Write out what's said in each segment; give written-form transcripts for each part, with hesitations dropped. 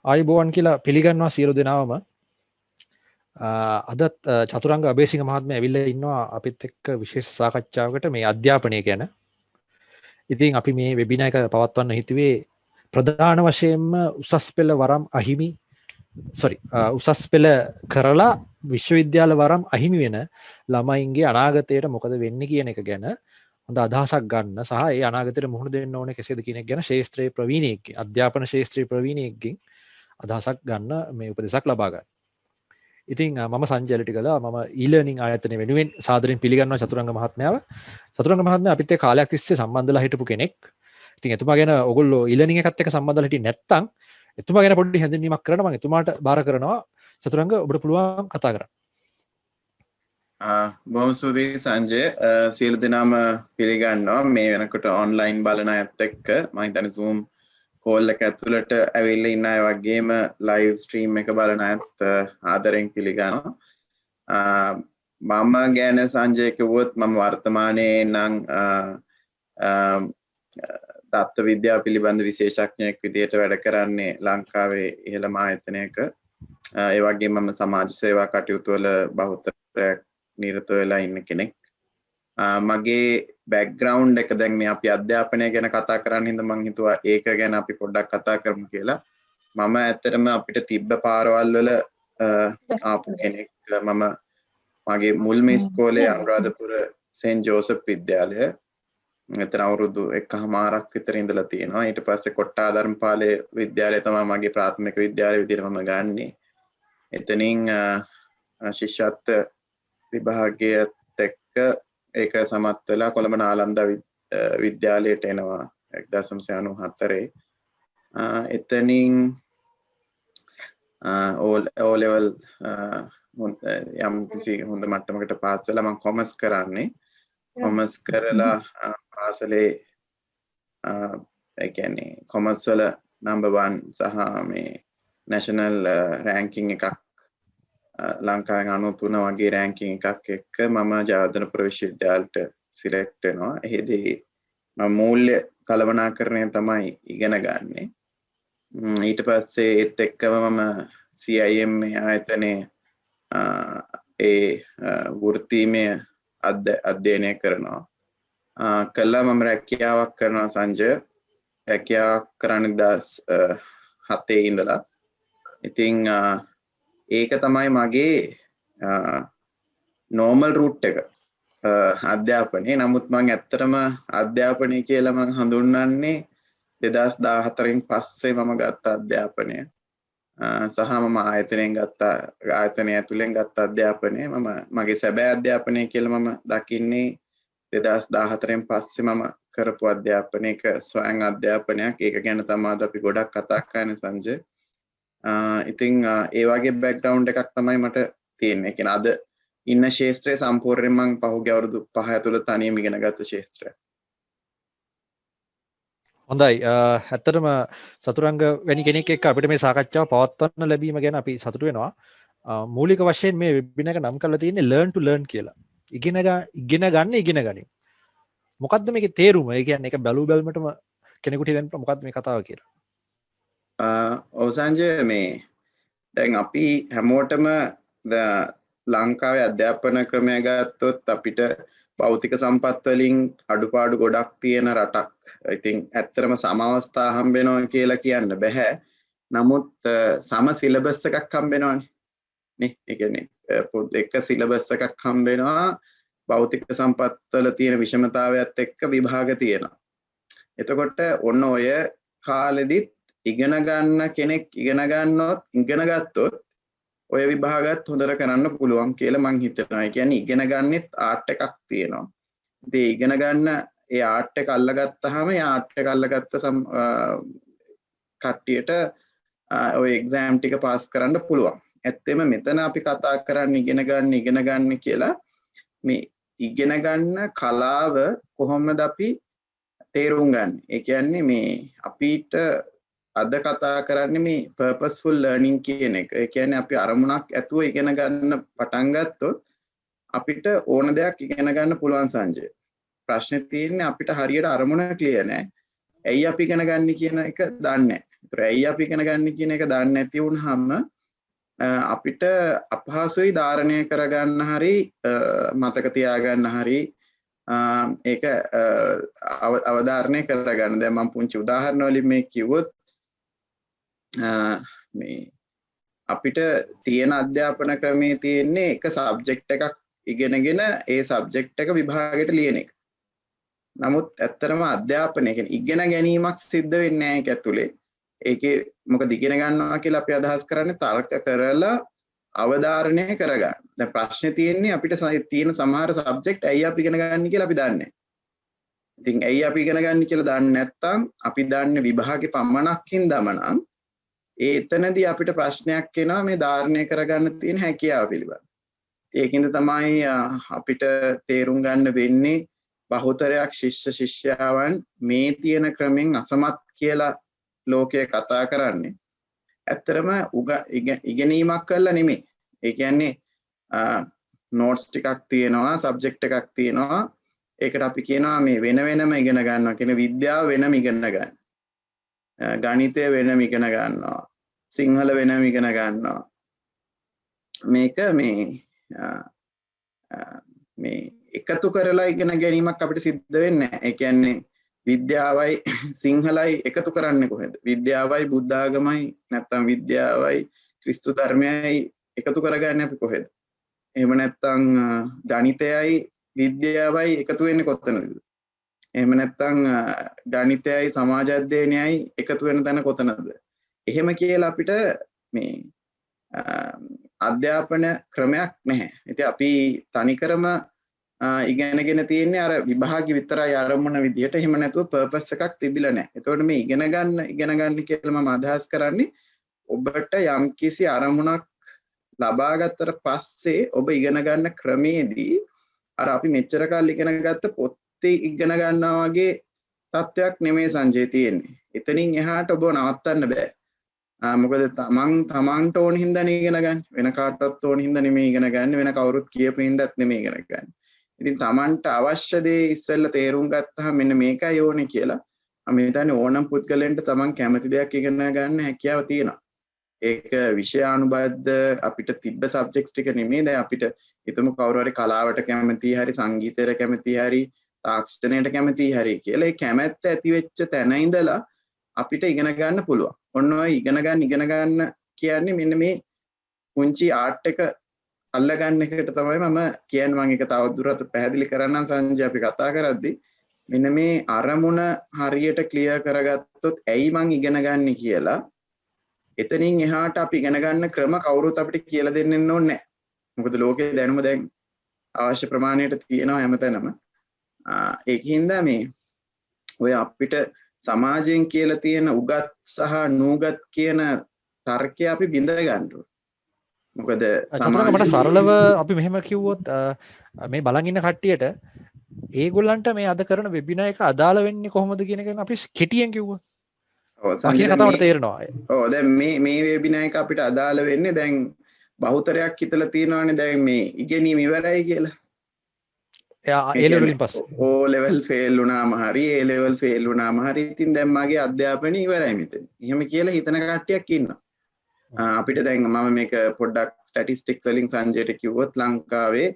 ආයුබෝවන් කියලා පිළිගන්නවා සියලු දෙනාවම. අදත් චතුරංග අබේසිංහ මහත්මයා ඇවිල්ලා ඉන්නවා අපිත් එක්ක විශේෂ සාකච්ඡාවකට මේ අධ්‍යාපනය ගැන. ඉතින් අපි මේ වෙබිනා එක පවත්වන්න හිතුවේ ප්‍රධාන වශයෙන්ම උසස් පෙළ වරම් අහිමි උසස් පෙළ කරලා විශ්වවිද්‍යාල වරම් අහිමි වෙන ළමයින්ගේ අනාගතයට මොකද වෙන්නේ කියන එක ගැන හොඳ අදහසක් ගන්න සහ ඒ අනාගතයට මුහුණ දෙන්න ඕනේ කෙසේද කියන එක ගැන ශාස්ත්‍රීය ප්‍රවීණයෙක්ගේ අධ්‍යාපන ශාස්ත්‍රීය ප්‍රවීණයෙක්ගෙන් අදහසක් ගන්න මේ උපදෙසක් ලබා ගන්න. ඉතින් මම සංජයලටි කළා මම ඊලර්නින් ආයතනය වෙනුවෙන් සාදරයෙන් පිළිගන්නවා චතුරංග මහත්මයාව. චතුරංග මහත්මයා අපිත් එක්ක කාලයක් තිස්සේ සම්බන්ධලා හිටපු කෙනෙක්. ඉතින් එතුමා ගැන ඔයගොල්ලෝ ඊලර්නින් එකත් එක්ක සම්බන්ධලා හිටියේ නැත්නම් එතුමා ගැන පොඩ්ඩක් හැඳින්වීමක් කරන්න මම එතුමාට බාර කරනවා. චතුරංග ඔබට පුළුවන් කතා කරන්න. බොහොම ස්තුතියි සංජය. සියලු දෙනාම පිළිගන්නවා මේ වෙනකොට ඔන්ලයින් බලන අයත් එක්ක මම හිතන්නේ Zoom කෝල් එක ඇතුළට ඇවිල්ලා ඉන්න අය වගේම ලයිව් ස්ට්‍රීම් එක බලන අයත් ආදරෙන් පිළිගන්නවා. මම ගැන සංජය කිව්වොත් මම වර්තමානයේ නම් දත්ත විද්‍යාව පිළිබඳ විශේෂඥයෙක් විදිහට වැඩ කරන්නේ ලංකාවේ ඉහළම ආයතනයක. ඒ වගේම මම සමාජ සේවා කටයුතු වල බහුතරයක් නිරත වෙලා ඉන්න කෙනෙක්. මගේ බෑග්ග්‍රවුන්ඩ් එක දැන් මේ අපි අධ්‍යාපනය ගැන කතා කරන්න හින්දා මම හිතුවා ඒක ගැන අපි පොඩ්ඩක් කතා කරමු කියලා. මම ඇත්තටම අපිට තිබ්බ පාරවල් වල ආපු කෙනෙක්. මම මගේ මුල්ම ඉස්කෝලේ අනුරාධපුර සෙන්ට් ජෝසප් විද්‍යාලය එතන අවුරුදු 1කමාරක් විතර ඉඳලා තියෙනවා. ඊට පස්සේ කොට්ටාධර්මපාලේ විද්‍යාලය තමයි මගේ ප්‍රාථමික විද්‍යාලය විදිහට මම ගන්නෙ. එතනින් ශිෂ්‍යත්ව විභාගයත් එක්ක ඒක සමත් වෙලා කොළඹ නාලන්දා විද්‍යාලයට එනවා 1994. එතනින් O level යම් කිසි හොඳ මට්ටමකට පාස් වෙලා මම කොමර්ස් කරන්නේ. කොමර්ස් කරලා පාසලේ ඒ කියන්නේ කොමර්ස් වල නම්බර් 1 සහ මේ නැෂනල් රෑන්කින් එකක් ලංකාවෙන් 93 වගේ රෑන්කින් එකක් එක්ක මම ජයවර්ධනපුර විශ්වවිද්‍යාලයට සිලෙක්ට් වෙනවා. එහිදී මම මූල්‍ය කළමනාකරණය තමයි ඉගෙන ගන්නෙ. ඊට පස්සේ ඒත් එක්කම මම CIM ආයතනයේ ඒ වෘත්තීමය අධ්‍යයනය කරනවා. කළා මම රැකියාවක් කරනවා සංජය. රැකියාවක් කරන්නේ 2007 ඉඳලා. ඉතින් ඒක තමයි මගේ නෝමල් රූට් එක අධ්‍යාපනයේ. නමුත් මම ඇත්තටම අධ්‍යාපනය කියලා මම හඳුන්වන්නේ 2014න් පස්සේ මම ගත්ත අධ්‍යාපනය සහ මම ආයතනයෙන් ගත්ත ආයතනය ඇතුලෙන් ගත්ත අධ්‍යාපනය මගේ සැබෑ අධ්‍යාපනය කියලා මම දකින්නේ 2014න් පස්සේ මම කරපු අධ්‍යාපනයක ස්වයං අධ්‍යාපනයක්. ඒක ගැන තමයි අපි ගොඩක් කතා කරන්නේ සංජය. ඉතින් ඒ වගේ බෑග්ග්‍රවුන්ඩ් එකක් තමයි මට තියෙන්නේ. ඒ කියන්නේ අද ඉන්න ශාස්ත්‍රය සම්පූර්ණයෙන් මම පහුගිය අවුරුදු 5 ඇතුළත තනියම ඉගෙන ගත්ත ශාස්ත්‍රය. හොඳයි. ඇත්තටම චතුරංග වැනි කෙනෙක් එක්ක අපිට මේ සාකච්ඡාව පවත්වන්න ලැබීම ගැන අපි සතුටු වෙනවා. මූලික වශයෙන් මේ වෙබිනාර එක නම් කරලා තියෙන්නේ learn to learn කියලා. ඉගෙන ගනිමු. මොකද්ද මේකේ තේරුම? ඒ කියන්නේ ඒක බැලු බැලමටම කෙනෙකුට හිතෙන්න මොකද්ද මේ කතාව කියලා. ඔව් සංජය, මේ දැන් අපි හැමෝටම ලංකාවේ අධ්‍යාපන ක්‍රමය ගත්තොත් අපිට භෞතික සම්පත් වලින් අඩුපාඩු ගොඩක් තියෙන රටක්. ඉතින් ඇත්තටම සම අවස්ථා හම්බ වෙනවා කියලා කියන්න බෑ. නමුත් සම සිලබස් එකක් හම්බ වෙනවානේ. නේ? ඒ කියන්නේ එක සිලබස් එකක් හම්බ වෙනවා. භෞතික සම්පත් වල තියෙන විෂමතාවයත් එක්ක විභාග තියෙනවා. එතකොට ඔන්න ඔය කාලෙදිත් ඉගෙන ගන්න කෙනෙක් ඉගෙන ගත්තොත් ඔය විභාගات හොඳට කරන්න පුළුවන් කියලා මං හිතනවා. ඒ කියන්නේ ඉගෙන ගන්නෙත් ආර්ට් එකක් තියෙනවා. ඉතින් ඉගෙන ගන්න ඒ ආර්ට් එක අල්ලගත්තාම ඒ ආර්ට් එක අල්ලගත්ත කට්ටියට ඔය එක්සෑම් ටික පාස් කරන්න පුළුවන්. ඇත්තෙම මෙතන අපි කතා කරන්නේ ඉගෙන ගන්න කියලා මේ ඉගෙන ගන්න කලාව කොහොමද අපි තේරුම් ගන්න. ඒ කියන්නේ මේ අපිට අද කතා කරන්නේ මේ purposeful learning කියන එක. ඒ කියන්නේ අපි අරමුණක් ඇතුව ඉගෙන ගන්න පටන් ගත්තොත් අපිට ඕන දෙයක් ඉගෙන ගන්න පුළුවන් සංජය. ප්‍රශ්නේ තියෙන්නේ අපිට හරියට අරමුණ ක්ලියර් නැහැ. ඇයි අපි ඉගෙන ගන්න කියන එක දන්නේ නැහැ. ඒතර ඇයි අපි ඉගෙන ගන්න කියන එක දන්නේ නැති වුනහම අපිට අපහසුයි ධාරණය කරගන්න හරි මතක තියාගන්න හරි ඒක අවධාරණය කරගන්න. දැන් මම පුංචි උදාහරණ වලින් මේ කිව්වොත් මේ අපිට තියෙන අධ්‍යාපන ක්‍රමයේ තියෙන්නේ එක සබ්ජෙක්ට් එකක් ඉගෙනගෙන ඒ සබ්ජෙක්ට් එක විභාගයට ලියන එක. නමුත් ඇත්තටම අධ්‍යාපනය කියන්නේ ඉගෙන ගැනීමක් සිද්ධ වෙන්නේ නැහැ ඒක ඇතුලේ. ඒකේ මොකද ඉගෙන ගන්නවා කියලා අපි අදහස් කරන්නේ තර්ක කරලා අවධාරණය කරගන්න. දැන් ප්‍රශ්නේ තියෙන්නේ අපිට තියෙන සමහර සබ්ජෙක්ට් ඇයි අපි ඉගෙන ගන්න කියලා අපි දන්නේ නැහැ. ඉතින් ඇයි අපි ඉගෙන ගන්න කියලා දන්නේ නැත්නම් අපි දන්නේ විභාගේ පමණක් හින්දාම නම් එතනදී අපිට ප්‍රශ්නයක් එනවා මේ ධාරණය කරගන්න තියෙන හැකියාව පිළිබඳ. ඒකින්ද තමයි අපිට තේරුම් ගන්න වෙන්නේ බහුතරයක් ශිෂ්‍ය ශිෂ්‍යාවන් මේ තියෙන ක්‍රමෙන් අසමත් කියලා ලෝකයේ කතා කරන්නේ. ඇත්තරම ඉගෙනීමක් කරලා නෙමෙයි. ඒ කියන්නේ නෝට්ස් ටිකක් තියෙනවා, සබ්ජෙක්ට් එකක් තියෙනවා. ඒකට අපි කියනවා මේ වෙන වෙනම ඉගෙන ගන්නවා කියන විද්‍යාව වෙනම ඉගෙන ගන්න. ගණිතය වෙනම ඉගෙන ගන්නවා. සිංහල වෙනම ඉගෙන ගන්නවා. මේක මේ එකතු කරලා ඉගෙන ගැනීමක් අපිට සිද්ධ වෙන්නේ නැහැ. ඒ කියන්නේ විද්‍යාවයි සිංහලයි එකතු කරන්නේ කොහෙද? විද්‍යාවයි බුද්ධ ආගමයි නැත්නම් විද්‍යාවයි ක්‍රිස්තු ධර්මයයි එකතු කරගන්නේ අපි කොහෙද? එහෙම නැත්නම් ගණිතයයි විද්‍යාවයි එකතු වෙන්නේ කොතනද? එහෙම නැත්නම් ගණිතයයි සමාජ අධ්‍යයනයයි එකතු වෙන තැන කොතනද? එහෙම කියලා අපිට මේ අධ්‍යාපන ක්‍රමයක් නැහැ. ඉතින් අපි තනිකරම ඉගෙනගෙන තියෙන්නේ අර විභාගي විතරයි ආරම්භන විදියට. එහෙම නැතුව පර්පස් එකක් තිබිලා නැහැ. එතකොට මේ ඉගෙන ගන්න කියලා මම අදහස් කරන්නේ ඔබට යම්කිසි අරමුණක් ලබා ගත්තට පස්සේ ඔබ ඉගෙන ගන්න ක්‍රමේදී අර අපි මෙච්චර කාල ඉගෙන ගත්ත පොතේ ඉගෙන ගන්නවා වගේ තත්වයක් නෙමෙයි සංජය තියෙන්නේ. එතනින් එහාට ඔබ නවත්තන්න බෑ. මොකද තමන්ට ඕන හින්දා ඉගෙන ගන්න. වෙන කාටවත් ඕන හින්දා නෙමෙයි ඉගෙන ගන්න. වෙන කවුරුත් කියපු හින්දාත් නෙමෙයි ඉගෙන ගන්න. ඉතින් තමන්ට අවශ්‍ය දේ ඉස්සෙල්ලා තේරුම් ගත්තාම මෙන්න මේකයි ඕනේ කියලා මම හිතන්නේ ඕනම පුද්ගලයන්ට තමන් කැමති දෙයක් ඉගෙන ගන්න හැකියාව තියෙනවා. ඒක විෂයානුබද්ධ අපිට තිබ්බ සබ්ජෙක්ට්ස් ටික නෙමෙයි. දැන් අපිට හිතමු කවුරු හරි කලාවට කැමති හරි සංගීතයට කැමති හරි තාක්ෂණයට කැමති හරි කියලා ඒ කැමැත්ත ඇති වෙච්ච තැන ඉඳලා අපිට ඉගෙන ගන්න පුළුවන්. ඔන්න ඔය ඉගෙන ගන්න කියන්නේ මෙන්න මේ පුංචි ආර්ට් එක අල්ලගන්න එකට තමයි මම කියන්නේ. මම ඒක තවදුරටත් පැහැදිලි කරන්නම් සංජය අපි කතා කරද්දී මෙන්න මේ අරමුණ හරියට ක්ලියර් කරගත්තොත් ඇයි මං ඉගෙන ගන්නේ කියලා එතනින් එහාට අපි ඉගෙන ගන්න ක්‍රම කවුරුත් අපිට කියලා දෙන්න ඕනේ නැහැ. මොකද ලෝකේ දැනුම දැන් අවශ්‍ය ප්‍රමාණයට තියෙනවා හැමතැනම. ඒකින්ද මේ ඔය අපිට සමාජයෙන් කියලා තියෙන උගත් සහ නූගත් කියන තර්කය අපි බිඳ ගන්න ඕනේ. මොකද මට සරලව අපි මෙහෙම කිව්වොත් මේ බලන් ඉන්න කට්ටියට ඒගොල්ලන්ට මේ අද කරන වෙබිනා එක අදාළ වෙන්නේ කොහොමද කියන එක අපි කෙටියෙන් කිව්වොත් කතාවට තේරෙනවා. දැන් මේ වෙබිනා එක අපිට අදාළ වෙන්නේ දැන් බහුතරයක් හිතලා තියෙනවානේ දැන් මේ ඉගෙනීම ඉවරයි කියලා. එයා A level වලින් පස්සේ O level fail වුණාම හරි A level fail වුණාම හරි ඉතින් දැන් මගේ අධ්‍යාපනය ඉවරයි මෙතන. එහෙම කියලා හිතන කට්ටියක් ඉන්නවා. අපිට දැන් මම මේක පොඩ්ඩක් ස්ටැටිස්ටික්ස් වලින් සංජයට කිව්වොත් ලංකාවේ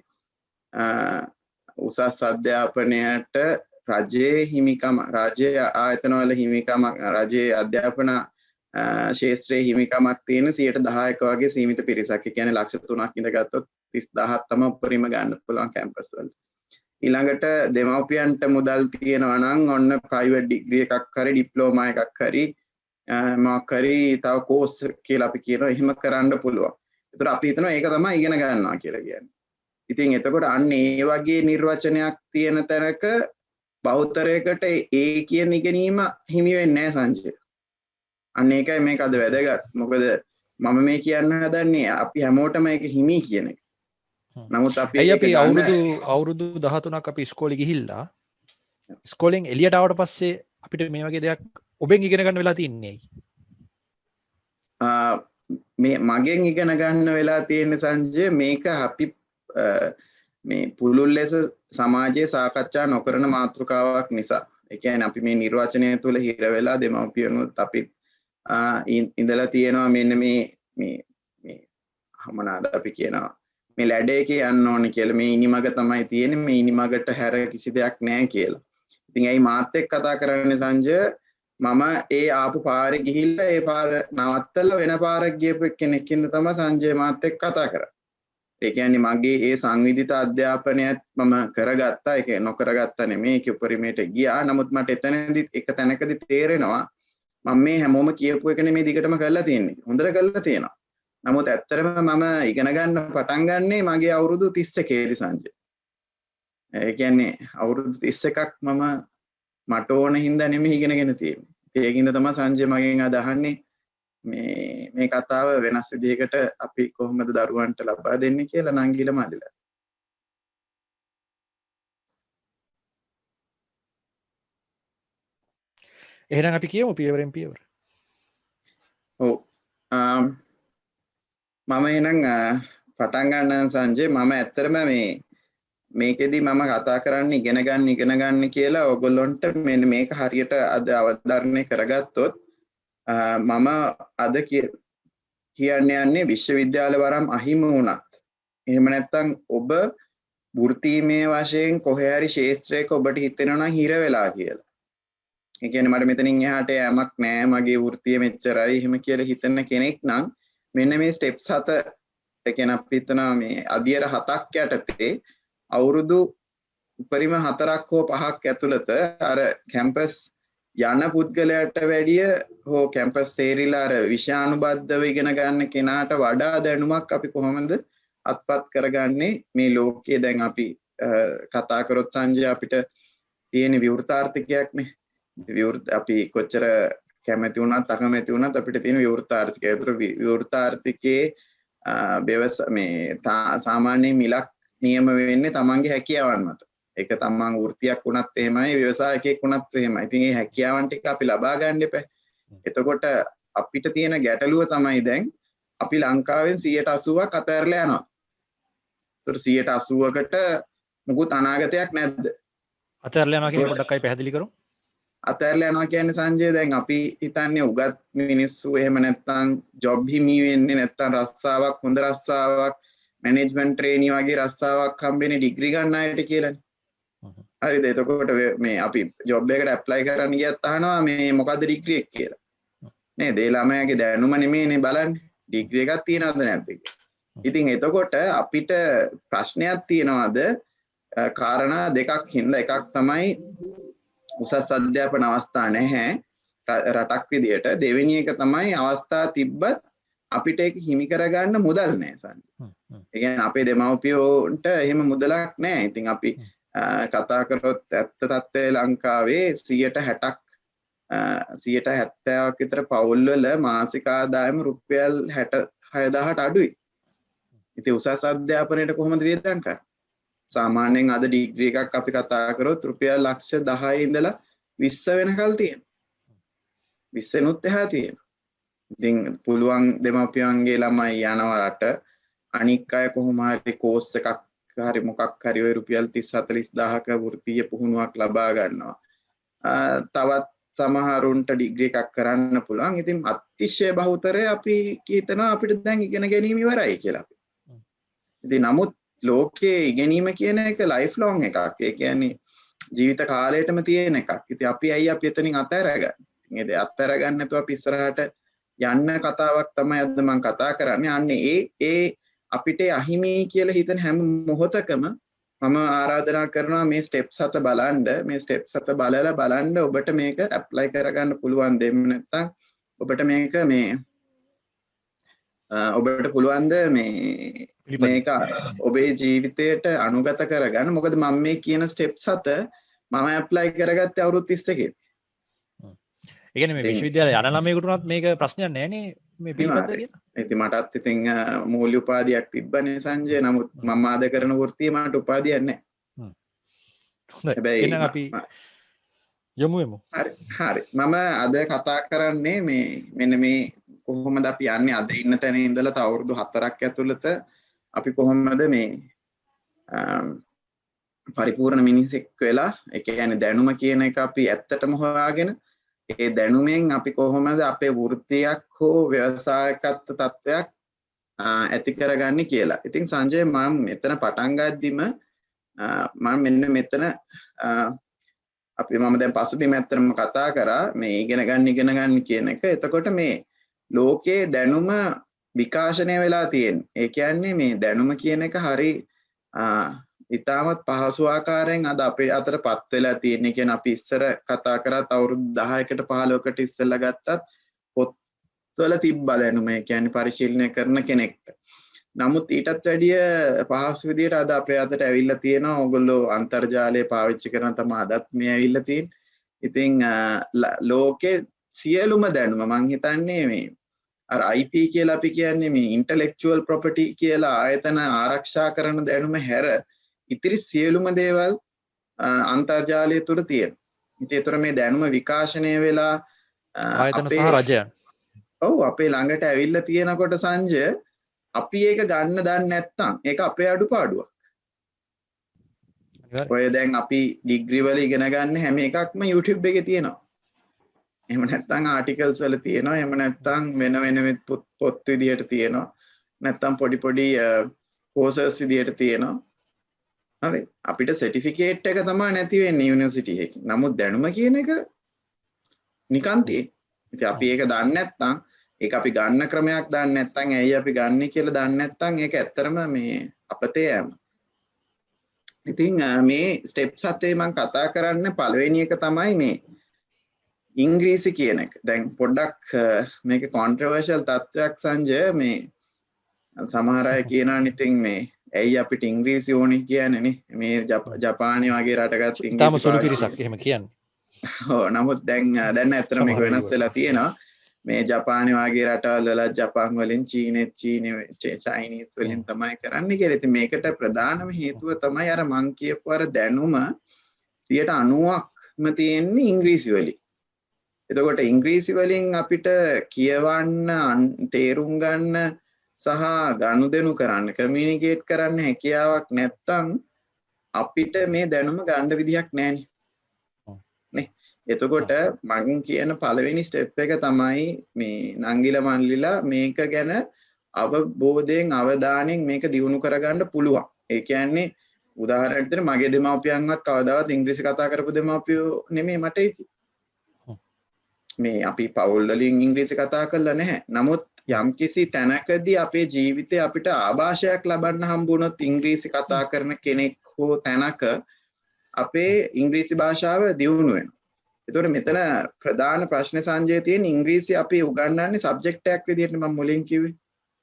උසස් අධ්‍යාපනයට රජයේ හිමිකම රාජ්‍ය ආයතනවල හිමිකම රජයේ අධ්‍යාපන ශාස්ත්‍රයේ හිමිකමක් තියෙන 10% වගේ සීමිත පිරිසක්. ඒ කියන්නේ ලක්ෂ 3ක් ඉඳගත්තොත් 30000ක් තමයි උපරිම ගන්න පුළුවන් කැම්පස් වල. ඊළඟට දෙමව්පියන්ට මුදල් තියෙනවා නම් ඔන්න ප්‍රයිවට් ඩිග්‍රී එකක් හරි ඩිප්ලෝමා එකක් හරි මොකක් හරි තව කෝස් කියලා අපි කියනවා එහෙම කරන්න පුළුවන්. ඒතර අපි හිතනවා ඒක තමයි ඉගෙන ගන්නවා කියලා කියන්නේ. ඉතින් එතකොට අන්න ඒ වගේ නිර්වචනයක් තියෙන තැනක බහුතරයකට ඒ කියන ඉගෙනීම හිමි වෙන්නේ නැහැ සංජය. අන්න ඒකයි මේක අද වැදගත්. මොකද මම මේ කියන්න හදන්නේ අපි හැමෝටම ඒක හිමි කියන එක. නමුත් අපි අවුරුදු 13ක් අපි ඉස්කෝලේ ගිහිල්ලා ඉස්කෝලෙන් එළියට ආවට පස්සේ අපිට මේ වගේ දෙයක් ඔබෙන් ඉගෙන ගන්න වෙලා තින්නේ ඇයි? මේ මගෙන් ඉගෙන ගන්න වෙලා තියෙන සංජය මේක අපි මේ පුළුල් ලෙස සමාජයේ සාකච්ඡා නොකරන මාතෘකාවක් නිසා. ඒ කියන්නේ අපි මේ නිර්වචනය තුළ හිර වෙලා දෙමව්පියනුත් අපි ඉඳලා තියෙනවා මෙන්න මේ මොනවාද අපි කියනවා මේ ලැඩේකේ යන්න ඕනේ කියලා. මේ ඉනිමග තමයි තියෙන්නේ. මේ ඉනිමගට හැර කිසි දෙයක් නැහැ කියලා. ඉතින් ඇයි මාත් එක්ක කතා කරන්නේ සංජය? මම ඒ ආපු පාරේ ගිහිල්ලා ඒ පාර නවත්තලා වෙන පාරක් ගියපු කෙනෙක් ඉන්න තමයි සංජය මාත් එක්ක කතා කරන්නේ. ඒ කියන්නේ මගේ ඒ සංවිධිත අධ්‍යාපනයත් මම කරගත්තා. ඒක නොකරගත්තා නෙමෙයි. ඒක උපරිමයට ගියා. නමුත් මට එතනදී එක තැනකදී තේරෙනවා මම මේ හැමෝම කියපු එක නෙමෙයි දිගටම කරලා තියෙන්නේ. හොඳට කරලා තියෙනවා. නමුත් ඇත්තටම මම ඉගෙන ගන්න පටන් ගන්නේ මගේ අවුරුදු 31 දී සංජය. ඒ කියන්නේ අවුරුදු 31ක් මම මට ඕන හින්දා නෙමෙයි ඉගෙනගෙන තියෙන්නේ. ඒකින්ද තමයි සංජය මගෙන් අද අහන්නේ මේ කතාව වෙනස් විදිහකට අපි කොහොමද දරුවන්ට ලබා දෙන්නේ කියලා නංගිල මල්ලිලා. එහෙනම් අපි කියමු පියවරෙන් පියවර. ඔව්. මම එහෙනම් පටන් ගන්න සංජය. මම ඇත්තටම මේකෙදි මම කතා කරන්නේ ඉගෙන ගන්න කියලා ඔයගොල්ලන්ට මෙන්න මේක හරියට අද අවධාරණය කරගත්තොත් මම අද කියන්නේ විශ්වවිද්‍යාල වරම් අහිමි වුණත් එහෙම නැත්නම් ඔබ වෘත්තීමය වශයෙන් කොහේ හරි ශාස්ත්‍රයක ඔබට හිතෙනවා නම් හිර වෙලා කියලා. ඒ කියන්නේ මට මෙතනින් එහාට යමක් නෑ මගේ වෘත්තිය මෙච්චරයි එහෙම කියලා හිතන කෙනෙක් නම් මෙන්න මේ ස්ටෙප්ස් 7 ඒ කියන්නේ අපි හිතනවා මේ අධ්‍යයන 7ක් යටතේ අවුරුදු උපරිම 4ක් හෝ 5ක් ඇතුළත අර කැම්පස් යන පුද්ගලයාට වැඩිය හෝ කැම්පස් තේරිලා අර විෂයානුබද්ධව ඉගෙන ගන්න කෙනාට වඩා දැනුමක් අපි කොහොමද අත්පත් කරගන්නේ මේ ලෝකයේ දැන් අපි කතා කරොත් සංජය අපිට තියෙන විවෘතාර්ථිකයක් නේ විවෘත අපි කොච්චර කැමති වුණත් අකමැති වුණත් අපිට තියෙන විවෘතාර්ථිකය. ඒතර විවෘතාර්ථිකයේ මේ සාමාන්‍ය මිලක් නියම වෙන්නේ තමන්ගේ හැකියාවන් මත. ඒක තමන් වෘත්තියක් වුණත් එහෙමයි ව්‍යවසායකයෙක් වුණත් එහෙමයි. ඉතින් මේ හැකියාවන් ටික අපි ලබා ගන්න එපා. එතකොට අපිට තියෙන ගැටලුව තමයි දැන් අපි ලංකාවෙන් 180ක් අතහැරලා යනවා. ඒතර 180කට මුකුත් අනාගතයක් නැද්ද? අතහැරලා යනවා කියන්නේ පොඩ්ඩක් අය පැහැදිලි කරමු. අතහැරලා යනවා කියන්නේ සංජය දැන් අපි හිතන්නේ උගත් මිනිස්සු එහෙම නැත්නම් ජොබ් හිමි වෙන්නේ නැත්නම් රස්සාවක් හොඳ රස්සාවක් මැනේජ්මන්ට් ට්‍රේනි වගේ රස්සාවක් හම්බෙන්නේ ඩිග්‍රී ගන්න අයට කියලානේ. හරිද? එතකොට මේ අපි ජොබ් එකකට ඇප්ලයි කරන්න ගියත් අහනවා මේ මොකද්ද ඩිග්‍රී එක කියලා. නේද? ඒ ළමයාගේ දැනුම නෙමෙයිනේ බලන්නේ. ඩිග්‍රී එකක් තියනවද නැද්ද කියලා. ඉතින් එතකොට අපිට ප්‍රශ්නයක් තියනවාද කාරණා දෙකක් හින්දා එකක් තමයි උසස් අධ්‍යාපන අවස්ථා නැහැ රටක් විදියට. දෙවෙනි එක තමයි අවස්ථා තිබ්බත් අපිට ඒක හිමි කරගන්න මුදල් නැහැ සංජය. ඒ කියන්නේ අපේ දෙමව්පියෝන්ට එහෙම මුදලක් නැහැ. ඉතින් අපි කතා කරොත් ඇත්ත තත්ත්වයේ ලංකාවේ 60%ක් 70ක් විතර පවුල් වල මාසික ආදායම රුපියල් 66000ට අඩුයි. ඉතින් උසස් අධ්‍යාපනයට කොහොමද වියදම් කරන්නේ? සාමාන්‍යයෙන් අද ඩිග්‍රී එකක් අපි කතා කරොත් රුපියල් ලක්ෂ 10 ඉඳලා 20 වෙනකල් තියෙනවා. 20 නුත් එහා තියෙනවා. ඉතින් පුළුවන් දෙමාපියන්ගේ ළමයි යනවා රට අනික් අය කොහොම හරි කෝස් එකක් හරි මොකක් හරි ඔය රුපියල් 30-40000ක වෘත්තීය පුහුණුවක් ලබා ගන්නවා. තවත් සමහරුන්ට ඩිග්‍රී එකක් කරන්න පුළුවන්. ඉතින් අතිශය බහුතරය අපි හිතනවා අපිට දැන් ඉගෙන ගැනීම ඉවරයි කියලා. ඉතින් නමුත් ලෝකයේ ඉගෙනීම කියන එක ලයිෆ් ලොන්గ్ එකක්. ඒ කියන්නේ ජීවිත කාලයටම තියෙන එකක්. ඉතින් අපි එතනින් අතහැරගන්නේ. ඉතින් ඒ අතහැරගන්න නැතුව අපි ඉස්සරහට යන්න කතාවක් තමයි අද මම කතා කරන්නේ. අන්නේ ඒ අපිට අහිමි කියලා හිතන හැම මොහොතකම මම ආරාධනා කරනවා මේ ස්ටෙප්ස් 7 බලන්න. මේ ස්ටෙප්ස් 7 බලන්න ඔබට මේක ඇප්ලයි කරගන්න පුළුවන් දෙන්න නැත්නම් ඔබට මේක ඔබට පුළුවන්ද මේක ඔබේ ජීවිතයට අනුගත කරගන්න. මොකද මම මේ කියන ස්ටෙප්ස් 7 මම ඇප්ලයි කරගත්තේ අවුරුදු 31 දී. ඒ කියන්නේ මේ විශ්වවිද්‍යාලය යන ළමයෙකුට උනත් මේක ප්‍රශ්නයක් නැහැ නේ මේ පිළිපැද්ද කියලා. ඉතින් මටත් ඉතින් මූල්‍ය උපාධියක් තිබ්බනේ සංජය. නමුත් මම ආද කරන වෘත්තිය මට උපාධියක් නැහැ. හොඳයි. එහෙනම් අපි යමු. හරි. මම අද කතා කරන්නේ මෙන්න මේ කොහොමද අපි යන්නේ අද ඉන්න තැන ඉඳලා තව අවුරුදු 4ක් ඇතුළත අපි කොහොමද මේ පරිපූර්ණ මිනිසෙක් වෙලා ඒ කියන්නේ දැනුම කියන එක අපි ඇත්තටම හොයාගෙන ඒ දැනුමෙන් අපි කොහොමද අපේ වෘත්තියක් හෝ ව්‍යවසායකත්ව තත්ත්වයක් ඇති කරගන්නේ කියලා. ඉතින් සංජය මම මෙතන පටන් ගද්දිම මම මෙන්න මෙතන අපි මම දැන් පසුබිම ඇත්තටම කතා කරා මේ ඉගෙන ගන්න කියන එක. එතකොට මේ ලෝකයේ දැනුම විකාශනය වෙලා තියෙන්නේ. ඒ කියන්නේ මේ දැනුම කියන එක හරි ඉතාමත් පහසු ආකාරයෙන් අද අපේ අතරපත් වෙලා තියෙන්නේ. කියන අපි ඉස්සර කතා කරත් අවුරුදු 10කට 15කට ඉස්සෙල්ලා ගත්තත් පොත්වල තිබ්බ දැනුම. ඒ කියන්නේ පරිශීලනය කරන කෙනෙක්ට. නමුත් ඊටත් වැඩිය පහසු විදියට අද අපේ අතට ඇවිල්ලා තියෙනවා. ඕගොල්ලෝ අන්තර්ජාලය පාවිච්චි කරන තමයි අදත් මේ ඇවිල්ලා තියෙන්නේ. ඉතින් ලෝකේ සියලුම දැනුම මං හිතන්නේ මේ අර IP කියලා අපි කියන්නේ මේ intellectual property කියලා ආයතන ආරක්ෂා කරන දැනුම හැර ඉතිරි සියලුම දේවල් අන්තර්ජාලය තුල තියෙනවා. ඉතින් ඒතර මේ දැනුම විකාශනය වෙලා ආයතන සහ රජයන් ඔව් අපේ ළඟට ඇවිල්ලා තියෙනකොට සංජය අපි ඒක ගන්න දන්නේ නැත්නම් ඒක අපේ අඩුපාඩුවක්. ඔය දැන් අපි ඩිග්‍රී වල ඉගෙන ගන්න හැම එකක්ම YouTube එකේ තියෙනවා. එහෙම නැත්නම් ආටිකල්ස් වල තියෙනවා. එහෙම නැත්නම් වෙන පොත් විදියට තියෙනවා. නැත්නම් පොඩි කෝසස් විදියට තියෙනවා. හරි. අපිට සර්ටිෆිකේට් එක තමයි නැති වෙන්නේ යුනිවර්සිටි එකකින්. නමුත් දැනුම කියන එක නිකන් තියෙන්නේ. ඉතින් අපි ඒක දන්නේ නැත්නම් ඒක අපි ගන්න ක්‍රමයක් දන්නේ නැත්නම් ඇයි අපි ගන්නෙ කියලා දන්නේ නැත්නම් ඒක ඇත්තරම මේ අපතේ යෑම. ඉතින් මේ ස්ටෙප්ස් හතේ මම කතා කරන්න පළවෙනි එක තමයි මේ ඉංග්‍රීසි කියන එක. දැන් පොඩ්ඩක් මේක කොන්ට්‍රොවර්ෂල් තත්ත්වයක් සංජය. මේ සමහර අය කියනවා ඉතින් මේ ඇයි අපිට ඉංග්‍රීසි ඕනේ කියන්නේ නේ. මේ ජපානයේ වගේ රටකත් ඉංග්‍රීසි තාම සුළු පිරිසක් එහෙම කියන්නේ. ඔව් නමුත් දැන් ඇත්තට මේක වෙනස් වෙලා තියෙනවා. මේ ජපානයේ වගේ රටවල් වල ජපාන් වලින් චයිනීස් වලින් තමයි කරන්නේ කියලා. ඉතින් මේකට ප්‍රධානම හේතුව තමයි අර මං කියපු අර දැනුම 90%ක්ම තියෙන්නේ ඉංග්‍රීසි වලින්. එතකොට ඉංග්‍රීසි වලින් අපිට කියවන්න තේරුම් ගන්න සහ ගනුදෙනු කරන්න කමියුනිකේට් කරන්න හැකියාවක් නැත්තම් අපිට මේ දැනුම ගන්න විදිහක් නැහැ නේ. එතකොට මම කියන පළවෙනි ස්ටෙප් එක තමයි මේ නංගිලා මල්ලිලා මේක ගැන අවබෝධයෙන් අවධානයෙන් මේක දියුණු කරගන්න පුළුවන්. ඒ කියන්නේ උදාහරණයක් විදිහට මගේ දෙමාපියන්වත් කවදාවත් ඉංග්‍රීසි කතා කරපු දෙමාපියෝ නෙමෙයි මට මේ අපි පවුල් වලින් ඉංග්‍රීසි කතා කරලා නැහැ. නමුත් යම්කිසි තැනකදී අපේ ජීවිතේ අපිට ආభాෂයක් ලබන්න හම්බුනොත් ඉංග්‍රීසි කතා කරන කෙනෙක් හෝ තැනක අපේ ඉංග්‍රීසි භාෂාව දියුණු වෙනවා. ඒතකොට මෙතන ප්‍රධාන ප්‍රශ්නේ සංජය තියෙන ඉංග්‍රීසි අපි උගන්වන්නේ සබ්ජෙක්ට් එකක් විදිහට මම මුලින් කිව්වේ.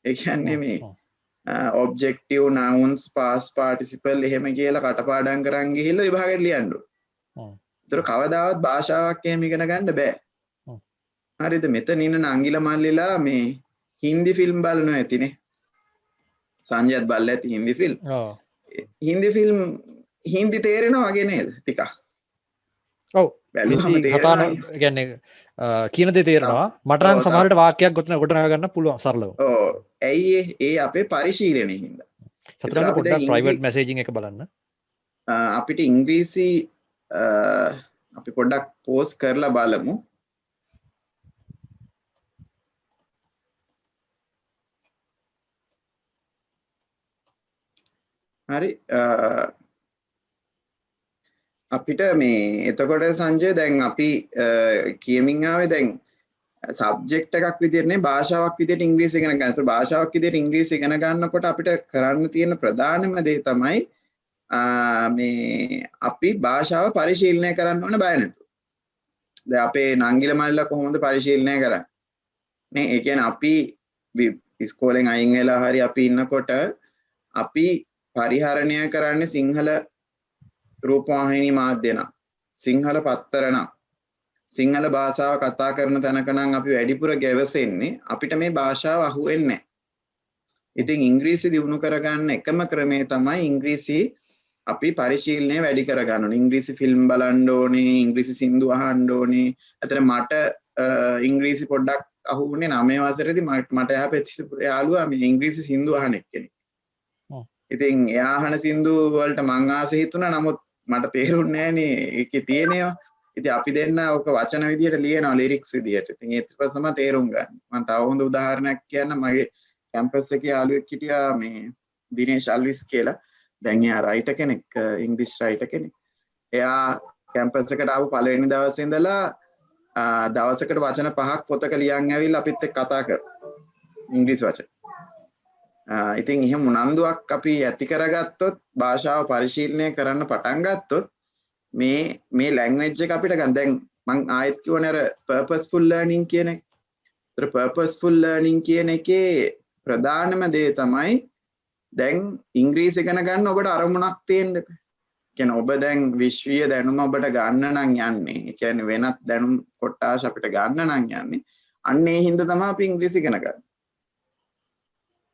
ඒ කියන්නේ මේ objective nouns past participle එහෙම කියලා කටපාඩම් කරන් ගිහිල්ලා විභාගෙට ලියන්න ඕන. ඒතකොට කවදාවත් භාෂාවක් එහෙම ඉගෙන ගන්න බෑ. හරිද? මෙතන ඉන්න නංගිලා මල්ලිලා මේ හින්දි ෆිල්ම් බලනවා ඇතිනේ. සංජයත් බලලා ඇති හින්දි ෆිල්ම්. ඔව්. හින්දි ෆිල්ම් හින්දි තේරෙනවා වගේ නේද ටිකක්? ඔව්. බැලුවම තේරෙනවා. කියන්නේ කියන දේ තේරෙනවා. මට නම් සමහරවිට වාක්‍යයක් ගොඩනගා ගන්න පුළුවන් සරලව. ඔව්. ඇයි ඒ අපේ පරිශීලනයේ හින්දා. සතරට පොඩ්ඩක් ප්‍රයිවට් මැසේජින් එක බලන්න. අපිට ඉංග්‍රීසි අපි පොඩ්ඩක් පෝස් කරලා බලමු. හරි අපිට මේ එතකොට සංජය දැන් අපි කියමින් ආවේ දැන් සබ්ජෙක්ට් එකක් විදිහට නේ භාෂාවක් විදිහට ඉංග්‍රීසි ඉගෙන ගන්න. ඒත් භාෂාවක් විදිහට ඉංග්‍රීසි ඉගෙන ගන්නකොට අපිට කරන්න තියෙන ප්‍රධානම දේ තමයි මේ අපි භාෂාව පරිශීලනය කරන්න ඕන බය නැතුව. දැන් අපේ නංගිලා මල්ලිලා කොහොමද පරිශීලනය කරන්නේ? මේ ඒ කියන්නේ අපි ඉස්කෝලෙන් අයින් වෙලා හරි අපි ඉන්නකොට අපි පරිහරණය කරන්නේ සිංහල රූපවාහිනී මාධ්‍ය නම් සිංහල පත්තර නම් සිංහල භාෂාව කතා කරන තැනක නම් අපි වැඩිපුර ගැවසෙන්නේ අපිට මේ භාෂාව අහුවෙන්නේ නැහැ. ඉතින් ඉංග්‍රීසි දියුණු කරගන්න එකම ක්‍රමය තමයි ඉංග්‍රීසි අපි පරිශීලනය වැඩි කරගන්න ඕනේ. ඉංග්‍රීසි ෆිල්ම් බලන්න ඕනේ, ඉංග්‍රීසි සින්දු අහන්න ඕනේ. අතන මට ඉංග්‍රීසි පොඩ්ඩක් අහුුනේ 9 වසරේදී මට එහා පැත්තේ යාළුවා මේ ඉංග්‍රීසි සින්දු අහන එක්කෙනෙක්. ඉතින් එයා අහන සින්දු වලට මං ආසෙ හිතුණා. නමුත් මට තේරුන්නේ නැහනේ ඒකේ තියෙනවා. ඉතින් අපි දෙන්න ඔක වචන විදියට ලියනවා ලිරික්ස් විදියට. ඉතින් ඊට පස්සේ මම තේරුම් ගන්න. මම තව හොඳ උදාහරණයක් කියන්න. මගේ කැම්පස් එකේ යාළුවෙක් හිටියා මේ දිනේෂ් අල්විස් කියලා. දැන් එයා රයිටර් කෙනෙක්, ඉංග්‍රීසි රයිටර් කෙනෙක්. එයා කැම්පස් එකට ආපු පළවෙනි දවසේ ඉඳලා දවසකට වචන 5ක් පොතක ලියන් ඇවිල්ලා අපිත් එක්ක කතා කරා. ඉංග්‍රීසි වචන. ඉතින් එහෙම උනන්දුවක් අපි ඇති කරගත්තොත් භාෂාව පරිශීලනය කරන්න පටන් ගත්තොත් මේ ලැන්ග්වේජ් එක අපිට ගන්න. දැන් මම ආයෙත් කියවනේ අර purposeful learning කියන එක. ඒතර purposeful learning කියන එකේ ප්‍රධානම දේ තමයි දැන් ඉංග්‍රීසි ඉගෙන ගන්න ඔබට අරමුණක් තියෙන්න බෑ. කියන්නේ ඔබ දැන් විශ්වීය දැනුම ඔබට ගන්න නම් යන්නේ. ඒ කියන්නේ වෙනත් දැනුම් කොටස් අපිට ගන්න නම් යන්නේ. අන්න ඒ හින්දා තමයි අපි ඉංග්‍රීසි ඉගෙන ගන්න.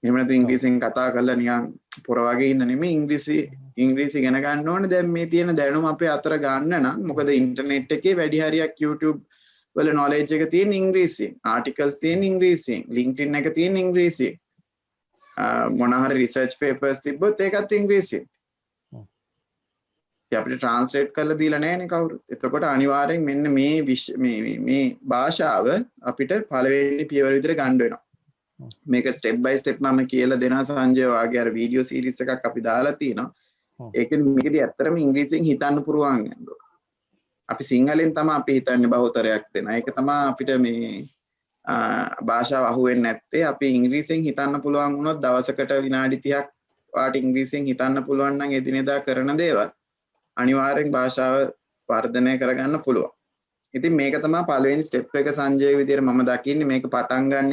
එහෙම නැත්නම් ඉංග්‍රීසියෙන් කතා කරලා නිකන් පොර වගේ ඉන්න නෙමෙයි ඉංග්‍රීසි ඉගෙන ගන්න ඕනේ. දැන් මේ තියෙන දැනුම අපේ අතර ගන්න නම් මොකද ඉන්ටර්නෙට් එකේ වැඩි හරියක් YouTube වල knowledge එක තියෙන ඉංග්‍රීසියෙන්, articles තියෙන ඉංග්‍රීසියෙන්, LinkedIn එක තියෙන ඉංග්‍රීසියෙන්. මොන හරි research papers තිබ්බොත් ඒකත් ඉංග්‍රීසියෙන්. අපිට ට්‍රාන්ස්ලේට් කරලා දීලා නැහැනේ කවුරුත්. එතකොට අනිවාර්යෙන් මෙන්න මේ භාෂාව අපිට පළවෙනි පියවර විදිහට ගන්න වෙනවා. මේක ස්ටෙප් බයි ස්ටෙප් මම කියලා දෙනවා සංජය වාගේ අර වීඩියෝ සීරීස් එකක් අපි දාලා තිනවා. ඒකෙදි මේකදී ඇත්තටම ඉංග්‍රීසියෙන් හිතන්න පුරුවන් වෙනවා. අපි සිංහලෙන් තමයි අපි හිතන්නේ බහුතරයක් දෙන. ඒක තමයි අපිට මේ භාෂාව අහුවෙන්නේ නැත්තේ. අපි ඉංග්‍රීසියෙන් හිතන්න පුළුවන් වුණොත් දවසකට විනාඩි 30ක් වාට ඉංග්‍රීසියෙන් හිතන්න පුළුවන් නම් එදිනෙදා කරන දේවල් අනිවාර්යෙන් භාෂාව වර්ධනය කරගන්න පුළුවන්. ඉතින් මේක තමයි පළවෙනි ස්ටෙප් එක සංජය විදියට මම දකින්නේ. මේක පටන් ගන්න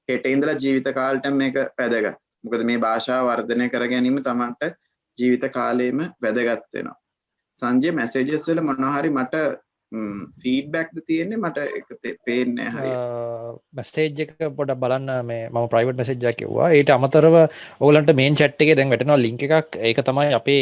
හෙට ඉඳලා ජීවිත කාලෙට මේක වැදගත්. මොකද මේ භාෂාව වර්ධනය කර ගැනීම තමන්ට ජීවිත කාලෙම වැදගත් වෙනවා. සංජය මැසේජස් වල මොනවා හරි මට ෆීඩ්බැක් ද තියෙන්නේ මට ඒක පේන්නේ නැහැ හරියට. මැසේජ් එක පොඩ්ඩක් බලන්න මේ මම ප්‍රයිවට් මැසේජ් එකක් කිව්වා. ඊට අමතරව ඔයගලන්ට මේන් chat එකේ දැන් වැටෙනවා link එකක්. ඒක තමයි අපේ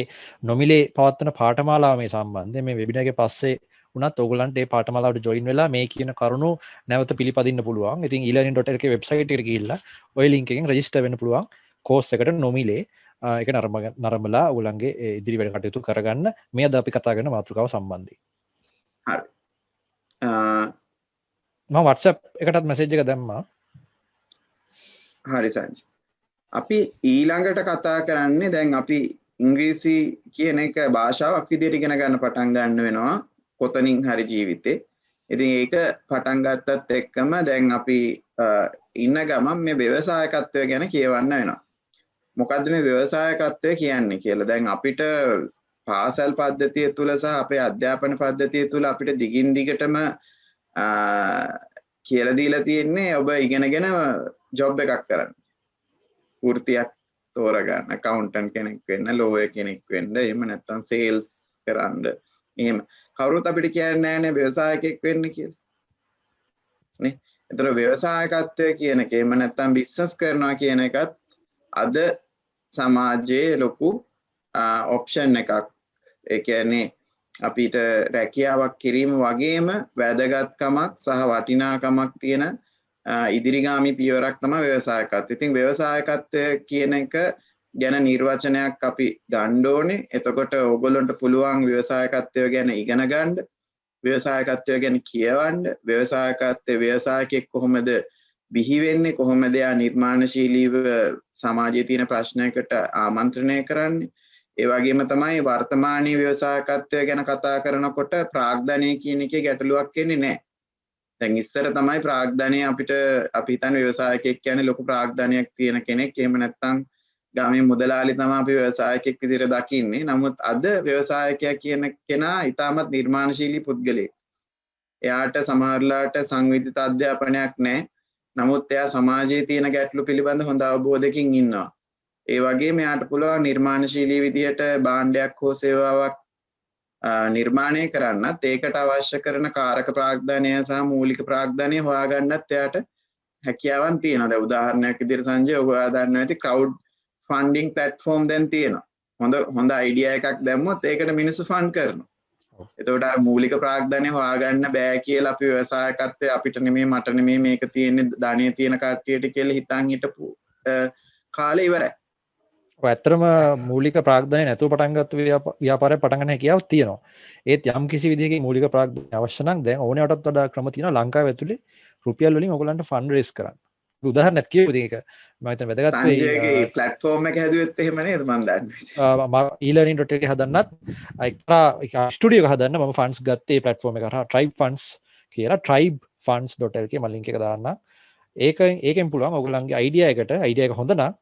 නොමිලේ පවත්වන පාඨමාලාව මේ සම්බන්ධයෙන්. මේ වෙබිනාර් එකේ පස්සේ උනත් ඔයගලන්ට මේ පාඨමාලාවට join වෙලා මේ කියන කරුණු නැවත පිළිපදින්න පුළුවන්. ඉතින් e-learning.lk එකේ වෙබ්සයිට් එකට ගිහිල්ලා ওই link එකෙන් register වෙන්න පුළුවන් course එකට නොමිලේ. ඒක නරඹලා ඔයගලන්ගේ ඉදිරි වැඩ කටයුතු කරගන්න. මේ අද අපි කතා කරන මාතෘකාව සම්බන්ධයෙන්. හරි. මම WhatsApp එකටත් මැසේජ් එක දැම්මා. හරි සංජය. අපි ඊළඟට කතා කරන්නේ දැන් අපි ඉංග්‍රීසි කියන එක භාෂාවක් විදිහට ඉගෙන ගන්න පටන් ගන්න වෙනවා කොතනින් හරි ජීවිතේ. ඉතින් ඒක පටන් ගත්තත් එක්කම දැන් අපි ඉන්න ගමන් මේ ව්‍යවසායකත්වය ගැන කියවන්න වෙනවා. මොකද්ද මේ ව්‍යවසායකත්වය කියන්නේ කියලා. දැන් අපිට පාසල් පද්ධතිය තුල සහ අපේ අධ්‍යාපන පද්ධතිය තුල අපිට දිගින් දිගටම කියලා දීලා තියෙන්නේ ඔබ ඉගෙනගෙන ජොබ් එකක් කරන්න. වෘත්තියක් තෝරගන්න. accountant කෙනෙක් වෙන්න, lawyer කෙනෙක් වෙන්න, එහෙම නැත්නම් sales කරන්න. එහෙම. කවුරුත් අපිට කියන්නේ නැහැනේ ව්‍යවසායකයෙක් වෙන්න කියලා. නේ? ඒතර ව්‍යවසායකත්වය කියන එක එහෙම නැත්නම් බිස්නස් කරනවා කියන එකත් අද සමාජයේ ලොකු ඔප්ෂන් එකක්. ඒ කියන්නේ අපිට රැකියාවක් කිරීම වගේම වැදගත්කමක් සහ වටිනාකමක් තියෙන ඉදිරිගාමී පියවරක් තමයි ව්‍යවසායකත්වය. ඉතින් ව්‍යවසායකත්වය කියන එක ගැන නිර්වචනයක් අපි ගන්න ඕනේ. එතකොට ඕගොල්ලන්ට පුළුවන් ව්‍යවසායකත්වය ගැන ඉගෙන ගන්න, ව්‍යවසායකත්වය ගැන කියවන්න, ව්‍යවසායකයෙක් කොහොමද බිහි වෙන්නේ, කොහොමද යා නිර්මාණශීලීව සමාජයේ තියෙන ප්‍රශ්නයකට ආමන්ත්‍රණය කරන්නේ. ඒ වගේම තමයි වර්තමානයේ ව්‍යවසායකත්වය ගැන කතා කරනකොට ප්‍රාග්ධනය කියන එකේ ගැටලුවක් එන්නේ නැහැ. දැන් ඉස්සර තමයි ප්‍රාග්ධනය අපි හිතන්නේ ව්‍යවසායකයෙක් කියන්නේ ලොකු ප්‍රාග්ධනයක් තියෙන කෙනෙක්. එහෙම නැත්නම් ගාමේ මුදලාලි තමයි අපි ව්‍යවසායකයෙක් විදිහට දකින්නේ. නමුත් අද ව්‍යවසායකයා කියන කෙනා ඊටමත් නිර්මාණශීලී පුද්ගලයෙක්. එයාට සමහරලාට සංවිධිත අධ්‍යාපනයක් නැහැ. නමුත් එයා සමාජයේ තියෙන ගැටලු පිළිබඳ හොඳ අවබෝධයකින් ඉන්නවා. ඒ වගේම එයාට පුළුවන් නිර්මාණශීලී විදිහට භාණ්ඩයක් හෝ සේවාවක් නිර්මාණය කරන්නත් ඒකට අවශ්‍ය කරන කාරක ප්‍රාග්ධනය සහ මූලික ප්‍රාග්ධනය හොයාගන්නත් එයාට හැකියාවන් තියෙනවා. දැන් උදාහරණයක් විදිහට සංජය ඔයා දන්නවා ඇති ක්‍රවුඩ් ෆන්ඩින් ප්ලැට්ෆෝම් දැන් තියෙනවා. හොඳ අයිඩියා එකක් දැම්මොත් ඒකට මිනිස්සු ෆන්ඩ් කරනවා. එතකොට අර මූලික ප්‍රාග්ධනය හොයාගන්න බෑ කියලා අපි ව්‍යවසායකත්වයේ අපිට නෙමෙයි මට නෙමෙයි මේක තියෙන්නේ ධනෙ තියෙන කට්ටියට කියලා හිතන් හිටපු කාලේ ඉවරයි. ඇත්තරම මූලික ප්‍රාග්ධනය නැතුව පටන්ගත් ව්‍යාපාරය පටගන හැකියාව තියෙනවා. ඒත් යම් කිසි විදිහක මූලික ප්‍රාග්ධනය අවශ්‍ය නම් දැන් ඕනෑටත් වඩා ක්‍රම තියෙනවා ලංකාව ඇතුලේ රුපියල් වලින් ඔයගොල්ලන්ට ෆන්ඩ් රේස් කරන්න. උදාහරණයක් කියමුද ඒක මම හිතන්නේ වැදගත් වෙයි. සංජයගේ ප්ලැට්ෆෝම් එක හැදුවෙත් එහෙම නේද මන් දන්නේ. e-learning.lk හදන්නත් එක්තරා ස්ටුඩියෝ එක හදන්න මම ෆන්ඩ්ස් ගත්තේ ප්ලැට්ෆෝම් එක කරා tribe funds කියලා tribefunds.lk මම ලින්ක් එක දාන්න. ඒකෙන් පුළුවන් ඔයගොල්ලන්ගේ අයිඩියා එකට අයිඩියා එක හොඳ නම්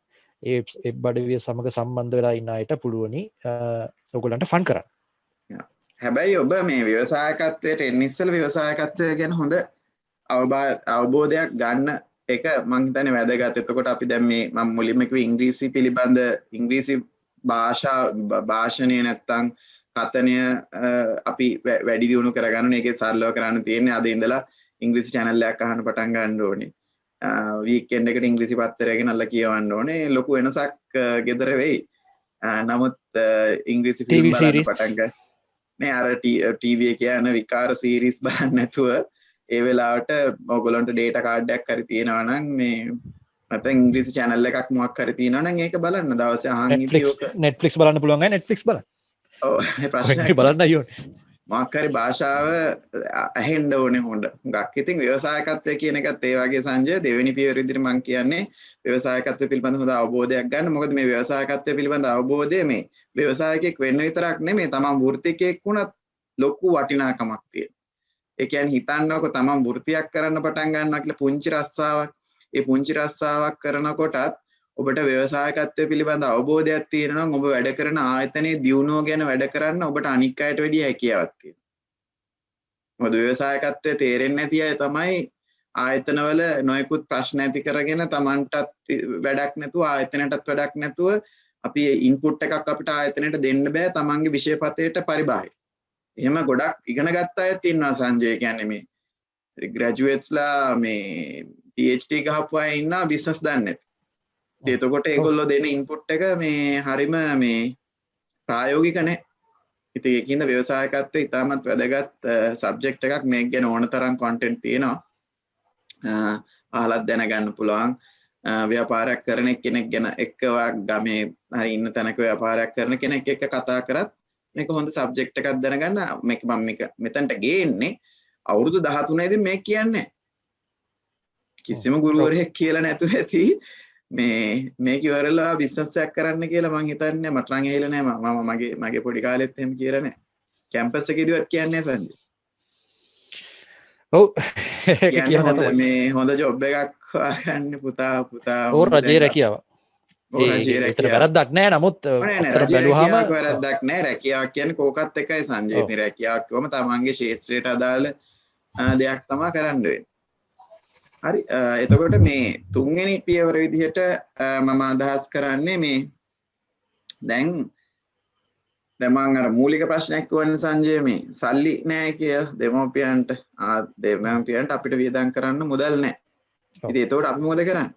ඒ බඩවිය සමග සම්බන්ධ වෙලා ඉන්න අයට පුළුවනි ඔයගොල්ලන්ට ෆන් කරන්න. හැබැයි ඔබ මේ ව්‍යවසායකත්වයට එන්න ඉස්සෙල්ලා ව්‍යවසායකත්වය ගැන හොඳ අවබෝධයක් ගන්න එක මං හිතන්නේ වැදගත්. එතකොට අපි දැන් මේ මම මුලින්ම කිව්වේ ඉංග්‍රීසි පිළිබඳ ඉංග්‍රීසි භාෂණය නැත්තම් කතනය අපි වැඩි දියුණු කරගන්න ඒකේ සරලව කරන්න තියෙන්නේ. අද ඉඳලා ඉංග්‍රීසි channel එකක් අහන්න පටන් ගන්න ඕනේ. වීකෙන්ඩ් එකට ඉංග්‍රීසි පත්තරය ගෙනල්ලා කියවන්න ඕනේ. ලොකු වෙනසක් ගෙදර වෙයි. නමුත් ඉංග්‍රීසි ෆිල්ම් බලන්න පටන් ගන්න. නේ අර ටීවී එකේ යන විකාර සීරීස් බලන්න නැතුව ඒ වෙලාවට ඔයගොල්ලන්ට ඩේටා කාඩ් එකක් හරි තියෙනවා නම් මේ නැත්නම් ඉංග්‍රීසි channel එකක් මොකක් හරි තියෙනවා නම් ඒක බලන්න දවසේ අහන් ඉතියෝක Netflix බලන්න පුළුවන් අය Netflix බලන්න. ඔව් ඒ ප්‍රශ්නේ බලන්න අයියෝනේ. මොකක් හරි භාෂාව ඇහෙන්න ඕනේ හොඳ. හුඟක් ඉතින් ව්‍යවසායකත්වය කියන එකත් ඒ වගේ සංජය දෙවෙනි පියවර විදිහට මම කියන්නේ ව්‍යවසායකත්වය පිළිබඳ හොඳ අවබෝධයක් ගන්න. මොකද මේ ව්‍යවසායකත්වය පිළිබඳ අවබෝධය මේ ව්‍යවසායකයෙක් වෙන්න විතරක් නෙමෙයි තමන් වෘත්තිකයෙක් වුණත් ලොකු වටිනාකමක් තියෙනවා. ඒ කියන්නේ හිතන්නකො තමන් වෘත්තියක් කරන්න පටන් ගන්නවා කියලා පුංචි රස්සාවක්. ඒ පුංචි රස්සාවක් කරනකොටත් ඔබට ව්‍යවසායකත්වය පිළිබඳ අවබෝධයක් තියෙනවා නම් ඔබ වැඩ කරන ආයතනයේ දියුණුව ගැන වැඩ කරන්න ඔබට අනික් අයට වැඩිය හැකියාවක් තියෙනවා. මොකද ව්‍යවසායකත්වයේ තේරෙන්නේ නැති අය තමයි ආයතනවල නොයෙකුත් ප්‍රශ්න ඇති කරගෙන තමන්ටත් වැඩක් නැතුව ආයතනයටත් වැඩක් නැතුව අපි ඉන්පුට් එකක් අපිට ආයතනයට දෙන්න බෑ තමන්ගේ විෂයපතේට පරිබාහිර. එහෙම ගොඩක් ඉගෙන ගත්ත අයත් ඉන්නවා සංජය කියන්නේ මේ ග්‍රැජුවේට්ස්ලා මේ PhD ගහපු අය ඉන්නවා බිස්නස් දන්නේ නැති. එතකොට ඒගොල්ලෝ දෙන ඉන්පුට් එක මේ හරිම මේ ප්‍රායෝගික නැහැ. ඉතින් ඒකින්ද ව්‍යවසායකත්වයේ ඉතාමත් වැදගත් සබ්ජෙක්ට් එකක්. මේක ගැන ඕන තරම් කන්ටෙන්ට් තියෙනවා. අහලත් දැනගන්න පුළුවන්. ව්‍යාපාරයක් කරන කෙනෙක් ගැන එක්කවා ගමේ හරි ඉන්න තැනක ව්‍යාපාරයක් කරන කෙනෙක් එක්ක කතා කරත් මේක හොඳ සබ්ජෙක්ට් එකක් දැනගන්න. මේක මම මේක මෙතනට ගේන්නේ අවුරුදු 13 දී මේක කියන්නේ කිසිම ගුරුවරයෙක් කියලා නැතුව ඇති මේක ඉවරලා බිස්නස් එකක් කරන්න කියලා මං හිතන්නේ. මට නම් ඇහිලා නැහැ. මම මගේ පොඩි කාලෙත් එහෙම කියලා නැහැ. කැම්පස් එකේදීවත් කියන්නේ සංජය. ඔව් කියන්නේ මේ හොඳ ජොබ් එකක් හොයාගන්න පුතා ඕ රජේ රැකියාව. ඒකට වැරද්දක් නැහැ. නමුත් බැලුවාම වැරද්දක් නැහැ. රැකියාවක් කියන්නේ කෝකත් එකයි සංජය. ඉතින් රැකියාවක් කිව්වම තමන්ගේ ශාස්ත්‍රයට අදාළ දෙයක් තමයි කරන්න වෙන්නේ. හරි එතකොට මේ තුන්වෙනි පියවර විදිහට මම අදහස් කරන්නේ මේ දැන් මම අර මූලික ප්‍රශ්නයක් කියවන්න සංජය මේ සල්ලි නැහැ කිය දෙමෝපියන්ට අපිට වියදම් කරන්න මුදල් නැහැ. ඉතින් එතකොට අපි මොකද කරන්නේ?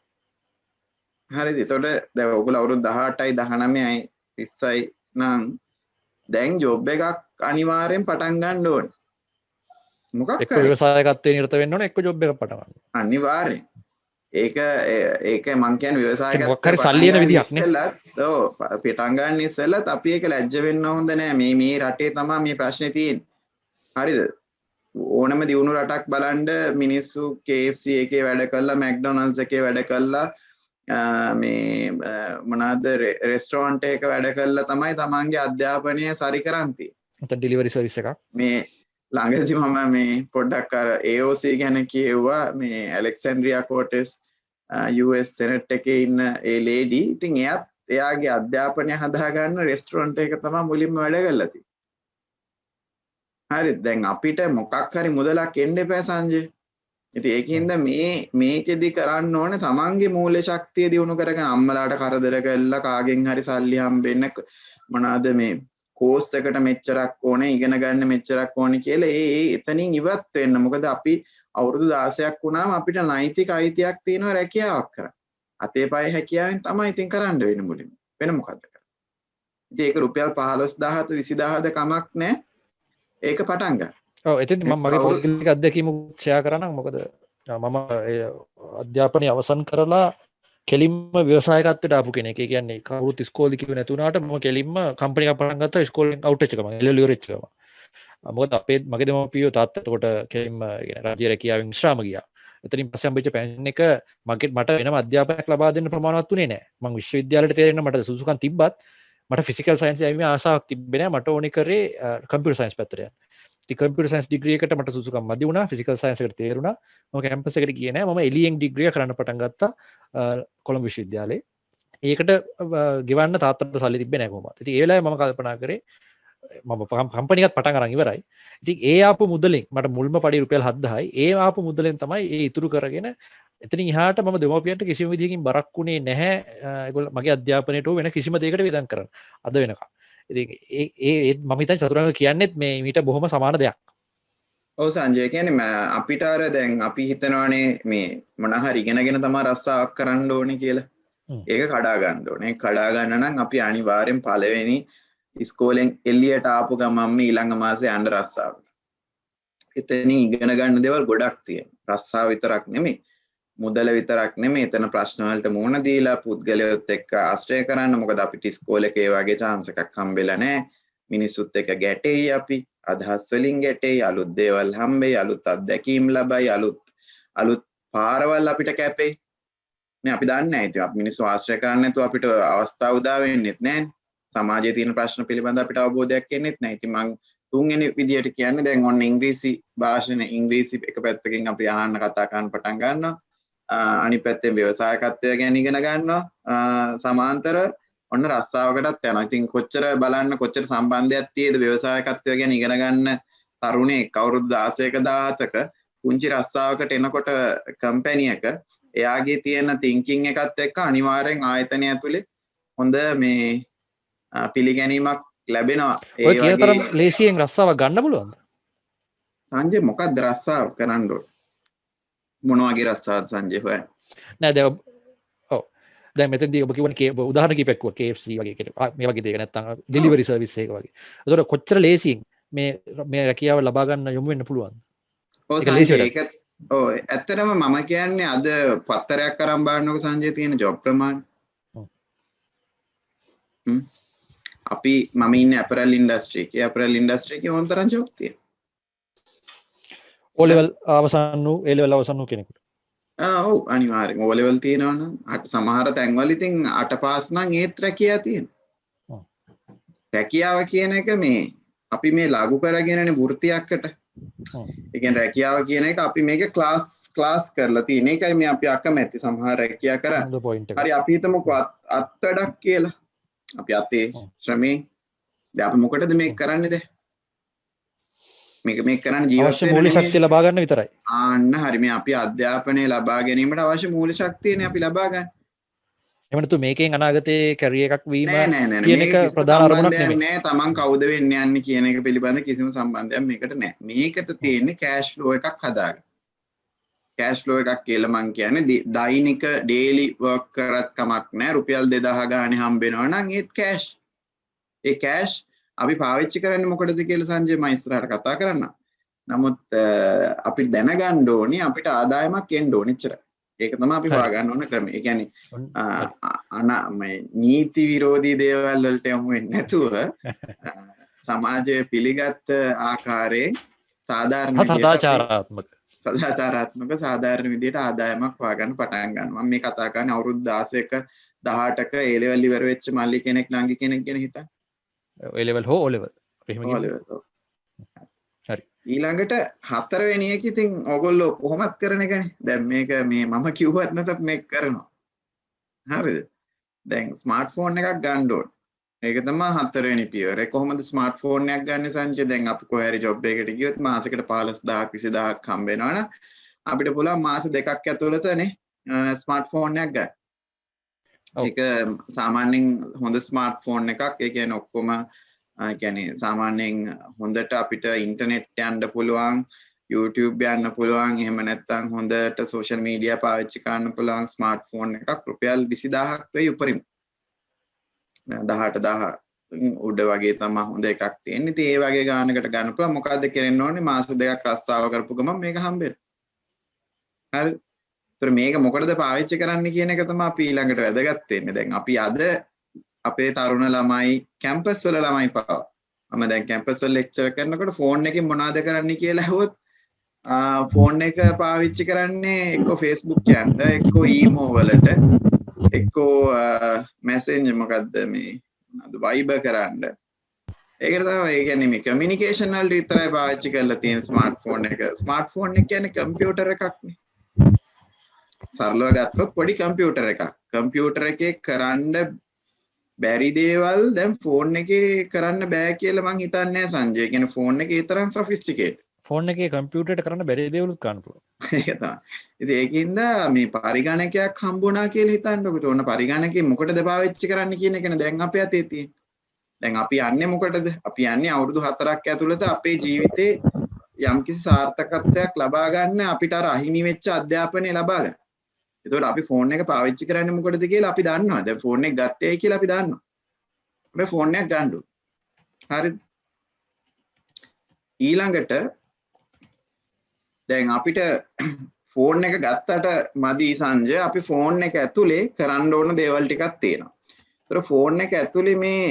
හරිද? එතකොට දැන් ඔයගොල්ලෝ අවුරුදු 18යි 19යි 20යි නම් දැන් ජොබ් එකක් අනිවාර්යෙන් පටන් ගන්න ඕනේ. මොකක් එක්ක ව්‍යවසායකත්වයේ නිරත වෙන්න ඕනේ එක්ක ජොබ් එකක් පටන් ගන්න. අනිවාර්යෙන්. ඒක මං කියන්නේ ව්‍යවසායකත්වයේ මොකක් හරි සල්ලි එන විදියක් නේ. ඔව් පටන් ගන්න ඉස්සෙල්ලත් අපි ඒක ලැජ්ජ වෙන්න හොඳ නෑ. මේ රටේ තමයි මේ ප්‍රශ්නේ තියෙන්නේ. හරිද? ඕනම දියුණු රටක් බලන්න මිනිස්සු KFC එකේ වැඩ කළා, McDonald's එකේ වැඩ කළා, මේ මොනවාද රෙස්ටෝරන්ට් එකක වැඩ කළා තමයි තමන්ගේ අධ්‍යාපනය සරි කරන් තියෙන්නේ. මත ඩෙලිවරි සර්විස් එකක්. මේ ළඟදී මම මේ පොඩ්ඩක් අර AOC ගැන කියෙව්වා. මේ ඇලෙක්සැන්ඩ්‍රියා කෝටස් US සෙනෙට් එකේ ඉන්න ඒ ලේඩි. ඉතින් එයාගේ අධ්‍යාපනය හදාගන්න රෙස්ටෝරන්ට් එක තමයි මුලින්ම වැඩ කරලා තියෙන්නේ. හරි දැන් අපිට මොකක් හරි මුදලක් එන්න එපා සංජය. ඉතින් ඒකින්ද මේකෙදි කරන්න ඕනේ තමන්ගේ මූල්‍ය ශක්තිය දියුණු කරගෙන අම්මලාට කරදර කරලා කාගෙන් හරි සල්ලි හම්බෙන්න මොනවාද මේ කෝස් එකට මෙච්චරක් ඕනේ ඉගෙන ගන්න මෙච්චරක් ඕනේ කියලා ඒ එතනින් ඉවත් වෙන්න. මොකද අපි අවුරුදු 16ක් වුණාම අපිට නෛතික අයිතියක් තියෙනවා රැකියාවක් කරන්න. අතේ පය හැකියාවෙන් තමයි ඉතින් කරන්න වෙන්නේ මුලින්ම. වෙන මොකද්ද කරන්නේ? ඉතින් ඒක රුපියල් 15000ද 20000ද කමක් නැහැ. ඒක පටන් ගන්න. ඔව් එතෙන් මම මගේ පෞද්ගලික අත්දැකීම ෂෙයා කරනවා. මොකද මම අධ්‍යාපනය අවසන් කරලා කෙලින්ම ව්‍යවසායකත්වයට ආපු කෙනෙක්. ඒ කියන්නේ කවුරුත් ඉස්කෝලේ කිව්වේ නැති වුණාට මම කෙලින්ම කම්පැනි එකක් පටන් ගත්තා ඉස්කෝලෙන් අවුට් වෙච්ච ගමන් එළවලු ඉවරෙච්ච ගමන්. මොකද අපේ මගේ දෙමව්පියෝ තාත්තා එතකොට කෙලින්ම රාජ්‍ය රැකියාවෙන් විශ්‍රාම ගියා. එතනින් පස්සේ හම්බෙච්ච පෙන්ෂන් එක මට වෙනම අධ්‍යාපනයක් ලබා දෙන්න ප්‍රමාණවත් උනේ නැහැ. මම විශ්වවිද්‍යාලයට තේරෙන්න මට සුසුකම් තිබ්බත් මට ෆිසිකල් සයන්ස් එකේ ආසාවක් තිබ්බේ නැහැ. මට ඕනේ කරේ කම්පියුටර් සයන්ස් පැත්තට යන්න. ඉතින් කම්පියුටර් සයන්ස් ඩිග්‍රී එකට මට සුසුකම් මදි වුණා. ෆිසිකල් සයන්ස් එකට තේරුණා. මම කැම්පස් එකට ගියේ නැහැ. මම එලියෙන් ඩිග්‍රිය කරන්න පටන් ගත්තා කොළඹ විශ්වවිද්‍යාලයේ. ඒකට ගෙවන්න තාත්තට සල්ලි තිබ්බේ නැහැ කොහොමද. ඉතින් ඒ වෙලාවේ මම කල්පනා කරේ මම කම්පැනි එකක් පටන් අරන් ඉවරයි. ඉතින් ඒ ආපු මුදලෙන් මට මුල්ම පඩි රුපියල් 7000යි. ඒ ආපු මුදලෙන් තමයි ඒ ඉතුරු කරගෙන එතනින් එහාට මම දෙමව්පියන්ට කිසිම විදිහකින් බරක් වුණේ නැහැ. ඒගොල්ලෝ මගේ අධ්‍යාපනයට වෙන කිසිම දෙයකට වියදම් කරන්න. අද වෙනකම්. ඉතින් ඒ මම හිතන්නේ චතුරංග කියන්නේත් මේ මීට බොහොම සමාන දෙයක්. ඔව් සංජය කියන්නේ අපිට අර දැන් අපි හිතනවානේ මේ මොන හරි ඉගෙනගෙන තමයි රස්සාවක් කරන්න ඕනේ කියලා. ඒක කඩා ගන්න ඕනේ. කඩා ගන්න නම් අපි අනිවාර්යෙන් පළවෙනි ඉස්කෝලෙන් එළියට ආපු ගමන්ම ඊළඟ මාසේ යන්න රස්සාවට. එතනින් ඉගෙන ගන්න දේවල් ගොඩක් තියෙනවා. රස්සාව විතරක් නෙමෙයි. මුදල විතරක් නෙමෙයි. එතන ප්‍රශ්න වලට මුහුණ දීලා පුද්ගලයොත් එක්ක ආශ්‍රය කරන්න. මොකද අපිට ඉස්කෝලේ ඒ වගේ chance එකක් හම්බෙලා නැහැ. මිනිස්සුත් එක්ක ගැටෙයි අපි. අදහස් වලින් ගැටෙයි. අලුත් දේවල් හම්බෙයි. අලුත් අත්දැකීම් ලබයි. අලුත් පාරවල් අපිට කැපෙයි. නේ අපි දන්නේ නැහැ. ඉතින් අපි මිනිස්සු ආශ්‍රය කරන්නේ නැතුව අපිට අවස්ථාව උදා වෙන්නේත් නැහැ. සමාජයේ තියෙන ප්‍රශ්න පිළිබඳ අපිට අවබෝධයක් එන්නේත් නැහැ. ඉතින් මම තුන්වෙනි විදියට කියන්නේ දැන් ඔන්න ඉංග්‍රීසි භාෂණ ඉංග්‍රීසි එක පැත්තකින් අපි අහන්න කතා කරන්න පටන් ගන්නවා. අනිත් පැත්තෙන් ව්‍යවසායකත්වය ගැන ඉගෙන ගන්නවා. සමාන්තර ඔන්න රස්සාවකටත් යනවා. ඉතින් කොච්චර බලන්න කොච්චර සම්බන්ධයක් තියෙද ව්‍යවසායකත්වය ගැන ඉගෙන ගන්න තරුණයෙක් අවුරුදු 16ක 17ක පුංචි රස්සාවකට එනකොට කම්පැනි එක එයාගේ තියෙන තින්කින් එකත් එක්ක අනිවාර්යෙන් ආයතනය ඇතුලේ හොඳ මේ පිළිගැනීමක් ලැබෙනවා. ඔය කියන තරම් ලේසියෙන් රස්සාවක් ගන්න පුළුවන්ද? සංජය මොකක්ද රස්සාව කරන්න ඕන? මොන වගේ රස්සාවද සංජය හොයන්නේ? නෑ දැන් ඔව් දැන් මෙතනදී ඔබ කියවනේ උදාහරණ කිහිපයක් කිව්වා KFC වගේ කෙනෙක් මේ වගේ දෙයක නැත්තම් ඩෙලිවරි සර්විස් එක වගේ. ඒතකොට කොච්චර ලේසියෙන් මේ රැකියාව ලබා ගන්න යොමු වෙන්න පුළුවන්ද? ඔව් සංජය ඒක ඔව් ඇත්තටම මම කියන්නේ අද පත්තරයක් අරන් බලනකොට සංජය තියෙන ජොබ් ප්‍රමාණය. අපි මම ඉන්නේ අපරල් ඉන්ඩස්ට්‍රි එකේ. අපරල් ඉන්ඩස්ට්‍රි එකේ ඕන තරම් ජොබ් තියෙනවා. O level අවසන් වූ A level අවසන් වූ කෙනෙකුට. ඔව් අනිවාර්යෙන් O level තියෙනවා නම් සමහර තැන්වල ඉතින් 8 පාස් නම් ඒත් රැකියාව තියෙනවා. රැකියාව කියන එක මේ අපි මේ ලාගු කරගෙනනේ වෘත්තියකට. ඒ කියන්නේ රැකියාව කියන එක අපි මේක ක්ලාස් කරලා තියෙන එකයි මේ අපි අකමැති සමහර රැකියාව කරන්නේ. හරි අපි හිතමුකෝ අත්වැඩක් කියලා. අපි අතේ ශ්‍රමයෙන් දැන් අපි මොකටද මේක කරන්නේ දැන්? මේක කරන්න ජීවත් වෙන්න මූලික ශක්තිය ලබා ගන්න විතරයි. ආන්න හරි මේ අපි අධ්‍යාපනය ලබා ගැනීමට අවශ්‍ය මූලික ශක්තියනේ අපි ලබා ගන්න. එහෙම නැතු මේකෙන් අනාගතේ කැරියර් එකක් වීම කියන එක ප්‍රධාන අරමුණක් නෙමෙයි. නෑ තමන් කවුද වෙන්න යන්නේ කියන එක පිළිබඳ කිසිම සම්බන්ධයක් මේකට නෑ. මේකට තියෙන්නේ කෑෂ් ෆ්ලෝ එකක් හදාගන්න. කෑෂ් ෆ්ලෝ එකක් කියලා මං කියන්නේ දෛනික ඩේලි වර්ක් කරත් කමක් නෑ. රුපියල් 2000 ගානේ හම්බ වෙනවා නම් ඒත් කෑෂ්. ඒ කෑෂ් අපි පාවිච්චි කරන්නේ මොකටද කියලා සංජය මම ඉස්සරහට කතා කරන්න. නමුත් අපි දැනගන්න ඕනේ අපිට ආදායමක් එන්න ඕනේ ඉච්චරයි. ඒක තමයි අපි හොයාගන්න ඕන ක්‍රමය. ඒ කියන්නේ මේ නීති විරෝධී දේවල් වලට යමු වෙන්නේ නැතුව සමාජයේ පිළිගත් ආකාරයෙන් සාධාරණ සදාචාරාත්මක සාධාරණ විදියට ආදායමක් හොයාගන්න පටන් ගන්නවා. මම මේ කතා කරන්නේ අවුරුදු 16ක 18ක A level ඉවර වෙච්ච මල්ලි කෙනෙක් ළඟ කෙනෙක් ගැන හිතන්න. A level හෝ O level. හරි. ඊළඟට හතරවෙනි එක ඉතින් ඔයගොල්ලෝ කොහොමද කරන එකනේ. දැන් මේක මේ මම කිව්වත් නැතත් මේක කරනවා. හරිද? දැන් ස්මාර්ට්ෆෝන් එකක් ගන්න ඕන. ඒක තමයි හතරවෙනි පියවර. ඒ කොහොමද ස්මාර්ට්ෆෝන් එකක් ගන්න සංජය? දැන් අපි කොහේ හරි ජොබ් එකකට ගියොත් මාසෙකට 15000ක් 20000ක් හම්බ වෙනවනම් අපිට පුළුවන් මාස දෙකක් ඇතුළතනේ ස්මාර්ට්ෆෝන් එකක් ගන්න. ඒක සාමාන්‍යයෙන් හොඳ ස්මාර්ට්ෆෝන් එකක්. ඒ කියන්නේ ඔක්කොම කියන්නේ සාමාන්‍යයෙන් හොඳට අපිට ඉන්ටර්නෙට් යන්න පුළුවන්, YouTube යන්න පුළුවන්, එහෙම නැත්නම් හොඳට සෝෂල් මීඩියා පාවිච්චි කරන්න පුළුවන් ස්මාර්ට්ෆෝන් එකක් රුපියල් 20000ක් වෙයි උපරිම. 18000 උඩ වගේ තමයි හොඳ එකක් තියෙන්නේ. ඉතින් ඒ වගේ ගානකට ගන්න පුළුවන්. මොකද්ද කරන්න ඕනේ? මාස දෙකක් රස්සාව කරපු ගමන් මේක හම්බෙන්න. හරි. ඒතර මේක මොකටද පාවිච්චි කරන්න කියන එක තමයි අපි ඊළඟට වැදගත් වෙන්නේ. දැන් අපි අද අපේ තරුණ ළමයි කැම්පස් වල ළමයි පාව. මම දැන් කැම්පස් වල ලෙක්චර් කරනකොට ෆෝන් එකෙන් මොනවද කරන්න කියලා ඇහුවොත් ෆෝන් එක පාවිච්චි කරන්නේ එක්ක Facebook යන්න, එක්ක ඊමෝ වලට, එක්ක මැසේන්ජර් මොකද්ද මේ Viber කරන්න. ඒකට තමයි ඒ කියන්නේ මේ කමියුනිකේෂන් වලට විතරයි පාවිච්චි කරලා තියෙන ස්මාර්ට්ෆෝන් එක. ස්මාර්ට්ෆෝන් එක කියන්නේ කම්පියුටර් එකක්නේ. සරලව ගත්තොත් පොඩි කම්පියුටර් එකක්. කම්පියුටර් එකේ කරන්න බැරි දේවල් දැන් ෆෝන් එකේ කරන්න බෑ කියලා මං හිතන්නේ නැහැ සංජය. ඒ කියන්නේ ෆෝන් එකේ තරම් සොෆිස්ටිකේට්. ෆෝන් එකේ කම්පියුටරේට කරන්න බැරි දේවලුත් කරන්න පුළුවන්. ඒක තමයි. ඉතින් ඒකින්ද මේ පරිගණකයක් හම්බුණා කියලා හිතන්නකො. ඒතකොට ඔන්න පරිගණකේ මොකටද පාවිච්චි කරන්න කියන එකනේ දැන් අපේ අතේ තියෙන්නේ. දැන් අපි යන්නේ මොකටද? අපි යන්නේ අවුරුදු 4ක් ඇතුළත අපේ ජීවිතේ යම්කිසි සාර්ථකත්වයක් ලබා ගන්න අපිට අර අහිමි වෙච්ච අධ්‍යාපනය ලබා ගන්න. ඒතකොට අපි ෆෝන් එක පාවිච්චි කරන්නේ මොකටද කියලා අපි දන්නවා. දැන් ෆෝන් එක ගත්තේ කියලා අපි දන්නවා. අපි ෆෝන් එකක් ගන්න ඕනේ. හරිද? ඊළඟට දැන් අපිට ෆෝන් එක ගත්තට මදි සංජය අපි ෆෝන් එක ඇතුලේ කරන්න ඕන දේවල් ටිකක් තියෙනවා. ඒතර ෆෝන් එක ඇතුලේ මේ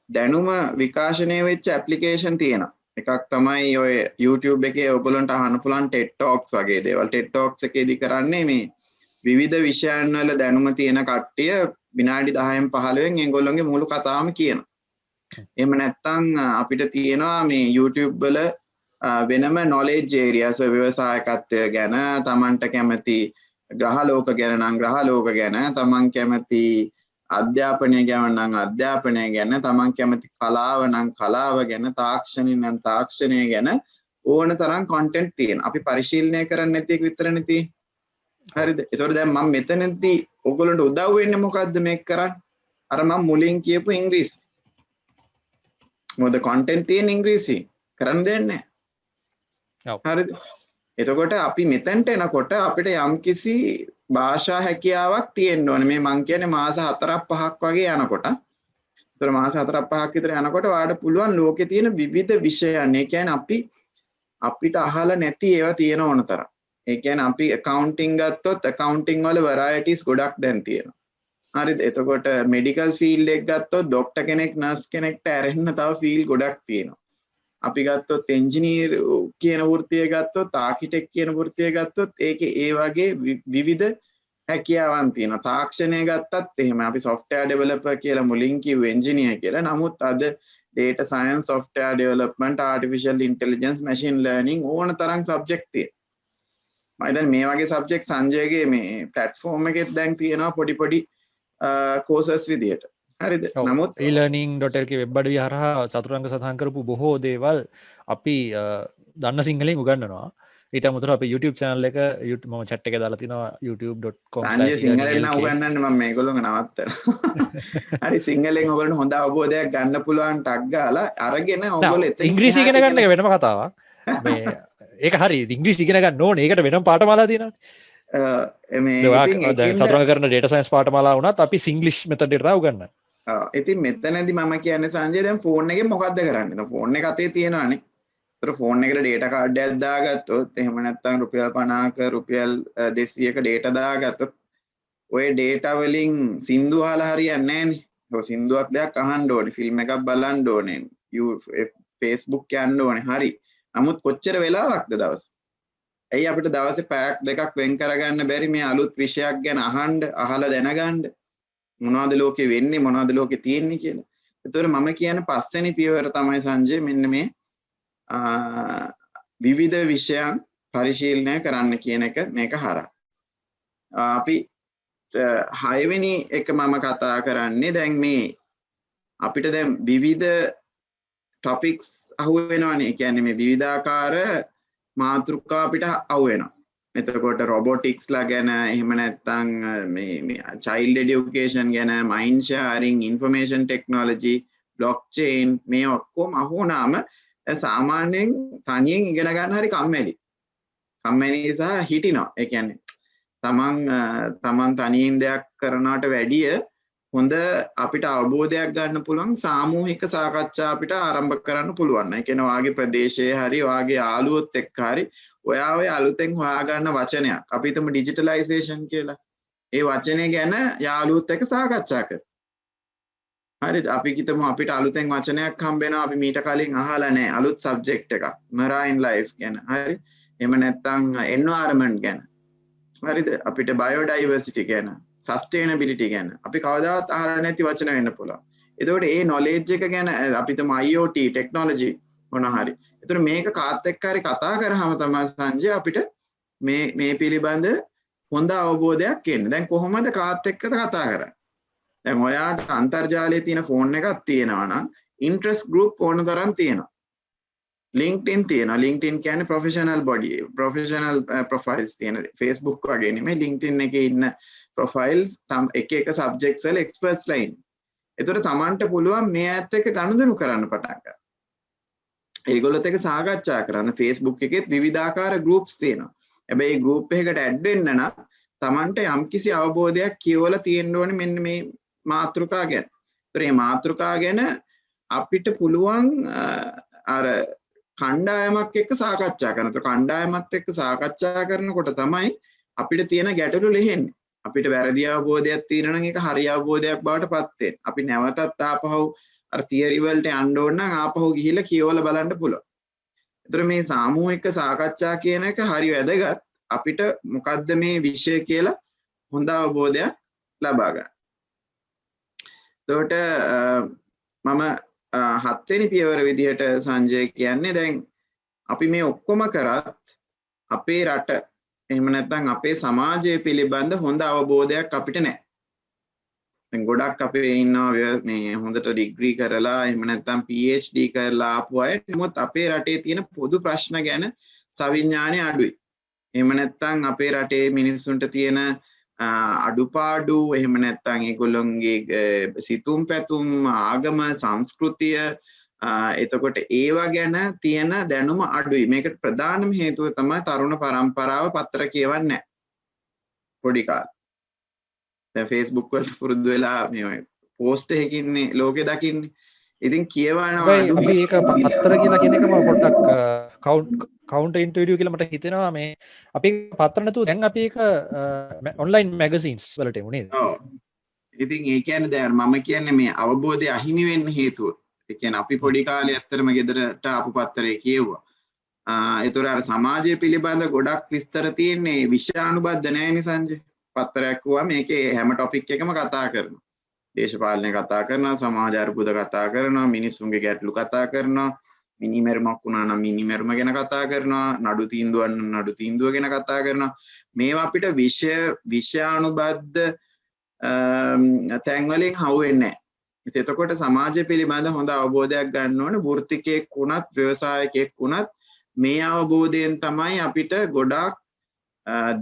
දැනුම විකාශනය වෙච්ච ඇප්ලිකේෂන් තියෙනවා. එකක් තමයි ඔය YouTube එකේ ඔයගොල්ලන්ට අහන්න පුළුවන් TED Talks වගේ දේවල්. TED Talks එකේදී කරන්නේ මේ විවිධ විෂයන් වල දැනුම තියෙන කට්ටිය විනාඩි 10න් 15න් ඒගොල්ලන්ගේ මුළු කතාවම කියනවා. එහෙම නැත්නම් අපිට තියෙනවා මේ YouTube වල වෙනම knowledge areas ව්‍යවසායකත්වය ගැන, Tamanට කැමති ග්‍රහලෝක ගැන නම් ග්‍රහලෝක ගැන, Taman කැමති අධ්‍යාපනය ගැන නම් අධ්‍යාපනය ගැන, Taman කැමති කලාව නම් කලාව ගැන, තාක්ෂණය නම් තාක්ෂණය ගැන ඕන තරම් content තියෙනවා. අපි පරිශීලනය කරන්නේ නැති එක විතරනේ තියෙන්නේ. හරිද? ඒතකොට දැන් මම මෙතනදී ඔයගොල්ලන්ට උදව් වෙන්නේ මොකද්ද මේක කරන්න? අර මම මුලින් කියපු ඉංග්‍රීසි. මොකද content තියෙන ඉංග්‍රීසි කරන්න දෙන්නේ නැහැ. හරිද? එතකොට අපි මෙතනට එනකොට අපිට යම්කිසි භාෂා හැකියාවක් තියෙන්න ඕනේ. මේ මං කියන්නේ මාස 4ක් 5ක් වගේ යනකොට. ඒතර මාස 4ක් 5ක් විතර යනකොට ඔයාලට පුළුවන් ලෝකේ තියෙන විවිධ විෂයන්. ඒ කියන්නේ අපිට අහලා නැති ඒවා තියෙන ඕන තරම්. ඒ කියන්නේ අපි accounting ගත්තොත් accounting වල varieties ගොඩක් දැන් තියෙනවා. හරිද? එතකොට medical field එක ගත්තොත් doctor කෙනෙක් nurse කෙනෙක්ට ඇරෙන්න තව field ගොඩක් තියෙනවා. අපි ගත්තොත් engineer කියන වෘත්තිය ගත්තොත් architect කියන වෘත්තිය ගත්තොත් ඒකේ ඒ වගේ විවිධ හැකියාවන් තියෙනවා. තාක්ෂණය ගත්තත් එහෙම අපි software developer කියලා මුලින් කිව්ව engineer කියලා. නමුත් අද data science, software development, artificial intelligence, machine learning ඕන තරම් subject තියෙනවා. මම දැන් මේ වගේ subject සංජයගේ මේ platform එකෙත් දැන් තියෙනවා පොඩි courses විදියට. හරිද? නමුත් e-learning.lk වෙබ් අඩවිය හරහා චතුරංග සටහන් කරපු බොහෝ දේවල් අපි දන්න සිංහලෙන් උගන්වනවා. ඊට අමතරව අපේ YouTube channel එක මම chat එකේ දාලා තිනවා youtube.com සංජය සිංහලෙන් නම් උගන්වන්න මම මේගොල්ලෝව නවත්තනවා. හරි සිංහලෙන් ඔයගොල්ලෝ හොඳ අවබෝධයක් ගන්න පුළුවන් ටක් ගාලා අරගෙන ඔයගොල්ලෝ එතන ඉංග්‍රීසි ඉගෙන ගන්න එක වෙනම කතාවක්. මේ ඒක හරි ඉංග්‍රීසි ඉගෙන ගන්න ඕනේ. ඒකට වෙනම පාඨමාලා තියෙනවා. මේ චතුරංග කරන data science පාඨමාලා වුණත් අපි singlish method එකට තමයි උගන්වන්නේ. ඉතින් මෙතනදී මම කියන්නේ සංජය දැන් ෆෝන් එකෙන් මොකද්ද කරන්නේ? දැන් ෆෝන් එක අතේ තියෙනවානේ. ඒතර ෆෝන් එකට data card එකක් දාගත්තොත් එහෙම නැත්නම් රුපියල් 50ක රුපියල් 200ක data දාගත්තොත් ඔය data වලින් සින්දු අහලා හරියන්නේ නැහනේ. ඔය සින්දුවක් දෙයක් අහන්න ඕනේ, ෆිල්ම් එකක් බලන්න ඕනේ, Facebook යන්න ඕනේ. හරි. නමුත් කොච්චර වෙලාවක්ද දවස්? ඇයි අපිට දවසේ පැයක් දෙකක් වෙන් කරගන්න බැරි මේ අලුත් විෂයක් ගැන අහන්න, අහලා දැනගන්න? මොනවද ලෝකේ වෙන්නේ, මොනවද ලෝකේ තියෙන්නේ කියලා. ඒතකොට මම කියන්නේ පස්වෙනි පියවර තමයි සංජය මෙන්න මේ විවිධ විෂයන් පරිශීලනය කරන්න කියන එක මේක හරහා. අපි 6 වෙනි එක මම කතා කරන්නේ දැන් මේ අපිට දැන් විවිධ topics අහු වෙනවානේ. ඒ කියන්නේ මේ විවිධාකාර මාතෘකා අපිට අහු වෙනවා. එතකොට robotics ලා ගැන එහෙම නැත්නම් මේ child education ගැන, mind sharing, information technology, blockchain මේ ඔක්කොම අහුනාම සාමාන්‍යයෙන් තනියෙන් ඉගෙන ගන්න හරි කම්මැලි. කම්මැලි සහ හිටිනවා. ඒ කියන්නේ තමන් තනියෙන් දෙයක් කරනවට වැඩිය හොඳ අපිට අවබෝධයක් ගන්න පුළුවන් සාමූහික සාකච්ඡා අපිට ආරම්භ කරන්න පුළුවන්. ඒ කියන්නේ වාගේ ප්‍රදේශයේ හරි වාගේ යාළුවොත් එක්ක හරි ඔයා ඔය අලුතෙන් හොයාගන්න වචනයක් අපි හිතමු ඩිජිටලයිසේෂන් කියලා. ඒ වචනේ ගැන යාළුවොත් එක්ක සාකච්ඡා කරමු. හරිද? අපි හිතමු අපිට අලුතෙන් වචනයක් හම්බ වෙනවා අපි මීට කලින් අහලා නැහැ. අලුත් සබ්ජෙක්ට් එකක්. marine life ගැන. හරි? එහෙම නැත්නම් environment ගැන. හරිද? අපිට biodiversity ගැන, sustainability ගැන අපි කවදාවත් අහලා නැති වචන වෙන්න පුළුවන්. එතකොට මේ knowledge එක ගැන අපි හිතමු IoT technology මොන හරි. එතකොට මේක කාත් එක්ක හරි කතා කරාම තමයි සංජය අපිට මේ පිළිබඳ හොඳ අවබෝධයක් එන්නේ. දැන් කොහොමද කාත් එක්කද කතා කරන්නේ? දැන් ඔයාට අන්තර්ජාලයේ තියෙන ෆෝන් එකක් තියෙනවා නම් ඉන්ට්‍රස්ට් ගෲප් ඕන තරම් තියෙනවා. LinkedIn තියෙනවා. LinkedIn කියන්නේ professional profiles තියෙන. Facebook වගේ නෙමෙයි LinkedIn එකේ ඉන්න profiles එක subjects වල experts ලා ඉන්නේ. ඒතර තමන්ට පුළුවන් මේ ඇත් එක්ක ගනුදෙනු කරන්න පටන් ගන්න. ඒගොල්ලොත් එක්ක සාකච්ඡා කරන්න. Facebook එකෙත් විවිධාකාර groups තියෙනවා. හැබැයි group එකකට add වෙන්න නම් තමන්ට යම්කිසි අවබෝධයක් කියවලා තියෙන්න ඕනේ මෙන්න මේ මාතෘකා ගැන. ඒතර මේ මාතෘකා ගැන අපිට පුළුවන් අර කණ්ඩායමක් එක්ක සාකච්ඡා කරනවා. ඒතර කණ්ඩායමත් එක්ක සාකච්ඡා කරනකොට තමයි අපිට තියෙන ගැටලු ලිහෙන්නේ. අපිට වැරදි අවබෝධයක් තියෙනවා නම් ඒක හරි අවබෝධයක් බවට පත් වෙන්න. අපි නැවතත් ආපහු අර තියරි වලට යන්න ඕන නම් ආපහු ගිහිල්ලා කියවලා බලන්න පුළුවන්. ඒතර මේ සාමූහික සාකච්ඡා කියන එක හරි වැදගත්. අපිට මොකද්ද මේ විෂය කියලා හොඳ අවබෝධයක් ලබා ගන්න. එතකොට මම හත්වෙනි පියවර විදිහට සංජය කියන්නේ දැන් අපි මේ ඔක්කොම කරත් අපේ රට එහෙම නැත්නම් අපේ සමාජය පිළිබඳ හොඳ අවබෝධයක් අපිට නැහැ. දැන් ගොඩක් අපේ ඉන්නවා මේ හොඳට ඩිග්‍රී කරලා එහෙම නැත්නම් PhD කරලා ආපු අය. නමුත් අපේ රටේ තියෙන පොදු ප්‍රශ්න ගැන සවිඥාණය අඩුයි. එහෙම නැත්නම් අපේ රටේ මිනිස්සුන්ට තියෙන අඩුපාඩු එහෙම නැත්නම් ඒගොල්ලොන්ගේ සිතුම් පැතුම් ආගම සංස්කෘතිය එතකොට ඒවා ගැන තියෙන දැනුම අඩුයි. මේකට ප්‍රධානම හේතුව තමයි තරුණ පරම්පරාව පත්‍ර කියවන්නේ නැහැ. පොඩි කාලේ. දැන් Facebook වල පුරුදු වෙලා මේ පෝස්ට් එකකින්නේ ලෝකේ දකින්නේ. ඉතින් කියවනවා අපි ඒක පත්‍ර කියලා කියන එක මම පොඩ්ඩක් කවුන්ටර් ඉන්ටර්වියු කියලා මට හිතෙනවා මේ අපි පත්‍ර නැතුව දැන් අපි ඒක ඔන්ලයින් මැගසින්ස් වලට එමු නේද? ඔව්. ඉතින් ඒ කියන්නේ දැන් මම කියන්නේ මේ අවබෝධය අහිමි වෙන්න හේතුව. ඒ කියන්නේ අපි පොඩි කාලේ ඇත්තටම ගෙදරට ආපු පත්‍රේ කියෙව්වා. ඒතර අර සමාජය පිළිබඳ ගොඩක් විස්තර තියෙන්නේ විෂයානුබද්ධ නැහැ නේ සංජය. පත්‍රයක් වුණා මේකේ හැම ටොපික් එකම කතා කරනවා. දේශපාලනය කතා කරනවා, සමාජ අර්බුද කතා කරනවා, මිනිස්සුන්ගේ ගැටලු කතා කරනවා, මිනිමෙරුමක් වුණා නම් මිනිමෙරුම ගැන කතා කරනවා, නඩු තීන්දුවක් නම් නඩු තීන්දුව ගැන කතා කරනවා. මේවා අපිට විෂයානුබද්ධ තැන් වලින් හවු වෙන්නේ නැහැ. එතකොට සමාජය පිළිබඳ හොඳ අවබෝධයක් ගන්න ඕනේ. වෘත්තිකයෙක් වුණත්, ව්‍යවසායකයෙක් වුණත් මේ අවබෝධයෙන් තමයි අපිට ගොඩාක්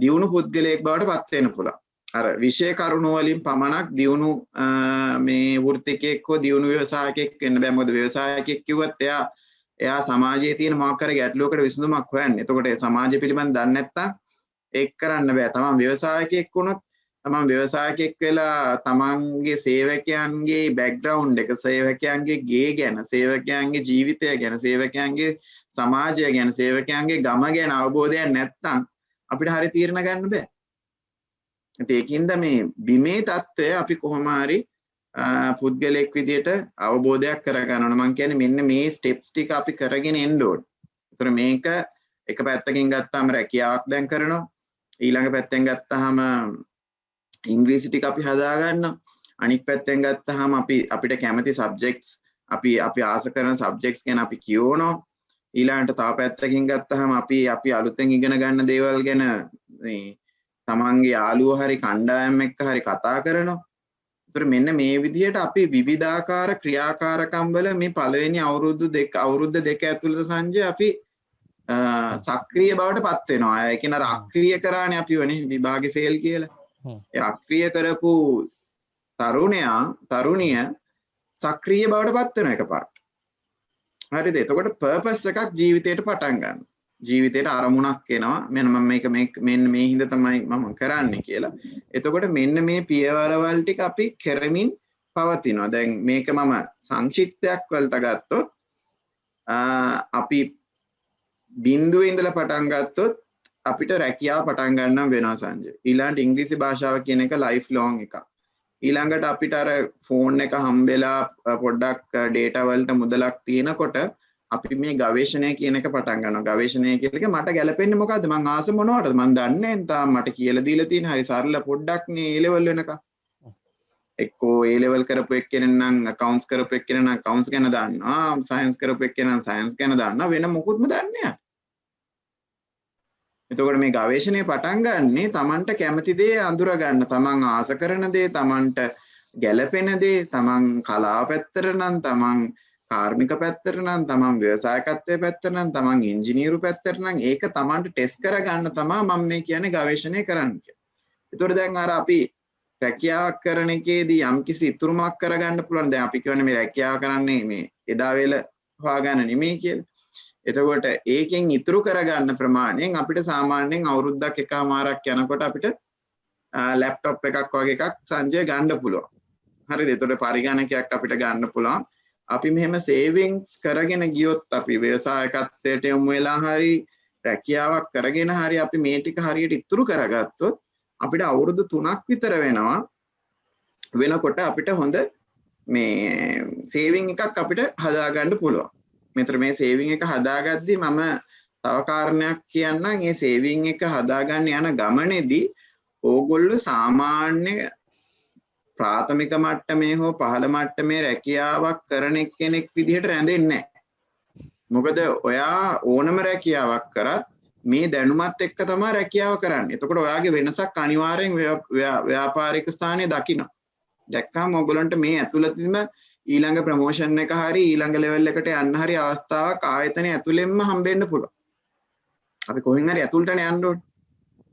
දියුණු පුද්ගලයෙක් බවට පත් වෙන්න පුළුවන්. අර විෂය කරුණු වලින් පමණක් දියුණු මේ වෘත්තිකයෙක් හෝ දියුණු ව්‍යවසායකයෙක් වෙන්න බෑ. මොකද ව්‍යවසායකයෙක් කිව්වත් එයා සමාජයේ තියෙන මොකක් හරි ගැටලුවකට විසඳුමක් හොයන්නේ. එතකොට සමාජය පිළිබඳ දන්නේ නැත්තම් ඒක කරන්න බෑ. තමන් ව්‍යවසායකයෙක් වුණොත් තමන් ව්‍යවසායකයෙක් වෙලා තමන්ගේ සේවකයන්ගේ බෑග්ග්‍රවුන්ඩ් එක, සේවකයන්ගේ ගේ ගැන, සේවකයන්ගේ ජීවිතය ගැන, සේවකයන්ගේ සමාජය ගැන, සේවකයන්ගේ ගම ගැන අවබෝධයක් නැත්තම් අපිට හරි තීරණ ගන්න බෑ. ඒකින්ද මේ බිමේ தত্ত্বය අපි කොහොම හරි පුද්ගලයෙක් විදියට අවබෝධයක් කරගන්න ඕන. මම කියන්නේ මෙන්න මේ ස්ටෙප්ස් ටික අපි කරගෙන එන්න ඕනේ. ඒතර මේක එක පැත්තකින් ගත්තාම රැකියාවක් දැන් කරනවා. ඊළඟ පැත්තෙන් ගත්තාම ඉංග්‍රීසි ටික අපි හදා ගන්නවා. අනිත් පැත්තෙන් ගත්තාම අපිට කැමති සබ්ජෙක්ට්ස් අපි ආස කරන සබ්ජෙක්ට්ස් ගැන අපි කියවනවා. ඊළඟට තව පැත්තකින් ගත්තාම අපි අලුතෙන් ඉගෙන ගන්න දේවල් ගැන මේ තමන්ගේ යාළුවෝ හරි කණ්ඩායම් එක්ක හරි කතා කරනවා. ඒතර මෙන්න මේ විදිහට අපි විවිධාකාර ක්‍රියාකාරකම් වල මේ පළවෙනි අවුරුද්ද දෙක ඇතුළත සංජය අපි සක්‍රීය බවට පත් වෙනවා. ඒ කියන අර අක්‍රීය කරානේ අපි වනේ විභාගේ ෆේල් කියලා. ඒ අක්‍රීය කරපු තරුණිය සක්‍රීය බවට පත් වෙනවා එකපාරට. හරිද? එතකොට පර්පස් එකක් ජීවිතේට පටන් ගන්නවා. ජීවිතේට අරමුණක් එනවා. මෙන්න මෙන්න මේ හින්දා තමයි මම කරන්නේ කියලා. එතකොට මෙන්න මේ පියවරවල් ටික අපි කරමින් පවතිනවා. දැන් මේක මම සංක්ෂිප්තයක් වලට ගත්තොත් අපි බිඳුවේ ඉඳලා පටන් ගත්තොත් අපිට රැකියාව පටන් ගන්නම් වෙනවා සංජය. ඊළඟට ඉංග්‍රීසි භාෂාව කියන එක ලයිෆ් ලොං එකක්. ඊළඟට අපිට අර ෆෝන් එක හම්බෙලා පොඩ්ඩක් ඩේටා වලට මුදලක් තියෙනකොට අපි මේ ගවේෂණය කියන එක පටන් ගන්නවා. ගවේෂණය කියන එක මට ගැලපෙන්නේ මොකද්ද? මං ආස මොනවටද? මං දන්නේ නැහැ. තාම මට කියලා දීලා තියෙන හරි සරල පොඩ්ඩක් නේ A level වෙනකම්. එක්කෝ A level කරපු එක්කෙනෙක් නම් accounts කරපු එක්කෙනෙක් නම් accounts ගැන දන්නවා. science කරපු එක්කෙනෙක් නම් science ගැන දන්නවා. වෙන මොකුත්ම දන්නේ නැහැ. එතකොට මේ ගවේෂණය පටන් ගන්නේ තමන්ට කැමති දේ අඳුර ගන්න, තමන් ආස කරන දේ, තමන්ට ගැළපෙන දේ, තමන් කලාව පැත්තට නම්, තමන් කාර්මික පැත්තට නම්, තමන් ව්‍යවසායකත්වයේ පැත්තට නම්, තමන් ඉංජිනේරු පැත්තට නම් ඒක තමන්ට ටෙස්ට් කරගන්න තමයි මම මේ කියන්නේ ගවේෂණය කරන්න කියලා. එතකොට දැන් අර අපි රැකියාවක් කරන එකේදී යම්කිසි ඉතුරුමක් කරගන්න පුළුවන්. දැන් අපි කියන්නේ මේ රැකියාව කරන්නේ මේ එදා වේල හොයාගන්න නෙමෙයි කියලා. එතකොට ඒකෙන් ඉතුරු කරගන්න ප්‍රමාණයෙන් අපිට සාමාන්‍යයෙන් අවුරුද්දක් එකමාරක් යනකොට අපිට ලැප්ටොප් එකක් වගේ එකක් සංජය ගන්න පුළුවන්. හරිද? එතකොට පරිගණකයක් අපිට ගන්න පුළුවන්. අපි මෙහෙම සේවිංග්ස් කරගෙන ගියොත් අපි ව්‍යවසායකත්වයට යොමු වෙලා හරි රැකියාවක් කරගෙන හරි අපි මේ ටික හරියට ඉතුරු කරගත්තොත් අපිට අවුරුදු 3ක් විතර වෙනකොට අපිට හොඳ මේ සේවිං එකක් අපිට හදාගන්න පුළුවන්. මෙතන මේ සේවිං එක හදාගද්දි මම තව කාරණයක් කියන්නම්. මේ සේවිං එක හදාගන්න යන ගමනේදී ඕගොල්ලෝ සාමාන්‍ය ප්‍රාථමික මට්ටමේ හෝ පහළ මට්ටමේ රැකියාවක් කරන කෙනෙක් විදිහට රැඳෙන්නේ නැහැ. මොකද ඔයා ඕනම රැකියාවක් කරත් මේ දැනුමත් එක්ක තමයි රැකියාව කරන්නේ. එතකොට ඔයාගේ වෙනසක් අනිවාර්යෙන් ව්‍යාපාරික ස්ථානයේ දකින්න. දැක්කම ඔයගොල්ලන්ට මේ ඇතුළතින්ම ඊළඟ ප්‍රොමෝෂන් එක හරි ඊළඟ ලෙවල් එකට යන්න හරි අවස්ථාවක් ආයතනයේ ඇතුළෙන්ම හම්බෙන්න පුළුවන්. අපි කොහෙන් හරි ඇතුළටනේ යන්න ඕනේ.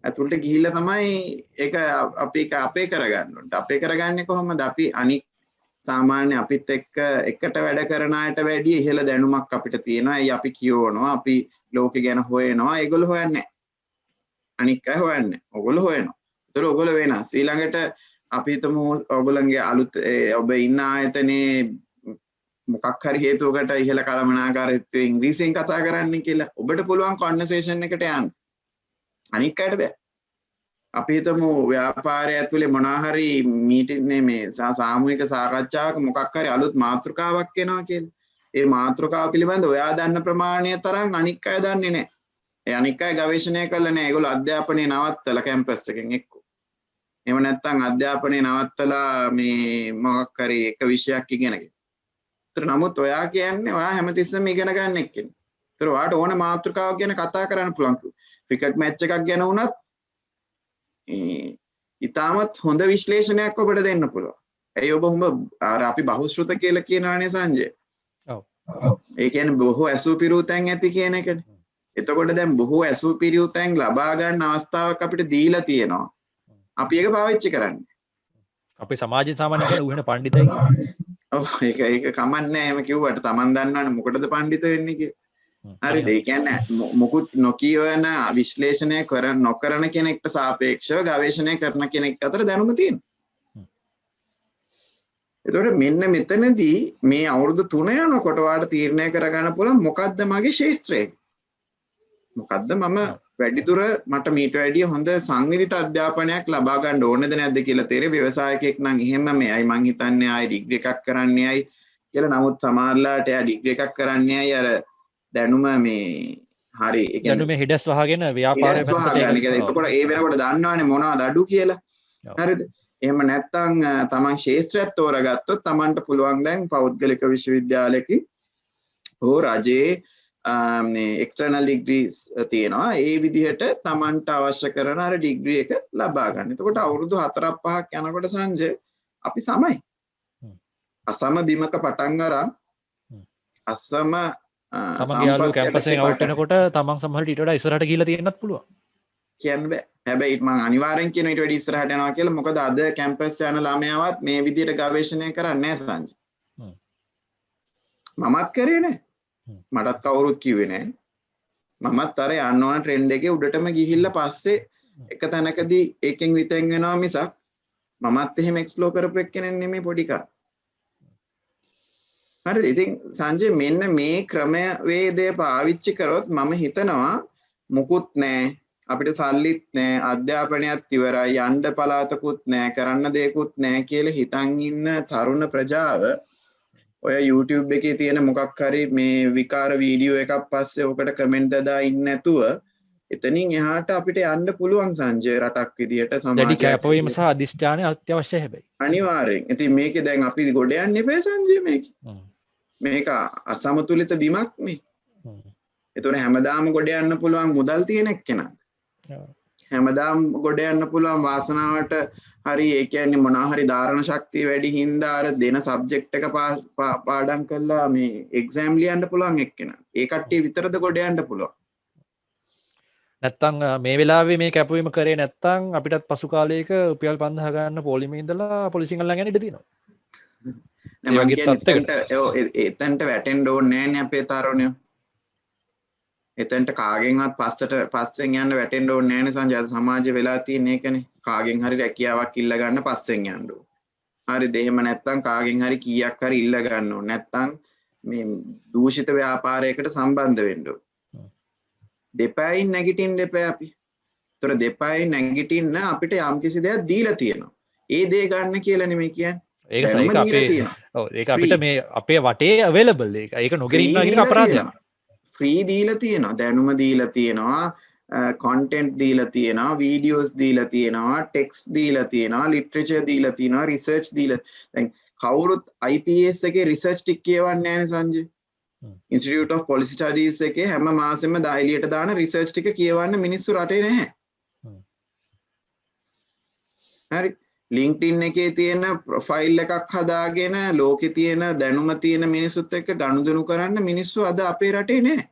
ඇතුළට ගිහිල්ලා තමයි ඒක අපි අපේ කරගන්න ඕනේ. අපේ කරගන්නේ කොහොමද? අපි අනික් සාමාන්‍ය අපිත් එක්ක එකට වැඩ කරන අයට වැඩිය ඉහළ දැනුමක් අපිට තියෙනවා. ඒ අපි කියවනවා, අපි ලෝකෙ ගැන හොයනවා. ඒගොල්ලෝ හොයන්නේ නැහැ. අනික් අය හොයන්නේ. ඔයගොල්ලෝ හොයනවා. ඒතර ඔයගොල්ලෝ වෙනස්. ඊළඟට අපි හිතමු ඔයගොල්ලන්ගේ අලුත් ඔබ ඉන්න ආයතනයේ මොකක් හරි හේතුවකට ඉහළ කළමනාකාරීත්වයේ ඉංග්‍රීසියෙන් කතා කරන්න කියලා. ඔබට පුළුවන් කන්වර්සේෂන් එකට යන්න. අනික් අයට බෑ. අපි හිතමු ව්‍යාපාරය ඇතුලේ මොනවා හරි මීටින් මේ සාමූහික සාකච්ඡාවක මොකක් හරි අලුත් මාතෘකාවක් එනවා කියලා. ඒ මාතෘකාව පිළිබඳ ඔයා දන්න ප්‍රමාණය තරම් අනික් අය දන්නේ නැහැ. ඒ අනික් අය ගවේෂණය කළා නැහැ. ඒගොල්ලෝ අධ්‍යාපනයේ නවත්තලා කැම්පස් එකෙන් එක්ක. එහෙම නැත්නම් අධ්‍යාපනයේ නවත්තලා මේ මොකක් හරි එක විෂයක් ඉගෙනගෙන. ඒතර නමුත් ඔයා කියන්නේ ඔයා හැමතිස්සෙම ඉගෙන ගන්න එක්කෙනෙක්. ඒතර ඔයාට ඕන මාතෘකාවක් ගැන කතා කරන්න පුළුවන්. ක්‍රිකට් මැච් එකක් ගැන වුණත් ඉතාමත් හොඳ විශ්ලේෂණයක් ඔබට දෙන්න පුළුවන්. ඇයි ඔබ අපි බහුශ්‍රුත කියලා කියනවානේ සංජය. ඔව්. ඒ කියන්නේ බොහෝ ඇසු පිරූ තැන් ඇති කියන එකනේ. එතකොට දැන් බොහෝ ඇසු පිරූ තැන් ලබා ගන්න අවස්ථාවක් අපිට දීලා තියෙනවා. අපි ඒක පාවිච්චි කරන්නේ. අපේ සමාජයේ සාමාන්‍ය කෙනෙක් වෙන පඬිතයි. ඔව් ඒක කමන්නේ එහෙම කිව්වට Taman දන්නවනේ මොකටද පඬිත වෙන්නේ කියලා. හරිද? ඒ කියන්නේ මොකුත් නොකියවන විශ්ලේෂණය නොකරන කෙනෙක්ට සාපේක්ෂව ගවේෂණය කරන කෙනෙක් අතර දැනුම තියෙනවා. එතකොට මෙන්න මෙතනදී මේ අවුරුදු 3 යනකොට වාට තීරණය කරගන්න පුළුවන් මොකද්ද මගේ ශාස්ත්‍රය? මොකද්ද මම වැඩිදුර මට මීට වැඩිය හොඳ සංවිධිත අධ්‍යාපනයක් ලබා ගන්න ඕනද නැද්ද කියලා තේරෙන්නේ. ව්‍යවසායකයෙක් නම් එහෙම මෙයි මං හිතන්නේ ආයි ඩිග්‍රී එකක් කරන්නේ ආයි කියලා. නමුත් සමහරලාට එයා ඩිග්‍රී එකක් කරන්නේ ආයි අර දැනුම මේ හරි ඒ කියන්නේ දැනුම හිඩස් වහගෙන ව්‍යාපාරය පැත්තට. එතකොට ඒ වෙනකොට දන්නවනේ මොනවද අඩු කියලා. හරිද? එහෙම නැත්නම් තමන් ශාස්ත්‍රයක් තෝරගත්තොත් තමන්ට පුළුවන් දැන් පෞද්ගලික විශ්වවිද්‍යාලයක හෝ රජයේ එක්ස්ටර්නල් ඩිග්‍රීස් තියෙනවා. ඒ විදිහට තමන්ට අවශ්‍ය කරන අර ඩිග්‍රී එක ලබා ගන්න. එතකොට අවුරුදු 4-5ක් යනකොට සංජය අපි සමයි. අසම බිමක පටන් අරන් අසම තමන්ගේ යාළුවෝ කැම්පස් එකෙන් අවුට් වෙනකොට තමන් සමහරට ඊට වඩා ඉස්සරහට ගිහිලා තියෙන්නත් පුළුවන්. කියන්න බෑ. හැබැයි මම අනිවාර්යෙන් කියන ඊට වැඩි ඉස්සරහට යනවා කියලා. මොකද අද කැම්පස් යන ළමයාවත් මේ විදිහට ගවේෂණය කරන්නේ නැහැ සංජය. මමත් කරේ නැහැ. මටත් කවුරුත් කිව්වේ නැහැ. මමත් අර යන්න ඕන ට්‍රෙන්ඩ් එකේ උඩටම ගිහිල්ලා පස්සේ එක තැනකදී ඒකෙන් විතෙන් වෙනවා මිසක් මමත් එහෙම එක්ස්ප්ලෝර් කරපු එක්කෙනෙක් නෙමෙයි පොඩි කා. හරි ඉතින් සංජය මෙන්න මේ ක්‍රමය වේදය පාවිච්චි කරොත් මම හිතනවා මුකුත් නෑ අපිට සල්ලිත් නෑ අධ්‍යාපනයත් ඉවරයි යන්න පළාතකුත් නෑ කරන්න දෙයක්කුත් නෑ කියලා හිතන් ඉන්න තරුණ ප්‍රජාව ඔය YouTube එකේ තියෙන මොකක් හරි මේ විකාර වීඩියෝ එකක් පස්සේ ඔකට කමෙන්ට් දදා ඉන්නේ නැතුව එතනින් එහාට අපිට යන්න පුළුවන් සංජය රටක් විදියට දැඩි සමාජයක් කැපවීම විදියට. සහ අධිෂ්ඨානය අත්‍යවශ්‍ය හැබැයි. අනිවාර්යෙන්. ඉතින් මේකේ දැන් අපි ගොඩ යන්න එපා සංජය මේකේ. මේක අසමතුලිත බිමක් නේ. එතකොට හැමදාම ගොඩ යන්න පුළුවන් මුදල් තියෙන එක්කෙනා. හැමදාම ගොඩ යන්න පුළුවන් වාසනාවට හරි ඒ කියන්නේ මොනවා හරි ධාරණ ශක්තිය වැඩි හින්දා අර දෙන සබ්ජෙක්ට් එක පාඩම් කරලා මේ එක්සෑම් ලියන්න පුළුවන් එක්කෙනා. ඒ කට්ටිය විතරද ගොඩ යන්න පුළුවන්. නැත්තම් මේ වෙලාවේ මේ කැපවීම කරේ නැත්තම් අපිටත් පසු කාලයක රුපියල් 5000 ගන්න පොලිමේ ඉඳලා පොලිසියෙන් අල්ලන් යන්න ඉඩ තියෙනවා. නෑ මම කියන්නේ එතනට වැටෙන්න ඕනේ නෑනේ අපේ තරුණයෝ. එතනට කාගෙන්වත් පස්සෙන් යන්න වැටෙන්න ඕනේ නෑනේ සංජය. අද සමාජය වෙලා තියෙන එකනේ. කාගෙන් හරි රැකියාවක් ඉල්ල ගන්න පස්සෙන් යන්න ඕනේ. හරිද? එහෙම නැත්තම් කාගෙන් හරි කීයක් හරි ඉල්ල ගන්න ඕනේ. නැත්තම් මේ දූෂිත ව්‍යාපාරයකට සම්බන්ධ වෙන්න ඕනේ. දෙපැයින් නැගිටින්න එපා අපි. ඒතර දෙපැයින් නැගිටින්න අපිට යම්කිසි දෙයක් දීලා තියෙනවා. ඒ දේ ගන්න කියලා නෙමෙයි කියන්නේ. ඒක අපේ ඔව් ඒක අපිට මේ අපේ වටේ අවైలබල් ඒක නොගෙන ඉන්නවා කියන අපරාධයක්. ෆ්‍රී දීලා තියෙනවා. දැනුම දීලා තියෙනවා. කොන්ටෙන්ට් දීලා තියෙනවා. වීඩියෝස් දීලා තියෙනවා. ටෙක්ස්ට් දීලා තියෙනවා. ලිටරේචර් දීලා තියෙනවා. රිසර්ච් දීලා. දැන් කවුරුත් IPS එකේ රිසර්ච් ටික කියවන්නේ නැහැ නේ Sanjaya. Institute of Policy Studies එකේ හැම මාසෙම එළියට දාන රිසර්ච් ටික කියවන්න මිනිස්සු රටේ නැහැ. හරි. LinkedIn එකේ තියෙන ප්‍රොෆයිල් එකක් හදාගෙන ලෝකේ තියෙන දැනුම තියෙන මිනිස්සුත් එක්ක ගනුදෙනු කරන්න මිනිස්සු අද අපේ රටේ නැහැ.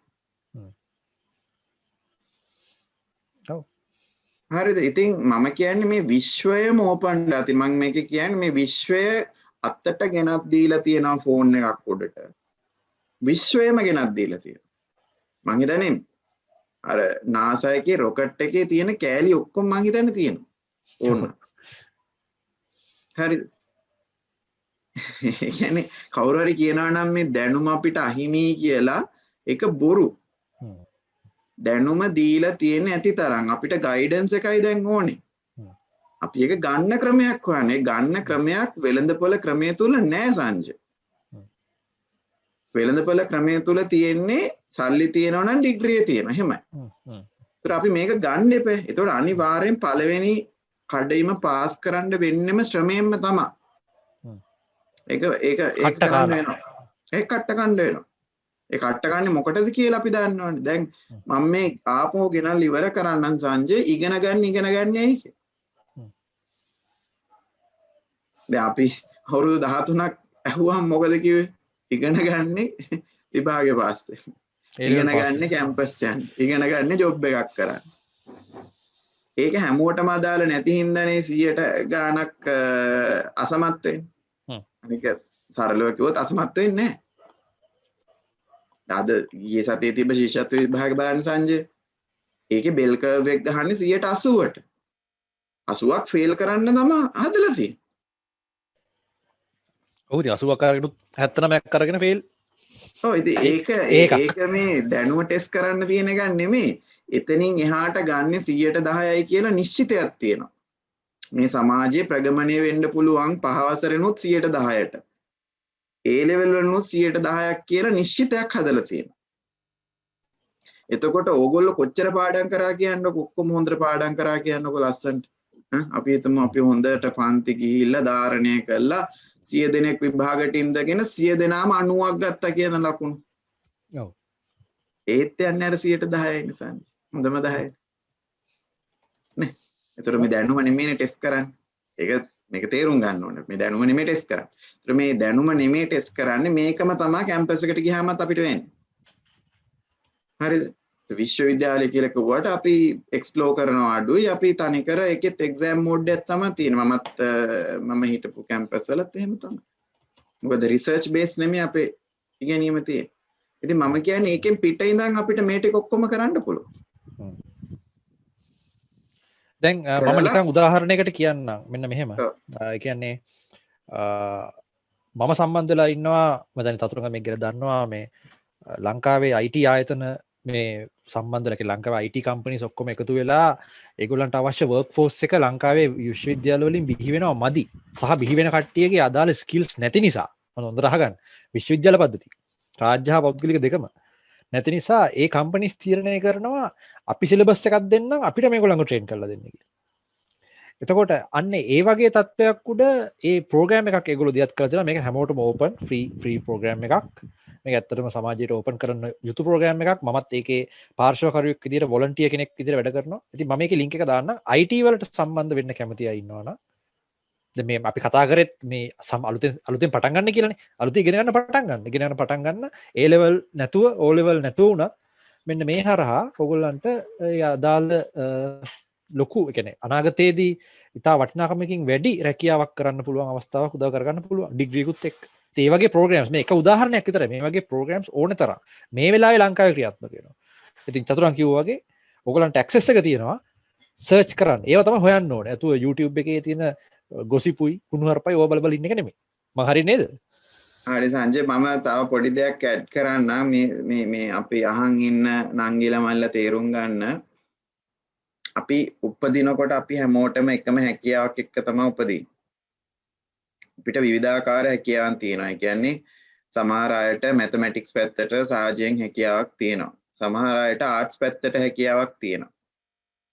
ඔව්. හරිද? ඉතින් මම කියන්නේ මේ විශ්වයම ඕපන් දාති. මම මේක කියන්නේ මේ විශ්වය අත්තට ගෙනත් දීලා තියෙනවා ෆෝන් එකක් උඩට. විශ්වයම ගෙනත් දීලා තියෙනවා. මං හිතන්නේ අර NASA එකේ රොකට් එකේ තියෙන කෑලි ඔක්කොම මං හිතන්නේ තියෙනවා. ඕන්න. හරිද? ඒ කියන්නේ කවුරු හරි කියනවා නම් මේ දැනුම අපිට අහිමි කියලා ඒක බොරු. දැනුම දීලා තියෙන ඇති තරම් අපිට ගයිඩන්ස් එකයි දැන් ඕනේ. අපි ඒක ගන්න ක්‍රමයක් හොයන්නේ. ගන්න ක්‍රමයක් වෙළඳපොළ ක්‍රමයේ තුල නෑ සංජය. වෙළඳපොළ ක්‍රමයේ තුල තියෙන්නේ සල්ලි තියෙනවා නම් ඩිග්‍රිය තියෙනවා. එහෙමයි. ඒතර අපි මේක ගන්න එපා. ඒතකොට අනිවාර්යෙන් පළවෙනි කඩේම පාස් කරන්න වෙන්නෙම ශ්‍රමයෙන්ම තමයි. ඒක කරන්න වෙනවා. ඒක කට්ට ගන්න වෙනවා. ඒ කට්ට ගන්නේ මොකටද කියලා අපි දන්නවනේ. දැන් මම මේ ආපහු ගෙනල් ඉවර කරන්නම් සංජය ඉගෙන ගන්න ඇයි කියලා. දැන් අපි අවුරුදු 13ක් ඇහුවම මොකද කිව්වේ? ඉගෙන ගන්නේ විභාගේ පස්සේ. ඉගෙන ගන්නේ කැම්පස් යන්නේ. ඉගෙන ගන්නේ ජොබ් එකක් කරන්න. ඒක හැමෝටම අදාළ නැති හින්දානේ 100ට ගාණක් අසමත් වෙන්නේ. අනික සරලව කිව්වොත් අසමත් වෙන්නේ නැහැ. අද ඊයේ සතියේ තිබ්බ ශිෂ්‍යත්ව විභාග බලන්න සංජය. ඒකේ බෙල් කර්ව් එක ගහන්නේ 80%ට. 80ක් ෆේල් කරන්න තමයි හදලා තියෙන්නේ. ඔව් ඉතින් 80ක් අරගෙන 79ක් අරගෙන ෆේල්. ඔව් ඉතින් ඒක මේ දැනුම ටෙස්ට් කරන්න තියෙන එක නෙමෙයි. එතනින් එහාට ගන්න 110යි කියලා නිශ්චිතයක් තියෙනවා. මේ සමාජයේ ප්‍රගමණය වෙන්න පුළුවන් පහවසරෙනුත් 110ට. ඒ ලෙවල් වලනුත් 110ක් කියලා නිශ්චිතයක් හදලා තියෙනවා. එතකොට ඕගොල්ලෝ කොච්චර පාඩම් කරා කියන්නකො ඔක්කොම හොඳට පාඩම් කරා කියන්නකො ලස්සනට. අපි හිතමු අපි හොඳට පන්ති ගිහිල්ලා ධාරණය කළා 100 දෙනෙක් විභාගයට ඉඳගෙන 100 දෙනාම 90ක් ගත්තා කියන ලකුණු. ඔව්. ඒත් යන්නේ අර 110යි නිසා. හොඳම 10යි. නේ. ඒතර මේ දැනුම නෙමෙයිනේ ටෙස්ට් කරන්නේ. ඒක මේක තේරුම් ගන්න ඕනේ. මේ දැනුම නෙමෙයි ටෙස්ට් කරන්නේ. ඒතර මේ දැනුම නෙමෙයි ටෙස්ට් කරන්නේ මේකම තමයි කැම්පස් එකට ගියාමත් අපිට වෙන්නේ. හරිද? විශ්වවිද්‍යාලය කියලා කිව්වට අපි එක්ස්ප්ලෝර් කරනවා අඩුයි. අපි තනිකර ඒකෙත් එක්සෑම් මෝඩ් එකක් තමයි තියෙන්නේ. මම හිටපු කැම්පස් වලත් එහෙම තමයි. මොකද රිසර්ච් බේස් නෙමෙයි අපේ ඉගෙනීම තියෙන්නේ. ඉතින් මම කියන්නේ ඒකෙන් පිට ඉඳන් අපිට මේ ටික ඔක්කොම කරන්න පුළුවන්. දැන් මම නිකන් උදාහරණයකට කියන්නම් මෙන්න මෙහෙම. ඒ කියන්නේ මම සම්බන්ධ වෙලා ඉන්නවා මම දැන් තතුරුංග මේ ගැන දන්නවා මේ ලංකාවේ IT ආයතන මේ සම්බන්ධලක ලංකාවේ IT කම්පනීස් ඔක්කොම එකතු වෙලා ඒගොල්ලන්ට අවශ්‍ය වර්ක් ෆෝස් එක ලංකාවේ විශ්වවිද්‍යාල වලින් බිහි වෙනවා මදි. සහ බිහි වෙන කට්ටියගේ අදාළ ස්කිල්ස් නැති නිසා මම හොඳට අහගන්න. විශ්වවිද්‍යාල පද්ධතිය රාජ්‍ය හා පෞද්ගලික දෙකම නැති නිසා ඒ කම්පනීස් තීරණය කරනවා අපි සිලබස් එකක් දෙන්නම් අපිට මේගොල්ලන්ව ට්‍රේන් කරලා දෙන්න කියලා. එතකොට අන්න ඒ වගේ තත්ත්වයක් උඩ ඒ ප්‍රෝග්‍රෑම් එකක් ඒගොල්ලෝ දියත් කරලා දෙනවා. මේක හැමෝටම ඕපන් ෆ්‍රී ප්‍රෝග්‍රෑම් එකක්. මේක ඇත්තටම සමාජයට ඕපන් කරන්න යුතු ප්‍රෝග්‍රෑම් එකක්. මමත් ඒකේ පාර්ශ්වකරුවෙක් විදිහට වොලන්ටියර් කෙනෙක් විදිහට වැඩ කරනවා. ඉතින් මම මේකේ ලින්ක් එක දාන්නම්. IT වලට සම්බන්ධ වෙන්න කැමති අය ඉන්නවනම් දැන් මේ අපි කතා කරෙත් මේ අලුතෙන් පටන් ගන්න කියලානේ. අලුතෙන් ඉගෙන ගන්න පටන් ගන්න. ඉගෙන ගන්න පටන් ගන්න A level නැතුව O level නැතුව උනත් මෙන්න මේ හරහා ඔයගොල්ලන්ට අදාළ ලොකු කියන්නේ අනාගතයේදී ඉතා වටිනාකමකින් වැඩි රැකියාවක් කරන්න පුළුවන් අවස්ථාවක් උදා කරගන්න පුළුවන් ඩිග්‍රීකුත් එක්ක. ඒ වගේ ප්‍රෝග්‍රෑම්ස් මේ එක උදාහරණයක් විතරයි. මේ වගේ ප්‍රෝග්‍රෑම්ස් ඕන තරම් මේ වෙලාවේ ලංකාවේ ක්‍රියාත්මක වෙනවා. ඉතින් චතුරන් කිව්වා වගේ ඔයගොල්ලන්ට ඇක්සස් එක තියෙනවා සර්ච් කරන්න. ඒව තමයි හොයන්න ඕනේ. අතුව YouTube එකේ තියෙන ගොසිපුයි කුණුහරුපයි ඕව බල බල ඉන්න එක නෙමෙයි. මම හරි නේද? හරි සංජය මම තව පොඩි දෙයක් ඇඩ් කරන්න මේ අපි අහන් ඉන්න නංගිලා මල්ලා තේරුම් ගන්න අපි උපදිනකොට අපි හැමෝටම එකම හැකියාවක් එක්ක තමයි උපදින්නේ. අපිට විවිධාකාර හැකියාවන් තියෙනවා. ඒ කියන්නේ සමහර අයට මැතමැටික්ස් පැත්තට සාජයෙන් හැකියාවක් තියෙනවා. සමහර අයට ආර්ට්ස් පැත්තට හැකියාවක් තියෙනවා.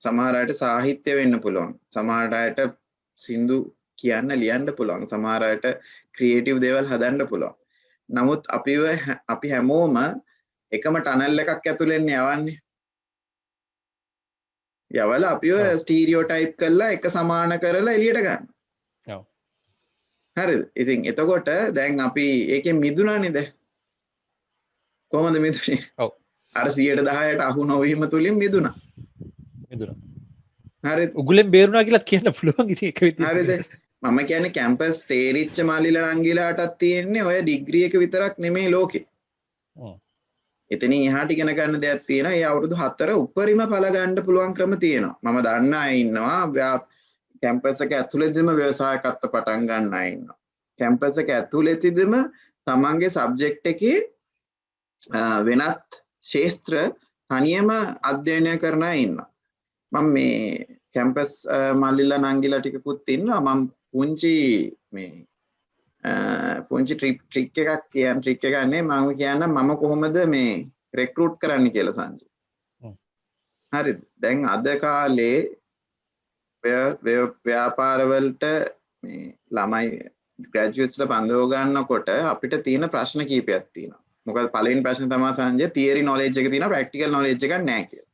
සමහර අයට සාහිත්‍ය වෙන්න පුළුවන්. සමහර අයට සින්දු කියන්න ලියන්න පුළුවන්. සමහර අයට ක්‍රියේටිව් දේවල් හදන්න පුළුවන්. නමුත් අපි හැමෝම එකම ටනල් එකක් ඇතුළෙන් යවන්නේ. යවලා අපිව ස්ටීරියෝටයිප් කරලා එක සමාන කරලා එළියට ගන්න. ඔව්. හරිද? ඉතින් එතකොට දැන් අපි ඒකෙන් මිදුණානේ දැන්. කොහොමද මිදුනේ? ඔව්. අර 110ට අහු නොවීම තුලින් මිදුණා. මිදුණා. හරිද? උගලෙන් බේරුණා කියලා කියන්න පුළුවන් ඉතින් එක විදිහට. හරිද? මම කියන්නේ කැම්පස් තේරිච්ච මාලිලා නංගිලාටත් තියෙන්නේ ඔය ඩිග්‍රී එක විතරක් නෙමෙයි ලෝකේ. එතනින් එහාට ඉගෙන ගන්න දෙයක් තියෙනවා. ඒ අවුරුදු 4 උපරිම ඵල ගන්න පුළුවන් ක්‍රම තියෙනවා. මම දන්න අය ඉන්නවා. කැම්පස් එක ඇතුළේදීම ව්‍යවසායකත්ව පටන් ගන්න අය ඉන්නවා. කැම්පස් එක ඇතුළේදීම තමන්ගේ සබ්ජෙක්ට් එකේ වෙනත් ශාස්ත්‍ර තනියම අධ්‍යයනය කරන අය ඉන්නවා. මම මේ කැම්පස් මල්ලිලා නංගිලා ටිකකුත් ඉන්නවා. මම පුංචි ට්‍රික් එකක් කියන ට්‍රික් එකක් නේ මම කියන්නම් මම කොහොමද මේ රෙක්රූට් කරන්න කියලා සංජය. හරිද? දැන් අද කාලේ ව්‍යාපාරවලට මේ ළමයි ග්‍රැජුවේට්ස්ලා බඳව ගන්නකොට අපිට තියෙන ප්‍රශ්න කීපයක් තියෙනවා. මොකද පළවෙනි ප්‍රශ්නේ තමයි සංජය තියරි නොලෙජ් එක තියෙනවා ප්‍රැක්ටිකල් නොලෙජ් එකක් නැහැ කියලා.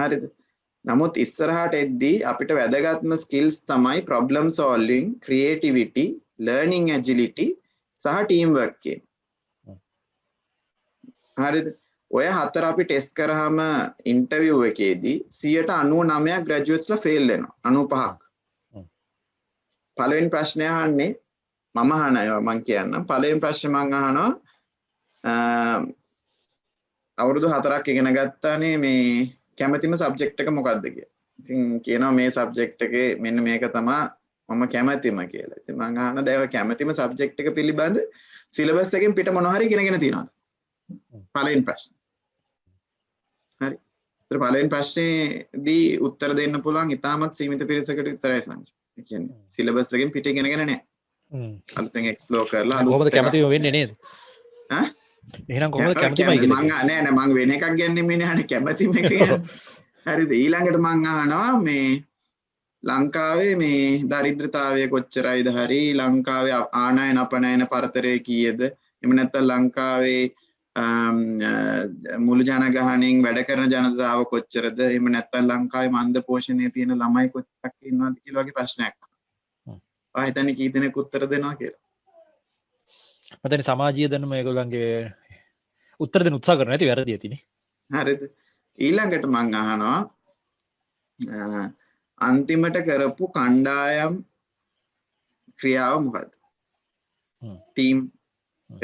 හරිද? නමුත් ඉස්සරහට එද්දී අපිට වැදගත්ම ස්කිල්ස් තමයි problem solving, creativity, learning agility සහ team work කියන. හරිද? ඔය හතර අපි ටෙස්ට් කරාම ඉන්ටර්විව් එකේදී 99% ග්‍රැජුවේට්ස්ලා ෆේල් වෙනවා. 95ක්. පළවෙනි ප්‍රශ්නය අහන්නේ මම අහනවා මම කියන්නම්. පළවෙනි ප්‍රශ්නේ මම අහනවා අවුරුදු 4ක් ඉගෙන ගත්තානේ මේ කැමතිම සබ්ජෙක්ට් එක මොකක්ද කියලා. ඉතින් කියනවා මේ සබ්ජෙක්ට් එකේ මෙන්න මේක තමයි මම කැමතිම කියලා. ඉතින් මම අහනවා දැන් ඔය කැමතිම සබ්ජෙක්ට් එක පිළිබඳ සිලබස් එකෙන් පිට මොනවා හරි ඉගෙනගෙන තියෙනවද? පළවෙනි ප්‍රශ්නේ. හරි. ඒතර පළවෙනි ප්‍රශ්නේදී උත්තර දෙන්න පුළුවන් ඉතාමත් සීමිත පිරිසකට විතරයි සංජය. ඒ කියන්නේ සිලබස් එකෙන් පිට ඉගෙනගෙන නැහැ. අලුතෙන් එක්ස්ප්ලෝර් කරලා කොහොමද කැමතිම වෙන්නේ නේද? ඈ? එහෙනම් කොහොමද කැමතිම ඉගෙන මම නෑ මම වෙන එකක් ගන්නේ මේ නෑනේ කැමතිම එක කියන්නේ. හරිද? ඊළඟට මම අහනවා මේ ලංකාවේ මේ දරිද්‍රතාවය කොච්චරයිද හරි ලංකාවේ ආනයන අපනයන පරතරය කීයද? එහෙම නැත්නම් ලංකාවේ මුළු ජනගහණයෙන් වැඩ කරන ජනතාව කොච්චරද? එහෙම නැත්නම් ලංකාවේ මන්ද පෝෂණයේ තියෙන ළමයි කොච්චරක් ඉන්නවද කියලා වගේ ප්‍රශ්නයක්. ආ හිතන්නේ කී දෙනෙක් උත්තර දෙනවා කියලා. මතන සමාජීය දැනුම ඒගොල්ලන්ගේ උත්තර දෙන්න උත්සාහ කරන ඇති වැරදි ඇතිනේ. හරිද? ඊළඟට මම අහනවා අන්තිමට කරපු කණ්ඩායම් ක්‍රියාව මොකද්ද? ටීම්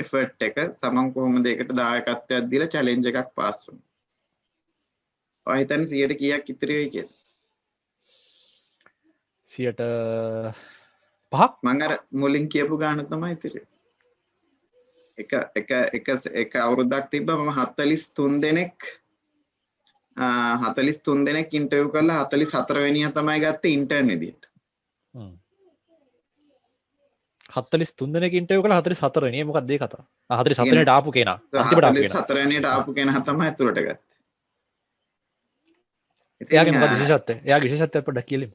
එෆර්ට් එක තමන් කොහොමද ඒකට දායකත්වයක් දීලා චැලෙන්ජ් එකක් පාස් වුනේ. ඔය හිතන්නේ 100ට කීයක් ඉතිරි වෙයි කියලා? 100ට පහක් මං අර මුලින් කියපු ගාන තමයි ඉතිරි. එක අවුරුද්දක් තිබ්බා මම 43 දෙනෙක් 43 දෙනෙක් ඉන්ටර්විව් කරලා 44 වෙනියා තමයි ගත්තේ ඉන්ටර්න් විදියට. 43 දෙනෙක් ඉන්ටර්විව් කළා 44 වෙනි මොකක්ද ඒ කතාව 47 වෙනිට ආපු කෙනා අන්තිමට ආපු කෙනා 44 වෙනියට ආපු කෙනා තමයි ඇතුළට ගත්තේ. එයාගේ මොකද විශේෂත්වය? එයාගේ විශේෂත්වය පොඩ්ඩක් කියලිමු.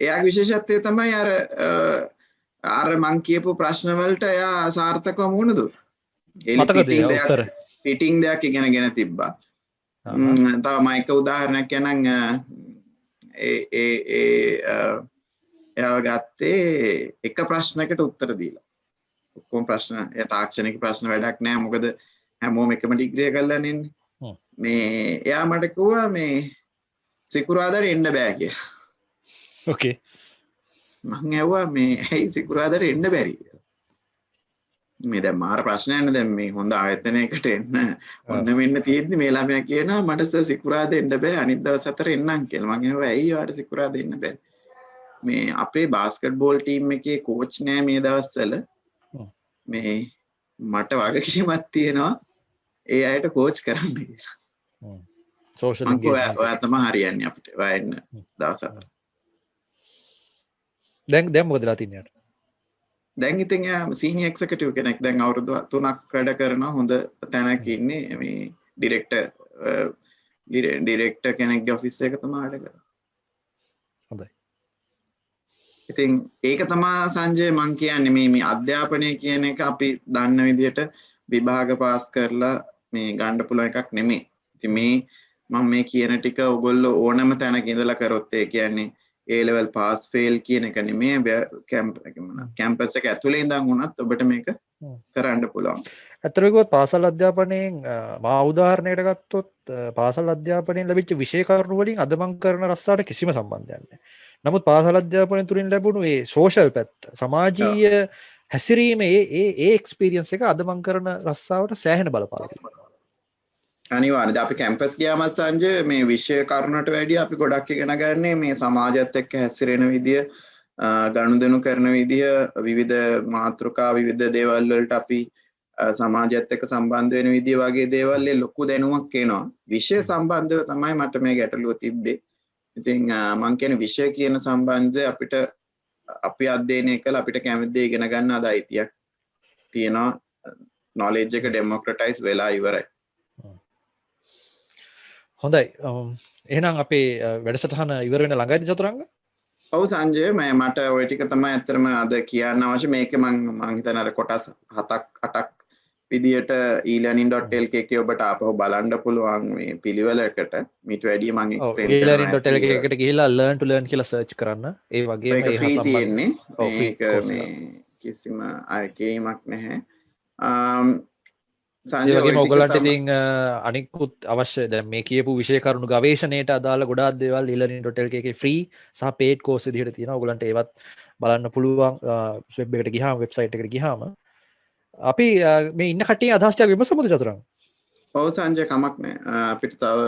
එයාගේ විශේෂත්වය තමයි අර මං කියපු ප්‍රශ්න වලට එයා සාර්ථකව මුහුණ දුන්නා. මතකද උත්තර? පිටිං දෙයක් ඉගෙනගෙන තිබ්බා. තව මම එක උදාහරණයක් කියනනම් එයාව ගත්තේ එක ප්‍රශ්නයකට උත්තර දීලා. ඔක්කොම ප්‍රශ්න තාක්ෂණික ප්‍රශ්න වැඩක් නෑ මොකද හැමෝම එකම ඩිග්‍රිය කරලා ඉන්නේ. මේ එයා මට කිව්වා මේ සිකුරාදාට එන්න බෑ කියලා. ඕකේ. මං ඇහුවා මේ ඇයි සිකුරාදාට එන්න බැරි කියලා. මේ දැන් මාර ප්‍රශ්නයක් දැන් මේ හොඳ ආයතනයකට එන්න ඔන්න වෙන්න තියෙද්දි මේ ළමයා කියනවා මට සර් සිකුරාදා එන්න බෑ අනිත් දවස් 4 එන්නම් කියලා. මං ඇහුවා ඇයි ඔයාට සිකුරාදා එන්න බෑ? මේ අපේ බාස්කට්බෝල් ටීම් එකේ කෝච් නෑ මේ දවස්වල. මේ මට වගකීමක් තියෙනවා ඒ අයට කෝච් කරන්න කියලා. සෝෂල් එන්ගේජ්මන්ට් ඔයා තමයි හරියන්නේ අපිට. ඔයා එන්න දවස් 4. දැන් මොකද වෙලා තින්නේ? දැන් ඉතින් එයා සීනියර් එක්සිකියුටිව් කෙනෙක්. දැන් අවුරුදු 3ක් වැඩ කරනවා හොඳ තැනක ඉන්නේ. මේ ඩිරෙක්ටර් කෙනෙක්ගේ ඔෆිස් එක තමයි වැඩ කරන්නේ. හොඳයි. ඉතින් ඒක තමයි සංජය මං කියන්නේ මේ අධ්‍යාපනය කියන එක අපි දන්න විදිහට විභාග පාස් කරලා මේ ගන්න පුළුවන් එකක් නෙමෙයි. ඉතින් මම මේ කියන ටික ඔයගොල්ලෝ ඕනම තැනක ඉඳලා කරොත් ඒ කියන්නේ A level pass fail කියන එක නෙමෙයි කැම්පස් එක ඇතුලේ ඉඳන් වුණත් ඔබට මේක කරන්න පුළුවන්. ඇත්තටම කිව්වොත් පාසල් අධ්‍යාපනයෙන් මා උදාහරණයකට ගත්තොත් පාසල් අධ්‍යාපනයෙන් ලැබිච්ච විෂය කරුණු වලින් අද මම කරන රස්සාවට කිසිම සම්බන්ධයක් නැහැ. නමුත් පාසල් අධ්‍යාපනය තුලින් ලැබුණු ඒ සෝෂල් පැත්ත සමාජීය හැසිරීම ඒ එක්ස්පීරියන්ස් එක අද මම කරන රස්සාවට සෑහෙන බලපාලා තියෙනවා. අනිවාර්යයෙන් අපි කැම්පස් ගියාමත් සංජය මේ විෂය කරුණට වැඩිය අපි ගොඩක් ඉගෙන ගන්නේ මේ සමාජයත් එක්ක හැසිරෙන විදිය ගනුදෙනු කරන විදිය විවිධ මාතෘකා විවිධ දේවල් වලට අපි සමාජයත් එක්ක සම්බන්ධ වෙන විදිය වගේ දේවල් ලොකු දැනුමක් එනවා. විෂය සම්බන්ධව තමයි මට මේ ගැටලුව තිබ්බේ. ඉතින් මම කියන්නේ විෂය කියන සම්බන්ධය අපිට අපි අධ්‍යයනය කළ අපිට කැමති දේ ඉගෙන ගන්න අද අයිතියක් තියෙනවා. knowledge එක democratize වෙලා ඉවරයි. හොඳයි. එහෙනම් අපේ වැඩසටහන ඉවර වෙන ළඟයිද චතුරංග? ඔව් සංජය මට ওই ටික තමයි ඇත්තටම අද කියන්න අවශ්‍ය. මේකේ මම හිතන අර කොටස් 7ක් 8ක් විදියට e-learning.lk එකේ ඔබට ආපහු බලන්න පුළුවන් මේ පිළිවෙලකට. මීට වැඩිය මම එක්ස්ප්ලেইন කරනවා. e-learning.lk එකට ගිහිල්ලා learn to learn කියලා සර්ච් කරන්න. ඒ වගේම ඒක ෆ්‍රී තියෙන්නේ. මේක මේ කිසිම අයකීමක් නැහැ. සංජයගේ ඔයගලන්ට ඉතින් අනිකුත් අවශ්‍ය දැන් මේ කියපු විෂය කරුණු ගවේෂණයට අදාළ ගොඩාක් දේවල් e-learning.lk එකේ ෆ්‍රී සහ paid course විදිහට තියෙනවා. ඔයගලන්ට ඒවත් බලන්න පුළුවන් වෙබ් එකට ගියාම වෙබ්සයිට් එකට ගියාම. අපි මේ ඉන්න කට්ටිය අදහස් ටික විමසමුද චතුරංග? ඔව් සංජය කමක් නැහැ. අපිට තව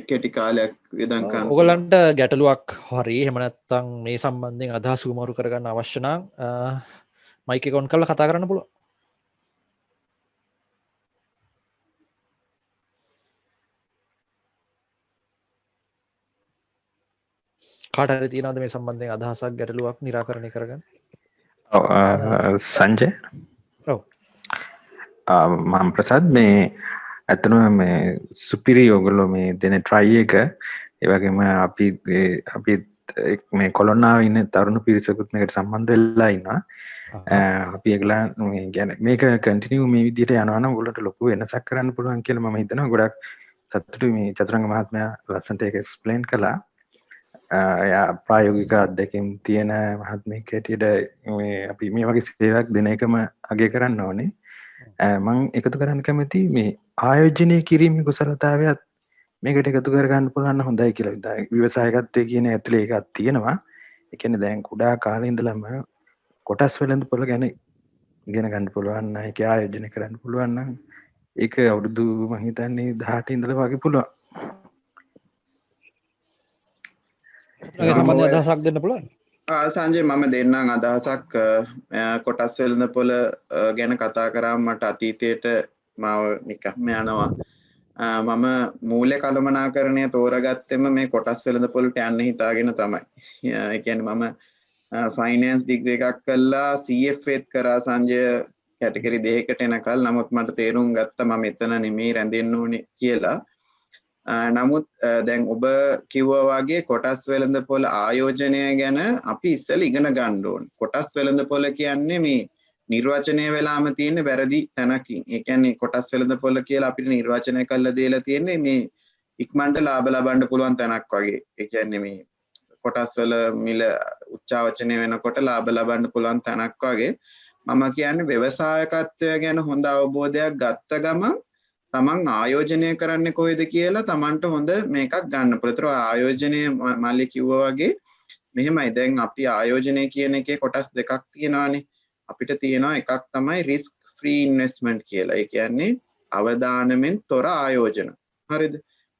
කෙටි කාලයක් වියදම් කරන්න. ඔයගලන්ට ගැටලුවක් හරි එහෙම නැත්නම් මේ සම්බන්ධයෙන් අදහස් උමරු කරගන්න අවශ්‍ය නම් මයික් එක ඔන් කරලා කතා කරන්න පුළුවන්. කාට හරි තියෙනවද මේ සම්බන්ධයෙන් අදහසක් ගැටලුවක් निराකරණය කරගන්න? සංජය ඔව් මම ප්‍රසාද් මේ ඇත්තටම මේ සුපිරි ඔයගොල්ලෝ මේ දෙන try එක ඒ වගේම අපි මේ කොළොන්නාවේ ඉන්න තරුණ පිරිසකුත් මේකට සම්බන්ධ වෙලා ඉන්නවා. අපි ඒගොල්ලන් මේ කියන්නේ මේක කන්ටිනියු මේ විදිහට යනවා නම් ඔයගොල්ලන්ට ලොකු වෙනසක් කරන්න පුළුවන් කියලා මම හිතනවා. ගොඩක් සතුටුයි මේ චතුරංග මහත්මයා ලස්සනට ඒක එක්ස්ප්ලেইন කළා. එයා ප්‍රායෝගික අත්දැකීම් තියෙන මහත්මයෙක් හැටියට මේ අපි මේ වගේ සේවයක් දෙන එකම අගය කරන්න ඕනේ. මම එකතු කරන්න කැමති මේ ආයෝජනය කිරීමේ කුසලතාවයත් මේකට එකතු කරගන්න පුළුවන් හොඳයි කියලා. දැන් ව්‍යවසායකත්වයේ කියන ඇතුලේ එකක් තියෙනවා. ඒ කියන්නේ දැන් කුඩා කාලේ ඉඳලම කොටස් වෙළඳපොළ ගැන ඉගෙන ගන්න පුළුවන් නම් ඒක ආයෝජනය කරන්න පුළුවන් නම් ඒක අවුරුදු මම හිතන්නේ 18 ඉඳලා වගේ පුළුවන්. සම්බන්ධ අදහසක් දෙන්න පුළුවන්. සංජය මම දෙන්නම් අදහසක් කොටස් වෙළඳපොළ ගැන කතා කරාම මට අතීතයට මාව නිකම්ම යනවා. මම මූල්‍ය කළමනාකරණය තෝරගත්තෙම මේ කොටස් වෙළඳපොළට යන්න හිතාගෙන තමයි. ඒ කියන්නේ මම ෆයිනෑන්ස් ඩිග්‍රී එකක් කළා CFAත් කරා සංජය කැටගරි දෙකකට එනකල්. නමුත් මට තේරුම් ගත්තා මම එතන නෙමෙයි රැඳෙන්න ඕනේ කියලා. නමුත් දැන් ඔබ කිව්වා වගේ කොටස් වෙළඳපොළ ආයෝජනය ගැන අපි ඉස්සෙල්ලා ඉගෙන ගන්න ඕනේ. කොටස් වෙළඳපොළ කියන්නේ මේ නිර්වචනය වෙලාම තියෙන වැරදි තැනකින්. ඒ කියන්නේ කොටස් වෙළඳපොළ කියලා අපිට නිර්වචනය කරලා දීලා තියෙන්නේ මේ ඉක්මනට ලාභ ලබන්න පුළුවන් තැනක් වගේ. ඒ කියන්නේ මේ කොටස් වල මිල උච්චාවචනය වෙනකොට ලාභ ලබන්න පුළුවන් තැනක් වගේ. මම කියන්නේ ව්‍යවසායකත්වය ගැන හොඳ අවබෝධයක් ගත්ත ගමන් තමන් ආයෝජනය කරන්න කොහෙද කියලා තමන්ට හොඳ මේකක් ගන්න පුළුවන්. ඒතර ආයෝජනය මල්ලි කිව්වා වගේ මෙහෙමයි. දැන් අපි ආයෝජනය කියන එකේ කොටස් දෙකක් තියෙනවානේ. අපිට තියෙනවා එකක් තමයි risk free investment කියලා. ඒ කියන්නේ අවදානමෙන් තොර ආයෝජන. හරිද?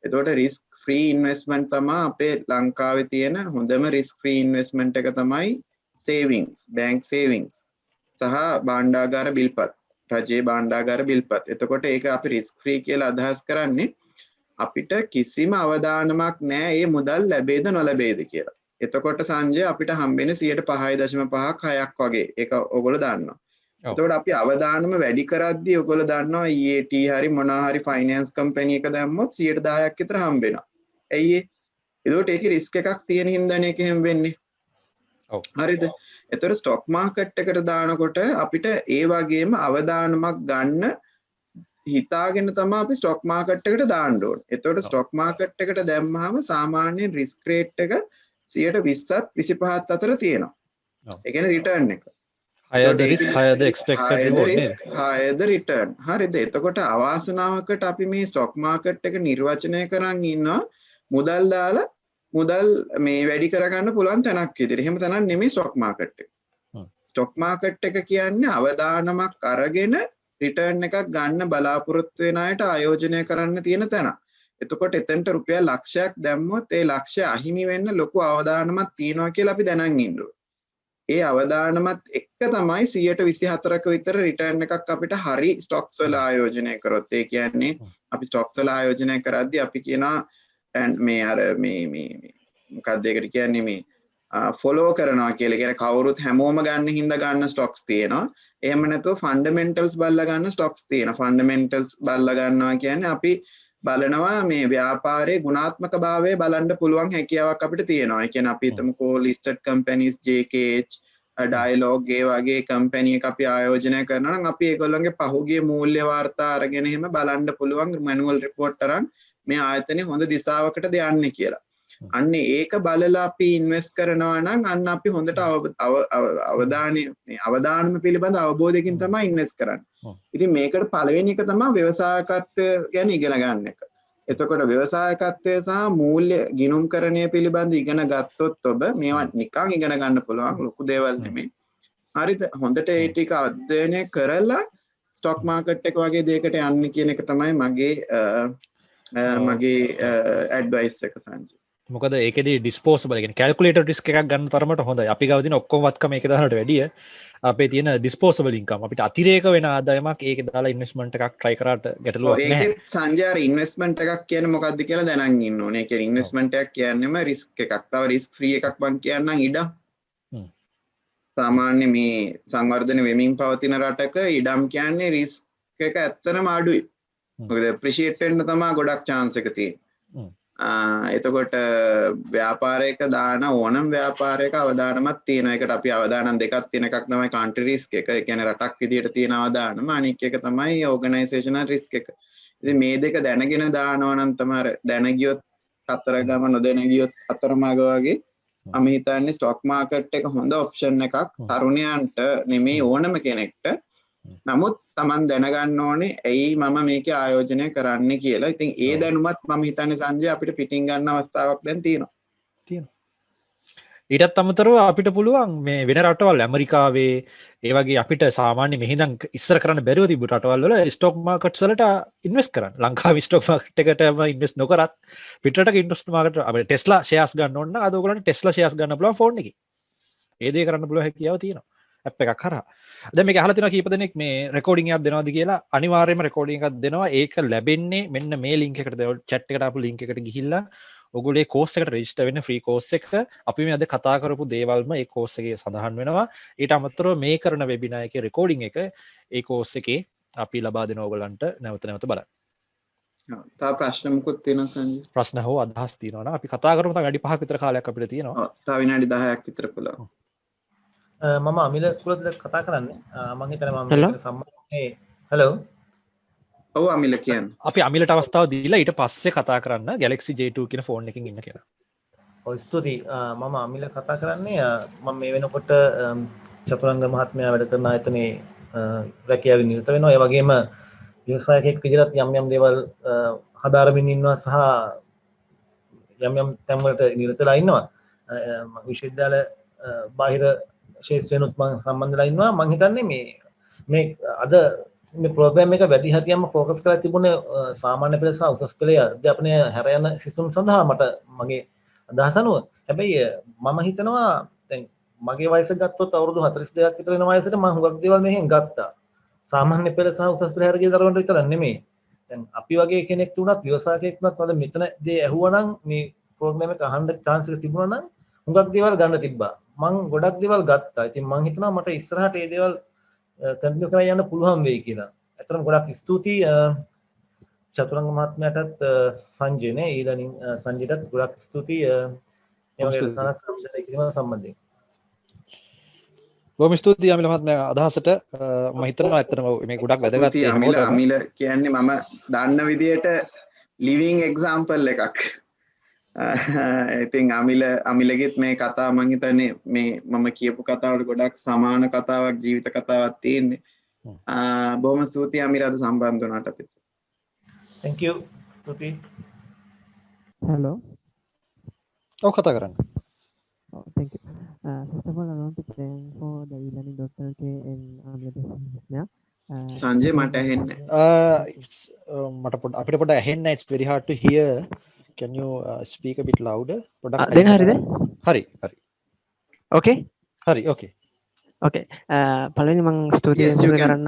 එතකොට risk free investment තමයි අපේ ලංකාවේ තියෙන හොඳම risk free investment එක තමයි savings, bank savings සහ භාණ්ඩාගාර බිල්පත්. රජයේ භාණ්ඩාගාර බිල්පත්. එතකොට ඒක අපි රිස්ක් ෆ්‍රී කියලා අදහස් කරන්නේ අපිට කිසිම අවදානමක් නැහැ මේ මුදල් ලැබෙයිද නොලැබෙයිද කියලා. එතකොට සංජය අපිට හම්බෙන්නේ 5.5%ක් 6ක් වගේ. ඒක ඔයගොල්ලෝ දන්නවා. එතකොට අපි අවදානම වැඩි කරද්දී ඔයගොල්ලෝ දන්නවා EAT හරි මොනවා හරි ෆයිනෑන්ස් කම්පැනි එක දැම්මොත් 10%ක් විතර හම්බෙනවා. ඇයි ඒ? එතකොට ඒකේ රිස්ක් එකක් තියෙන හින්දානේ ඒක හැම වෙන්නේ. හරිද? එතකොට ස්ටොක් මාකට් එකට දානකොට අපිට ඒ වගේම අවදානමක් ගන්න හිතාගෙන තමයි අපි ස්ටොක් මාකට් එකට දාන්න ඕනේ. එතකොට ස්ටොක් මාකට් එකට දැම්මහම සාමාන්‍යයෙන් රිස්ක් රේට් එක 20%ත් 25ත් අතර තියෙනවා. ඒ කියන්නේ රිටර්න් එක. higher the risk higher the expected reward nේද? higher the return. හරිද? එතකොට අවාසනාවකට අපි මේ ස්ටොක් මාකට් එක නිර්වචනය කරන් ඉන්නවා මුදල් දාලා මුදල් මේ වැඩි කරගන්න පුළුවන් තැනක් විදිහට. එහෙම තැනක් නෙමෙයි ස්ටොක් මාකට් එක. ස්ටොක් මාකට් එක කියන්නේ අවදානමක් අරගෙන රිටර්න් එකක් ගන්න බලාපොරොත්තු වෙන අයට ආයෝජනය කරන්න තියෙන තැන. එතකොට එතනට රුපියල් ලක්ෂයක් දැම්මොත් ඒ ලක්ෂය අහිමි වෙන්න ලොකු අවදානමක් තියෙනවා කියලා අපි දැනන් ඉන්නවා. ඒ අවදානමත් එක්ක තමයි 124ක විතර රිටර්න් එකක් අපිට හරි ස්ටොක්ස් වල ආයෝජනය කරොත්. ඒ කියන්නේ අපි ස්ටොක්ස් වල ආයෝජනය කරද්දී අපි කියනවා මේ අර මේ මොකක්ද ඒකට කියන්නේ මේ ෆොලෝ කරනවා කියලා. කියන්නේ කවුරුත් හැමෝම ගන්න හින්දා ගන්න ස්ටොක්ස් තියෙනවා. එහෙම නැතුව ෆන්ඩමෙන්ටල්ස් බලලා ගන්න ස්ටොක්ස් තියෙනවා. ෆන්ඩමෙන්ටල්ස් බලලා ගන්නවා කියන්නේ අපි බලනවා මේ ව්‍යාපාරයේ ගුණාත්මක භාවය බලන්න පුළුවන් හැකියාවක් අපිට තියෙනවා. ඒ කියන්නේ අපි හිතමුකෝ listed companies JKH, Dialog ඒ වගේ කම්පැනි එක අපි ආයෝජනය කරනවා නම් අපි ඒගොල්ලන්ගේ පහුගිය මූල්‍ය වාර්තා අරගෙන එහෙම බලන්න පුළුවන් manual report අරන් මේ ආයතනය හොඳ දිශාවකටද යන්නේ කියලා. අන්න ඒක බලලා අපි ඉන්වෙස්ට් කරනවා නම් අන්න අපි හොඳට අවදානම පිළිබඳ අවබෝධයකින් තමයි ඉන්වෙස්ට් කරන්නේ. ඉතින් මේකට පළවෙනි එක තමයි ව්‍යවසායකත්වය ගැන ඉගෙන ගන්න එක. එතකොට ව්‍යවසායකත්වය සහ මූල්‍ය ගිණුම්කරණය පිළිබඳ ඉගෙන ගත්තොත් ඔබ මේවා නිකන් ඉගෙන ගන්න පුළුවන් ලොකු දේවල් නෙමෙයි. හරිද? හොඳට ඒ ටික අධ්‍යයනය කරලා ස්ටොක් මාකට් එක වගේ දෙයකට යන්න කියන එක තමයි මගේ ඇඩ්වයිස් එක සංජය. මොකද ඒකෙදි ඩිස්පෝසබල් කියන්නේ කැල්කියුලේටඩ් රිස්ක් එකක් ගන්න තරමට හොඳයි. අපි ගාව තියෙන ඔක්කොම වත්කම ඒක දානට වැඩිය අපේ තියෙන ඩිස්පෝසබල් ඉන්කම් අපිට අතිරේක වෙන ආදායමක් ඒක දාලා ඉන්වෙස්ට්මන්ට් එකක් try කරාට ගැටලුවක් නැහැ. ඒකේ සංජය අර ඉන්වෙස්ට්මන්ට් එකක් කියන්නේ මොකක්ද කියලා දැනන් ඉන්න ඕනේ. ඒ කියන්නේ ඉන්වෙස්ට්මන්ට් එකක් කියන්නේම රිස්ක් එකක්. තව රිස්ක් ෆ්‍රී එකක් මං කියන්නම් ඉඩම්. සාමාන්‍ය මේ සංවර්ධන වෙමින් පවතින රටක ඉඩම් කියන්නේ රිස්ක් එක ඇත්තටම අඩුයි. මොකද ඇප්‍රීෂিয়েට් වෙන්න තමයි ගොඩක් chance එක තියෙන්නේ. එතකොට ව්‍යාපාරයක දාන ඕනම් ව්‍යාපාරයක අවදානමක් තියෙනවා. ඒකට අපි අවදානම් දෙකක් තියෙන එකක් තමයි country risk එක. ඒ කියන්නේ රටක් විදියට තියෙන අවදානම. අනික් එක තමයි organizational risk එක. ඉතින් මේ දෙක දැනගෙන දානවා නම් තමයි දැන ගියොත් අතරගම නොදැන ගියොත් අතරමඟ වගේ මම හිතන්නේ ස්ටොක් මාකට් එක හොඳ ඔප්ෂන් එකක් තරුණයන්ට නෙමෙයි ඕනම කෙනෙක්ට. නමුත් Taman දැනගන්න ඕනේ ඇයි මම මේකේ ආයෝජනය කරන්නේ කියලා. ඉතින් ඒ දැනුමත් මම හිතන්නේ සංජය අපිට පිටින් ගන්න අවස්ථාවක් දැන් තියෙනවා. ඊටත් අමතරව අපිට පුළුවන් මේ වෙන රටවල් ඇමරිකාවේ ඒ වගේ අපිට සාමාන්‍ය මෙහිඳන් ඉස්සර කරන්න බැරුව තිබු රටවල් වල ස්ටොක් මාකට්ස් වලට ඉන්වෙස්ට් කරන්න. ලංකාවේ ස්ටොක් මාකට් එකටම ඉන්වෙස්ට් නොකරත් පිටරටක ඉන්වෙස්ට් මාකට් අපිට ටෙස්ලා ෂෙයාර්ස් ගන්න ඕන නම් අද ඔයගොල්ලන්ට ටෙස්ලා ෂෙයාර්ස් ගන්න පුළුවන් ෆෝන් එකේ. ඒ දේ කරන්න පුළුවන් හැකියාව තියෙනවා ඇප් එකක් හරහා. දැන් මේක අහලා තියෙනවා කීප දෙනෙක් මේ රෙකෝඩින් එකක් දෙනවද කියලා. අනිවාර්යයෙන්ම රෙකෝඩින් එකක් දෙනවා. ඒක ලැබෙන්නේ මෙන්න මේ ලින්ක් එකට chat එකට ආපු ලින්ක් එකට ගිහිල්ලා ඔගොල්ලෝ ඒ කෝස් එකට රෙජිස්ටර් වෙන්න ෆ්‍රී කෝස් එක. අපි මේ අද කතා කරපු දේවල්ම ඒ කෝස් එකේ සඳහන් වෙනවා. ඊට අමතරව මේ කරන වෙබිනාර් එකේ රෙකෝඩින් එක ඒ කෝස් එකේ අපි ලබා දෙන ඕගලන්ට නැවත නැවත බලන්න. තව ප්‍රශ්න මොකුත් තියෙනවද සංජය? ප්‍රශ්න හෝ අදහස් තියෙනවා නම් අපි කතා කරමු. තව වැඩි 5ක විතර කාලයක් අපිට තියෙනවා. ඔව් තව විනාඩි 10ක් විතර පුළුවන්. මම අමිල කුලද කතා කරන්නේ. මම හිතන්නේ මම සම්බන්ධනේ. හෙලෝ. ඔව් අමිල කියන්න. අපි අමිලට අවස්ථාව දීලා ඊට පස්සේ කතා කරන්න Galaxy J2 කියන ෆෝන් එකකින් ඉන්න කෙනා. ඔව් ස්තුතියි. මම අමිල කතා කරන්නේ. මම මේ වෙනකොට චතුරංග මහත්මයා වැඩ කරන ආයතනයේ රැකියාවෙන් නිරත වෙනවා. ඒ වගේම ව්‍යවසායකෙක් විදිහට යම් යම් දේවල් හදාරමින් ඉන්නවා සහ යම් යම් තැන් වලට නිරතලා ඉන්නවා. විශ්වවිද්‍යාල බාහිර ශේෂ්ත්‍රයනුත් මම සම්බන්ධලා ඉන්නවා. මම හිතන්නේ මේ අද මේ ප්‍රෝග්‍රෑම් එක වැඩි හරියම ફોකස් කරලා තිබුණේ සාමාන්‍ය පෙළ සහ උසස් පෙළේ අධ්‍යාපනය හැර යන සිසුන් සඳහා මගේ අදහස අනුව. හැබැයි මම හිතනවා දැන් මගේ වයස ගත්තොත් අවුරුදු 42ක් විතර වෙන වයසට මම හුඟක් දේවල් මෙහෙන් ගත්තා. සාමාන්‍ය පෙළ සහ උසස් පෙළ හැර ගිය දරුවන්ට විතර නෙමෙයි. දැන් අපි වගේ කෙනෙක් තුනත් ව්‍යවසායකයෙක් වුණත් මම මෙතන දේ ඇහුවා නම් මේ ප්‍රෝග්‍රෑම් එක අහන්න chance එක තිබුණා නම් හුඟක් දේවල් ගන්න තිබ්බා. මම ගොඩක් දේවල් ගත්තා. ඉතින් මම හිතනවා මට ඉස්සරහට මේ දේවල් කන්ටිනියු කරලා යන්න පුළුවන් වෙයි කියලා. ඇත්තටම ගොඩක් ස්තුතියි චතුරංග මහත්මයාටත් සංජයනේ ඊළඟින් සංජයටත් ගොඩක් ස්තුතියි මේ වගේ සාකච්ඡාවක් සම්බන්ධයෙන්. බොහොම ස්තුතියි අමිල මහත්මයා අදහසට. මම හිතනවා ඇත්තටම මේ ගොඩක් වැදගත් අමිල කියන්නේ මම දන්න විදියට ලිවිං එක්සාම්පල් එකක්. ඉතින් අමිලගෙත් මේ කතාව මම හිතන්නේ මේ මම කියපු කතාවට ගොඩක් සමාන කතාවක් ජීවිත කතාවක් තියෙන්නේ. බොහොම ස්තුතියි අමිල අද සම්බන්ධ වුණාට අපිට. Thank you. ස්තුතියි. Hello. ඔව් කතා කරන්න. Oh, thank you. First of all, I want to thank for the e-learning Dr. K and Amila. Sanjaya මට ඇහෙන්නේ මට අපිට පොඩ්ඩක් ඇහෙන්නේ it's very hard to hear. Can you speak a bit louder? දැන් හරිද? හරි. Okay. හරි. Okay. Okay. පළවෙනි මම ස්තුතියි කරන්න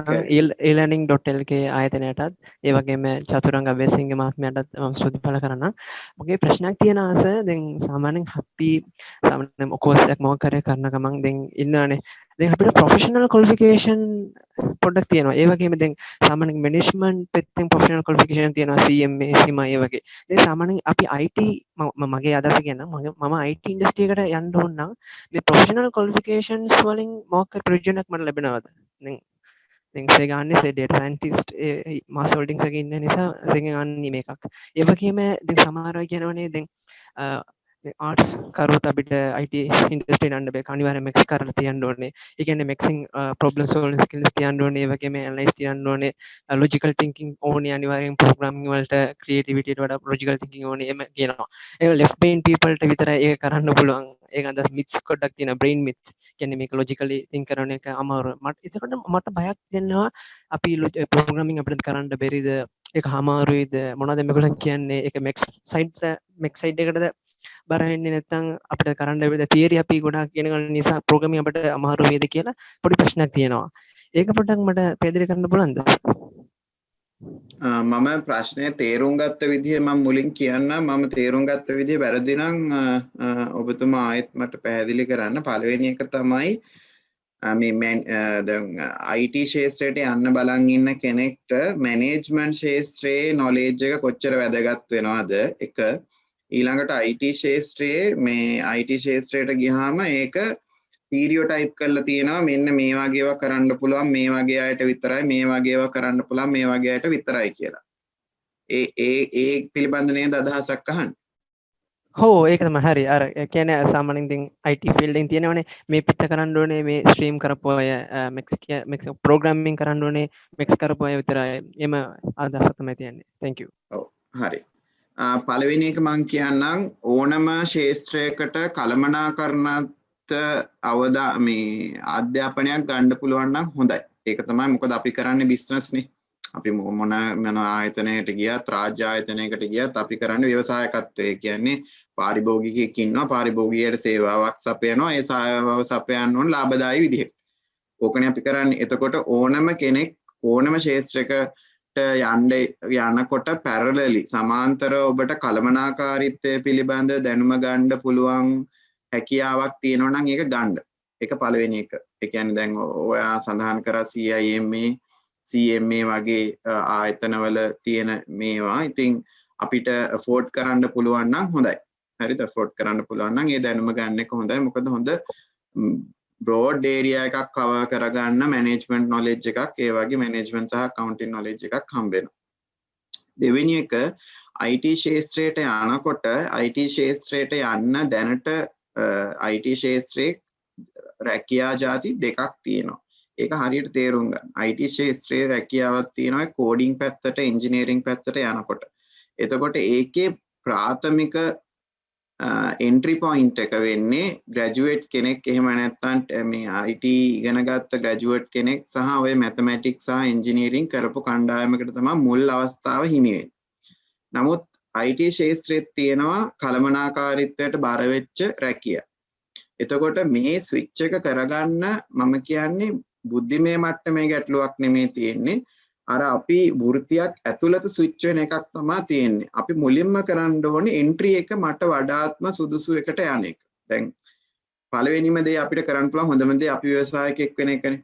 e-learning.lk ආයතනයටත් ඒ වගේම චතුරංග අබේසිංහ මහත්මයාටත් මම ස්තුති පළ කරනවා. මගේ ප්‍රශ්නයක් තියෙනවා අස දැන් සාමාන්‍යයෙන් අපි සාමාන්‍යයෙන් කෝස් එකක් මොකක් කරේ කරන ගමන් දැන් ඉන්නවනේ. දැන් අපිට ප්‍රොෆෙෂනල් ක්වොලිෆිකේෂන් පොඩ්ඩක් තියෙනවා. ඒ වගේම දැන් සාමාන්‍යයෙන් මැනේජ්මන්ට් පැත්තෙන් ප්‍රොෆෙෂනල් ක්වොලිෆිකේෂන් තියෙනවා CMA CMA ඒ වගේ. දැන් සාමාන්‍යයෙන් අපි IT මගේ අදහස කියනවා මම IT ඉන්ඩස්ට්‍රි එකට යන්න ඕන නම් මේ ප්‍රොෆෙෂනල් ක්වොලිෆිකේෂන්ස් වලින් මොකක් ප්‍රයෝජනයක් මට ලැබෙනවද? දැන් සේගාන්නේ සේ ඩේටා සයන්ටිස්ට් මාස් හෝල්ඩින්ග්ස් එකේ ඉන්න නිසා සේගාන්නේ මේකක්. ඒ වගේම දැන් සමහර අය කියනවනේ දැන් ආර්ට්ස් කරුවොත් අපිට IT ඉන්ඩස්ට්‍රියට යන්න බෑ. අනිවාර්යයෙන් MEX කරලා තියන්න ඕනේ. ඒ කියන්නේ MEXing problem solving skills තියන්න ඕනේ. ඒ වගේම analyze තියන්න ඕනේ. logical thinking ඕනේ. අනිවාර්යෙන් programming වලට creativity ට වඩා logical thinking ඕනේ. එම කියනවා. ඒක left brain people ට විතරයි ඒක කරන්න පුළුවන්. ඒක අද myths ගොඩක් තියෙනවා. brain myths. කියන්නේ මේක logically think කරන එක අමාරු. එතකොට මට බයක් දෙනවා අපි programming අපිට කරන්න බැරිද? ඒක අමාරුයිද? මොනවද මේගොල්ලන් කියන්නේ? ඒක MEX side එකටද බර වෙන්නේ නැත්නම් අපිට කරන්න බැරිද? තියරි අපි ගොඩාක් කියන නිසා ප්‍රෝග්‍රෑමින් අපිට අමාරු වේද කියලා පොඩි ප්‍රශ්නයක් තියෙනවා. ඒක පොඩ්ඩක් මට පැහැදිලි කරන්න පුළුවන්ද? මම ප්‍රශ්නය තේරුම් ගත්ත විදිහ මම මුලින් කියන්නම්. මම තේරුම් ගත්ත විදිහ වැරදි නම් ඔබතුමා ආයෙත් මට පැහැදිලි කරන්න. පළවෙනි එක තමයි මේ දැන් IT ශාස්ත්‍රයට යන්න බලන් ඉන්න කෙනෙක්ට මැනේජ්මන්ට් ශාස්ත්‍රයේ knowledge එක කොච්චර වැදගත් වෙනවද? එක ඊළඟට IT ශාස්ත්‍රයේ මේ IT ශාස්ත්‍රයට ගියාම ඒක ස්ටීරියෝටයිප් කරලා තියෙනවා මෙන්න මේ වගේ ඒවා කරන්න පුළුවන් මේ වගේ අයට විතරයි මේ වගේ ඒවා කරන්න පුළුවන් මේ වගේ අයට විතරයි කියලා. ඒ පිළිබඳ නේද අදහසක් අහන්නේ? හෝ ඒක තමයි හරි. අර කියන්නේ සාමාන්‍යයෙන් දැන් IT field එකෙන් තියෙනවනේ මේ පිට කරන්න ඕනේ මේ ස්ට්‍රීම් කරපු අය MEX programming කරන්න ඕනේ MEX කරපු අය විතරයි. එම අදහසක් තමයි තියෙන්නේ. Thank you. ඔව් හරි. පළවෙනි එක මම කියන්නම් ඕනම ශාස්ත්‍රයකට කළමනාකරණත් මේ අධ්‍යාපනයක් ගන්න පුළුවන් නම් හොඳයි. ඒක තමයි මොකද අපි කරන්නේ බිස්නස් නේ. අපි මොන ආයතනයකට ගියත් රාජ්‍ය ආයතනයකට ගියත් අපි කරන්නේ ව්‍යවසායකත්වය. කියන්නේ පාරිභෝගිකයෙක් ඉන්නවා, පාරිභෝගිකයට සේවාවක් සපයනවා, ඒ සේවාව සපයන්න ඕන ලාභදායී විදිහට. ඕකනේ අපි කරන්නේ. එතකොට ඕනම කෙනෙක් ඕනම ක්ෂේත්‍රයකට යනකොට පැරලලි සමාන්තර ඔබට කළමනාකාරීත්වය පිළිබඳ දැනුම ගන්න පුළුවන් හැකියාවක් තියෙනවා නම් ඒක ගන්න. ඒක පළවෙනි එක. ඒ කියන්නේ දැන් ඔයා සඳහන් කරා CIMA CMA වගේ ආයතනවල තියෙන මේවා. ඉතින් අපිට afford කරන්න පුළුවන් නම් හොඳයි. හරිද? afford කරන්න පුළුවන් නම් ඒ දැනුම ගන්න එක හොඳයි. මොකද හොඳ broad area එකක් cover කරගන්න management knowledge එකක්, ඒ වගේ management සහ accounting knowledge එකක් හම්බ වෙනවා. දෙවෙනි එක IT ශාස්ත්‍රයට යනකොට IT ශාස්ත්‍රයට යන්න දැනට IT ශාස්ත්‍රයේ රැකියා ಜಾති දෙකක් තියෙනවා. ඒක හරියට තේරුම් ගන්න. IT ශාස්ත්‍රයේ රැකියාවක් තියෙනවා කෝඩින් පැත්තට, ඉන්ජිනියරින් පැත්තට යනකොට. එතකොට ඒකේ ප්‍රාථමික entry point එක වෙන්නේ graduate කෙනෙක්, එහෙම නැත්නම් මේ IT ඉගෙන ගත්ත graduate කෙනෙක් සහ ඔය mathematics සහ engineering කරපු කණ්ඩායමකට තමයි මුල් අවස්ථාව හිමි වෙන්නේ. නමුත් IT ශාස්ත්‍රයේ තියෙනවා කළමනාකාරීත්වයට බර වෙච්ච රැකියාව. එතකොට මේ ස්විච් එක කරගන්න මම කියන්නේ බුද්ධිමය මට්ටමේ ගැටලුවක් නෙමෙයි තියෙන්නේ. අර අපි වෘත්තියක් ඇතුළත ස්විච් වෙන එකක් තමයි තියෙන්නේ. අපි මුලින්ම කරන්න ඕනේ එන්ට්‍රි එක මට වඩාත්ම සුදුසු එකට යන එක. දැන් පළවෙනිම දේ අපිට කරන්න පුළුවන් හොඳම දේ අපි ව්‍යවසායකයෙක් වෙන එකනේ.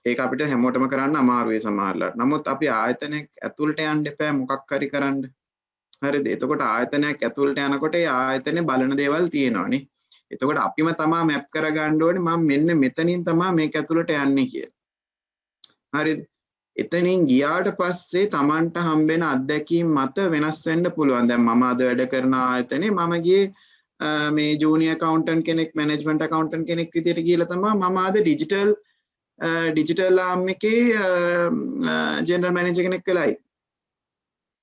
ඒක අපිට හැමෝටම කරන්න අමාරුයි සමහරවිට. නමුත් අපි ආයතනයක් ඇතුළට යන්න එපා මොකක් හරි කරන්න. හරිද? එතකොට ආයතනයක් ඇතුළට යනකොට ඒ ආයතනේ බලන දේවල් තියෙනවානේ. එතකොට අපිම තමා මැප් කරගන්න ඕනේ මම මෙන්න මෙතනින් තමා මේක ඇතුළට යන්නේ කියලා. හරිද? එතනින් ගියාට පස්සේ Tamanට හම්බෙන අත්දැකීම් මත වෙනස් වෙන්න පුළුවන්. දැන් මම අද වැඩ කරන ආයතනේ මම ගියේ මේ ජූනියර් accountant කෙනෙක්, management accountant කෙනෙක් විදියට ගිහලා තමයි මම අද digital arm එකේ general manager කෙනෙක් වෙලායි.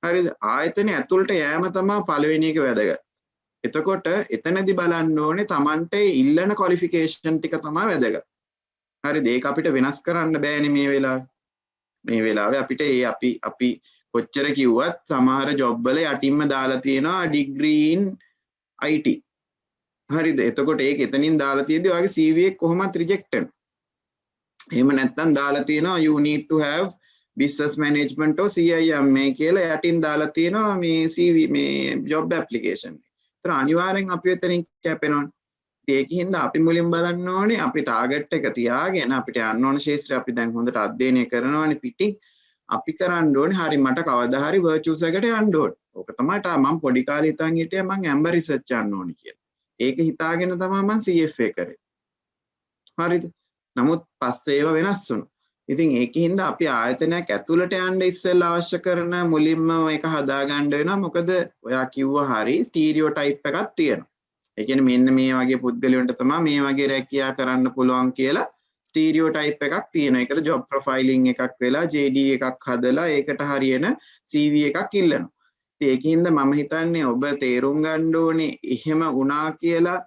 හරිද? ආයතනේ ඇතුළට යෑම තමයි පළවෙනි එක වැදගත්. එතකොට එතනදී බලන්න ඕනේ Tamanට ඉල්ලන qualification ටික තමයි වැදගත්. හරිද? ඒක අපිට වෙනස් කරන්න බෑනේ මේ වෙලාවේ. මේ වෙලාවේ අපිට අපි කොච්චර කිව්වත් සමහර ජොබ් වල යටින්ම දාලා තියෙනවා degree in IT. හරිද? එතකොට ඒක එතනින් දාලා තියෙද්දි ඔයාගේ CV එක කොහොමත් reject වෙනවා. එහෙම නැත්නම් දාලා තියෙනවා you need to have business management or CIMA කියලා යටින් දාලා තියෙනවා මේ CV මේ job application. ඒතර අනිවාර්යෙන් අපි එතනින් කැපෙනවා. ඒකින්ද අපි මුලින් බලන්න ඕනේ අපි ටාගට් එක තියාගෙන අපිට යන්න ඕන ශාස්ත්‍රය අපි දැන් හොඳට අධ්‍යයනය කරනවානේ පිටින් අපි කරන්න ඕනේ හරි මට කවදා හරි වර්චුවස් එකට යන්න ඕනේ. ඕක තමයි මම පොඩි කාලේ හිතන් හිටියා මම ඇම්බර් රිසර්ච් යන්න ඕනේ කියලා. ඒක හිතාගෙන තමයි මම CFA කරේ. හරිද? නමුත් පස්සේ ඒවා වෙනස් වුණා. ඉතින් ඒකින්ද අපි ආයතනයක් ඇතුළට යන්න ඉස්සෙල්ලා අවශ්‍ය කරන මුලින්ම ඒක හදාගන්න වෙනවා. මොකද ඔයා කිව්වා හරි ස්ටීරියෝටයිප් එකක් තියෙනවා. ඒ කියන්නේ මෙන්න මේ වගේ පුද්ගලයන්ට තමයි මේ වගේ රැකියා කරන්න පුළුවන් කියලා ස්ටීරියෝටයිප් එකක් තියෙනවා. ඒකට ජොබ් ප්‍රොෆයිලිං එකක් වෙලා JD එකක් හදලා ඒකට හරියන CV එකක් ඉල්ලනවා. ඒකින්ද මම හිතන්නේ ඔබ තේරුම් ගන්න ඕනේ එහෙම වුණා කියලා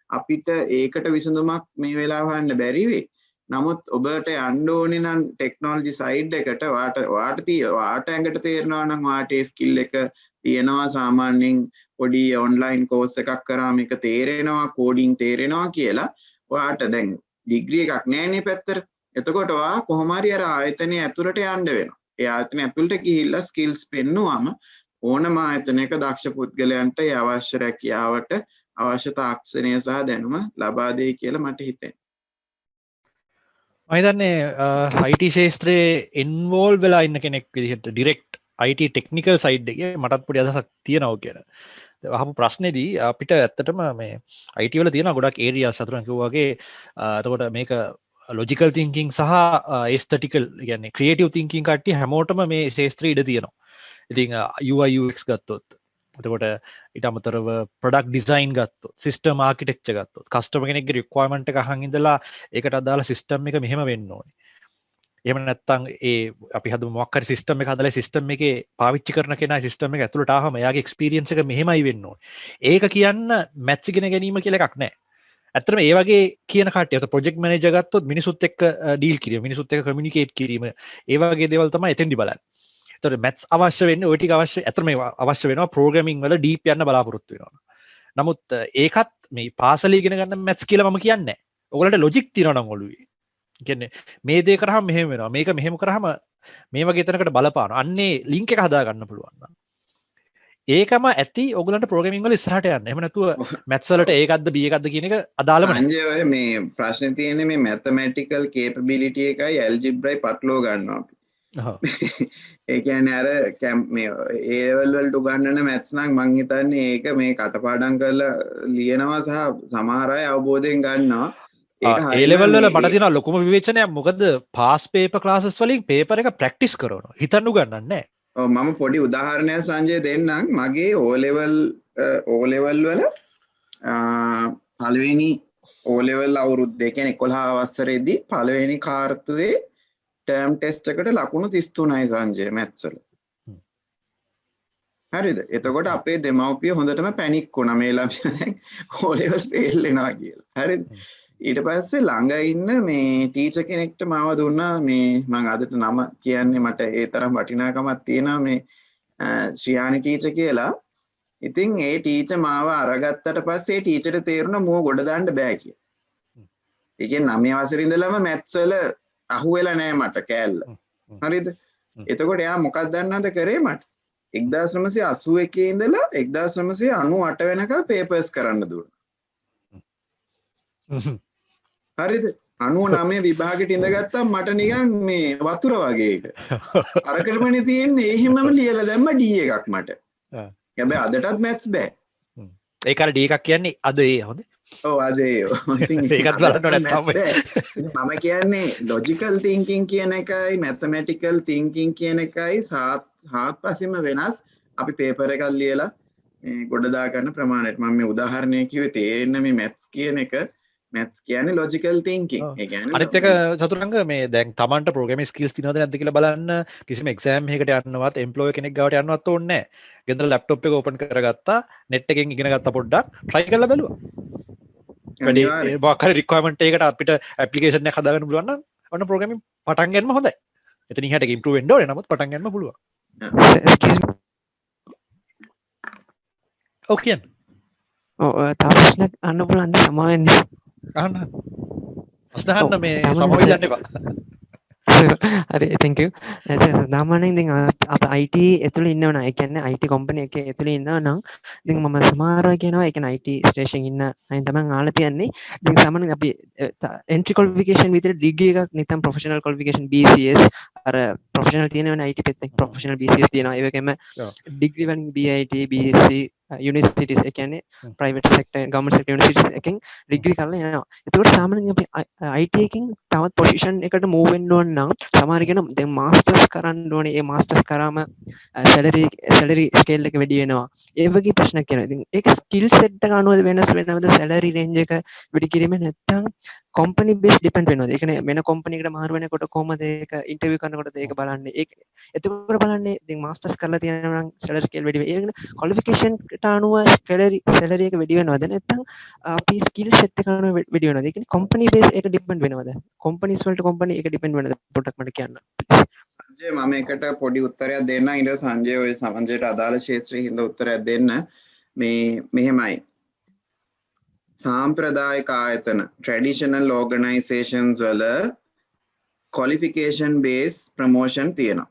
අපිට ඒකට විසඳුමක් මේ වෙලාව හොයන්න බැරි වෙයි. නමුත් ඔබට යන්න ඕනේ නම් ටෙක්නොලොජි සයිඩ් එකට වාට ඇඟට තේරෙනවා නම් වාට ඒ ස්කිල් එක තියෙනවා සාමාන්‍යයෙන් පොඩි ඔන්ලයින් කෝස් එකක් කරාම මේක තේරෙනවා කෝඩින් තේරෙනවා කියලා ඔයාට දැන් ඩිග්‍රී එකක් නැහැනේ පැත්තට. එතකොට ඔයා කොහොම හරි අර ආයතනයේ ඇතුළට යන්න වෙනවා. ඒ ආයතනයේ ඇතුළට ගිහිල්ලා ස්කිල්ස් පෙන්නුවම ඕනම ආයතනයක දක්ෂ පුද්ගලයන්ට ඒ අවශ්‍ය රැකියාවට අවශ්‍ය තාක්ෂණය සහ දැනුම ලබා දෙයි කියලා මට හිතෙනවා. මම හිතන්නේ IT ශාස්ත්‍රයේ ඉන්වෝල්ව් වෙලා ඉන්න කෙනෙක් විදිහට ඩිරෙක්ට් IT ටෙක්නිකල් සයිඩ් එකේ මටත් පොඩි අදහසක් තියෙනවා කියලා. අහපු ප්‍රශ්නේදී අපිට ඇත්තටම මේ IT වල තියෙන ගොඩක් ඒරියාස් අතුරෙන් කිව්වා වගේ එතකොට මේක ලොජිකල් තින්කින් සහ ඒස්තටිකල් කියන්නේ ක්‍රියේටිව් තින්කින් කට්ටිය හැමෝටම මේ ශාස්ත්‍රයේ ඉඩ තියෙනවා. ඉතින් UI UX ගත්තොත් එතකොට ඊට අමතරව ප්‍රොඩක්ට් ඩිසයින් ගත්තොත් සිස්ටම් ආකිටෙක්චර් ගත්තොත් කස්ටමර් කෙනෙක්ගේ රික්වයර්මන්ට් එක අහන් ඉඳලා ඒකට අදාළ සිස්ටම් එක මෙහෙම වෙන්න ඕනේ. එහෙම නැත්නම් ඒ අපි හදමු මොකක් හරි සිස්ටම් එක හදලා සිස්ටම් එකේ පාවිච්චි කරන කෙනා සිස්ටම් එක ඇතුළට ආවම එයාගේ එක්ස්පීරියන්ස් එක මෙහෙමයි වෙන්න ඕනේ. ඒක කියන්න මැච් ඉගෙන ගැනීම කියලා එකක් නැහැ. ඇත්තටම ඒ වගේ කියන කට්ටිය අත ප්‍රොජෙක්ට් මැනේජර් ගත්තොත් මිනිසුත් එක්ක ඩීල් කිරීම, මිනිසුත් එක්ක කමියුනිකේට් කිරීම, ඒ වගේ දේවල් තමයි එතෙන්දි බලන්නේ. තොර මැත්ස් අවශ්‍ය වෙන්න ඔය ටික අවශ්‍ය ඇත්තම අවශ්‍ය වෙනවා ප්‍රෝග්‍රෑමින් වල ඩීප් යන්න බලාපොරොත්තු වෙනවා. නමුත් ඒකත් මේ පාසල ඉගෙන ගන්න මැත්ස් කියලා මම කියන්නේ නැහැ. ඔයගලන්ට ලොජික් තියෙනවා නම් ඔළුවේ. කියන්නේ මේ දේ කරාම මෙහෙම වෙනවා. මේක මෙහෙම කරාම මේ වගේ තැනකට බලපානවා. අන්නේ ලින්ක් එක හදා ගන්න පුළුවන්. ඒකම ඇති ඔයගලන්ට ප්‍රෝග්‍රෑමින් වල ඉස්සරහට යන්න. එහෙම නැතුව මැත්ස් වලට ඒකක්ද B එකක්ද කියන එක අදාළම නැහැ. අංජේ ඔය මේ ප්‍රශ්නේ තියෙන්නේ මේ mathematical capability එකයි algebra පටලව ගන්නවා අපි. ඒ කියන්නේ අර මේ A level වලට උගන්වන maths නම් මං හිතන්නේ ඒක මේ කටපාඩම් කරලා ලියනවා සහ සමහර අය අවබෝධයෙන් ගන්නවා. ඒ ලෙවල් වල මට තියෙන ලොකුම විවේචනයක් මොකද පාස් පේපර් ක්ලාසස් වලින් පේපර් එක ප්‍රැක්ටිස් කරනවා. හිතන්න උගන්නන්නේ නැහැ. මම පොඩි උදාහරණයක් සංජය දෙන්නම්. මගේ O level වල පළවෙනි O level අවුරුද්දේ කියන්නේ 11 වසරේදී පළවෙනි කාර්තුවේ ටර්ම් ටෙස්ට් එකට ලකුණු 33යි සංජය මැත්ස් වල. හරිද? එතකොට අපේ දෙමව්පිය හොඳටම පැනික් වුණා මේ ළමයා දැන් O level ෆේල් වෙනවා කියලා. හරිද? ඊට පස්සේ ළඟ ඉන්න මේ ටීචර් කෙනෙක්ට මාව දුන්නා මේ මම අදට නම කියන්නේ මට ඒ තරම් වටිනාකමක් තියෙනවා මේ ශ්‍රියානි ටීචර් කියලා. ඉතින් ඒ ටීචර් මාව අරගත්තට පස්සේ ඒ ටීචර්ට තේරුණා මෝ ගොඩ දාන්න බෑ කියලා. ඒ කියන්නේ 9 වසරේ ඉඳලම මැත්ස් වල අහුවෙලා නෑ මට කෑල්ල. හරිද? එතකොට එයා මොකක්ද දන්නවද කරේ මට? 1981 ඉඳලා 1998 වෙනකල් පේපර්ස් කරන්න දුන්නා. හරිද? 99 විභාගෙට ඉඳගත්තා මට නිකන් මේ වතුර වගේ එක. අරකටමනේ තියෙන්නේ ඒ හිමම ලියලා දැම්ම D එකක් මට. හැබැයි අදටත් මැත්ස් බෑ. ඒක අර D එකක් කියන්නේ අද ඒ හොඳ. ඔව් අද ඒ. ඉතින් ඒකත් බලන්න නැත්තම් මම කියන්නේ logical thinking කියන එකයි mathematical thinking කියන එකයි හාත්පසින්ම වෙනස්. අපි පේපර් එකක් ලියලා මේ ගොඩ දා ගන්න ප්‍රමාණයට මම මේ උදාහරණයක් කිව්වේ තේරෙන්න මේ maths කියන එක maths කියන්නේ logical thinking. ඒ කියන්නේ අනිත් එක චතුරංග මේ දැන් Tamanට programming skills තියෙනවද නැද්ද කියලා බලන්න කිසිම exam එකකට යන්නවත් employer කෙනෙක් ගාවට යන්නවත් ඕනේ නැහැ. ගෙදර laptop එක open කරගත්තා net එකෙන් ඉගෙන ගත්තා පොඩ්ඩක් try කරලා බලුවා. වැඩි මොකක් හරි requirement එකකට අපිට application එකක් හදාගන්න පුළුවන් නම් ඔන්න programming පටන් ගන්නම හොඳයි. එතන ඉහට improve වෙන්න ඕනේ නමුත් පටන් ගන්නම පුළුවන්. ඔව් තව ප්‍රශ්නයක් අහන්න පුළුවන්ද? සමාවෙන්න. අහන්න. ප්‍රශ්න අහන්න මේ සමෝවිල් යන්න එපා. හරි thank you. සාමාන්‍යයෙන් දැන් අප IT ඇතුළේ ඉන්නවනම් ඒ කියන්නේ IT company එකේ ඇතුළේ ඉන්නවනම් දැන් මම සමහරව කියනවා ඒ කියන්නේ IT station ඉන්න අයින් තමයි ආලා තියන්නේ. දැන් සාමාන්‍යයෙන් අපි entry qualification විතර degree එකක් නැත්නම් professional qualification BCS අර professional තියෙනවනේ IT පැත්තේ professional BCS තියෙනවා. ඒ වගේම degree වලින් BIT BSc universities ඒ කියන්නේ private sector government sector universities එකෙන් degree කරලා යනවා. එතකොට සාමාන්‍යයෙන් අපි IT එකකින් තවත් position එකකට move වෙන්න ඕන නම් සමහර කෙනා දැන් masters කරන්න ඕනේ. ඒ masters කරාම salary scale එක වැඩි වෙනවා. ඒ වගේ ප්‍රශ්නක් කියනවා. ඉතින් ඒක skill set එක අනුව වෙනස් වෙනවද salary range එක වැඩි කිරීම නැත්නම් company based depend වෙනවද? ඒ කියන්නේ වෙන company එකකට මාරු වෙනකොට කොහමද ඒක interview කරනකොට ඒක බලන්නේ. ඒක එතකොට බලන්නේ දැන් masters කරලා තියෙනවා නම් salary scale වැඩි වෙයි. ඒ කියන්නේ qualification අනුව salary එක වැඩි වෙනවද නැත්නම් අපි skill set එක අනුව වැඩි වෙනවද? ඒ කියන්නේ company base එක depend වෙනවද? companies වලට company එක depend වෙනවද? පොඩ්ඩක් මට කියන්න. සංජය මම එකට පොඩි උත්තරයක් දෙන්නම්. ඊට සංජය ඔය සංජයට අදාළ ශාස්ත්‍රයේ හින්දා උත්තරයක් දෙන්න. මේ මෙහෙමයි. සාම්ප්‍රදායික ආයතන traditional organizations වල qualification based promotion තියෙනවා.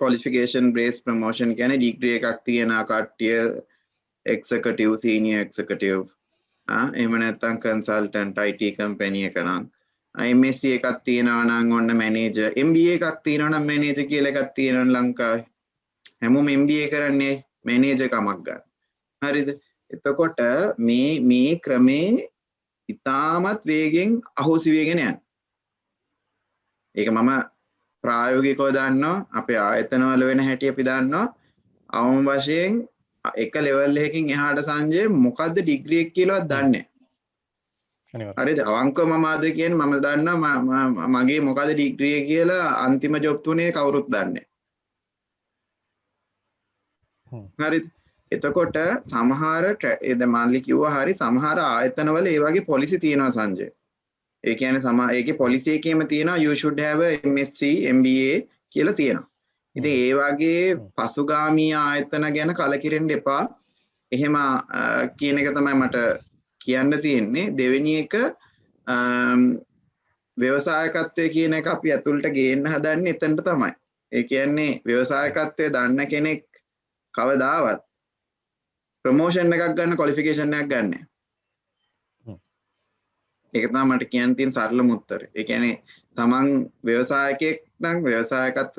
qualification based promotion කියන්නේ degree එකක් තියෙන කට්ටිය executive senior executive එහෙම නැත්නම් consultant IT company එක නම් MSc එකක් තියෙනවා නම් ඔන්න manager MBA එකක් තියෙනවා නම් manager කියලා එකක් තියෙනවා ලංකාවේ හැමෝම MBA කරන්නේ manager කමක් ගන්න හරිද එතකොට මේ ක්‍රමේ ඉතාමත් වේගෙන් අහෝසි වෙගෙන යන ඒක මම ප්‍රායෝගිකව දන්නවා අපේ ආයතන වල වෙන හැටි අපි දන්නවා අවම වශයෙන් එක ලෙවල් එකකින් එහාට සංජය මොකද්ද ඩිග්‍රී එක කියලාවත් දන්නේ නැහැ හරිද අවංකව මම අද කියන්නේ මම දන්නවා මගේ මොකද්ද ඩිග්‍රී එක කියලා අන්තිම ජොබ් තුනේ කවුරුත් දන්නේ නැහැ හරිද එතකොට සමහර දැන් මාල්ලි කිව්වා හරි සමහර ආයතන වල ඒ වගේ පොලිසි තියෙනවා සංජය ඒ කියන්නේ ඒකේ පොලිසි එකේම තියෙනවා you should have a MSc MBA කියලා තියෙනවා ඉතින් ඒ වගේ පසුගාමී ආයතන ගැන කලකිරෙන්න එපා. එහෙම කියන එක තමයි මට කියන්න තියෙන්නේ. දෙවෙනි එක ව්‍යවසායකත්වය කියන එක අපි ඇතුළට ගේන්න හදන්නේ එතනට තමයි. ඒ කියන්නේ ව්‍යවසායකත්වය දන්න කෙනෙක් කවදාවත් ප්‍රොමෝෂන් එකක් ගන්න ක්වොලිෆිකේෂන් එකක් ගන්න නැහැ. ඒක තමයි මට කියන්න තියෙන සරලම උත්තරය. ඒ කියන්නේ තමන් ව්‍යවසායකයෙක් නම් ව්‍යවසායකත්ව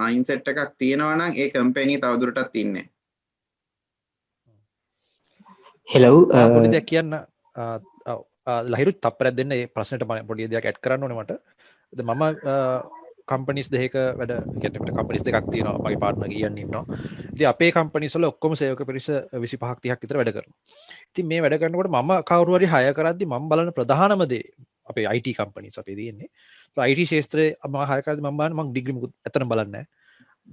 මයින්ඩ්සෙට් එකක් තියෙනවා නම් ඒ කම්පැනි තවදුරටත් ඉන්නේ. හෙලෝ පොඩි දෙයක් කියන්න ලහිරු තප්පරයක් දෙන්න ඒ ප්‍රශ්නෙට පොඩි දෙයක් ඇඩ් කරන්න ඕනේ මට. මම කම්පනිස් දෙක වැඩ කියන්නේ කම්පනිස් දෙකක් තියෙනවා මගේ පාර්ට්නර් කියන්න ඉන්නවා. ඉතින් අපේ කම්පනිස් වල ඔක්කොම සේවක පිරිස 25ක් 30ක් විතර වැඩ කරනවා. ඉතින් මේ වැඩ කරනකොට මම කවුරු හරි හයර් කරද්දි මම බලන ප්‍රධානම දේ අපේ IT කම්පනිස් අපේ තියෙන්නේ. IT ශාස්ත්‍රයේ මම හයර් කරද්දි මම බලන්නේ මම ඩිග්‍රී මුකුත් ඇත්තටම බලන්නේ නැහැ.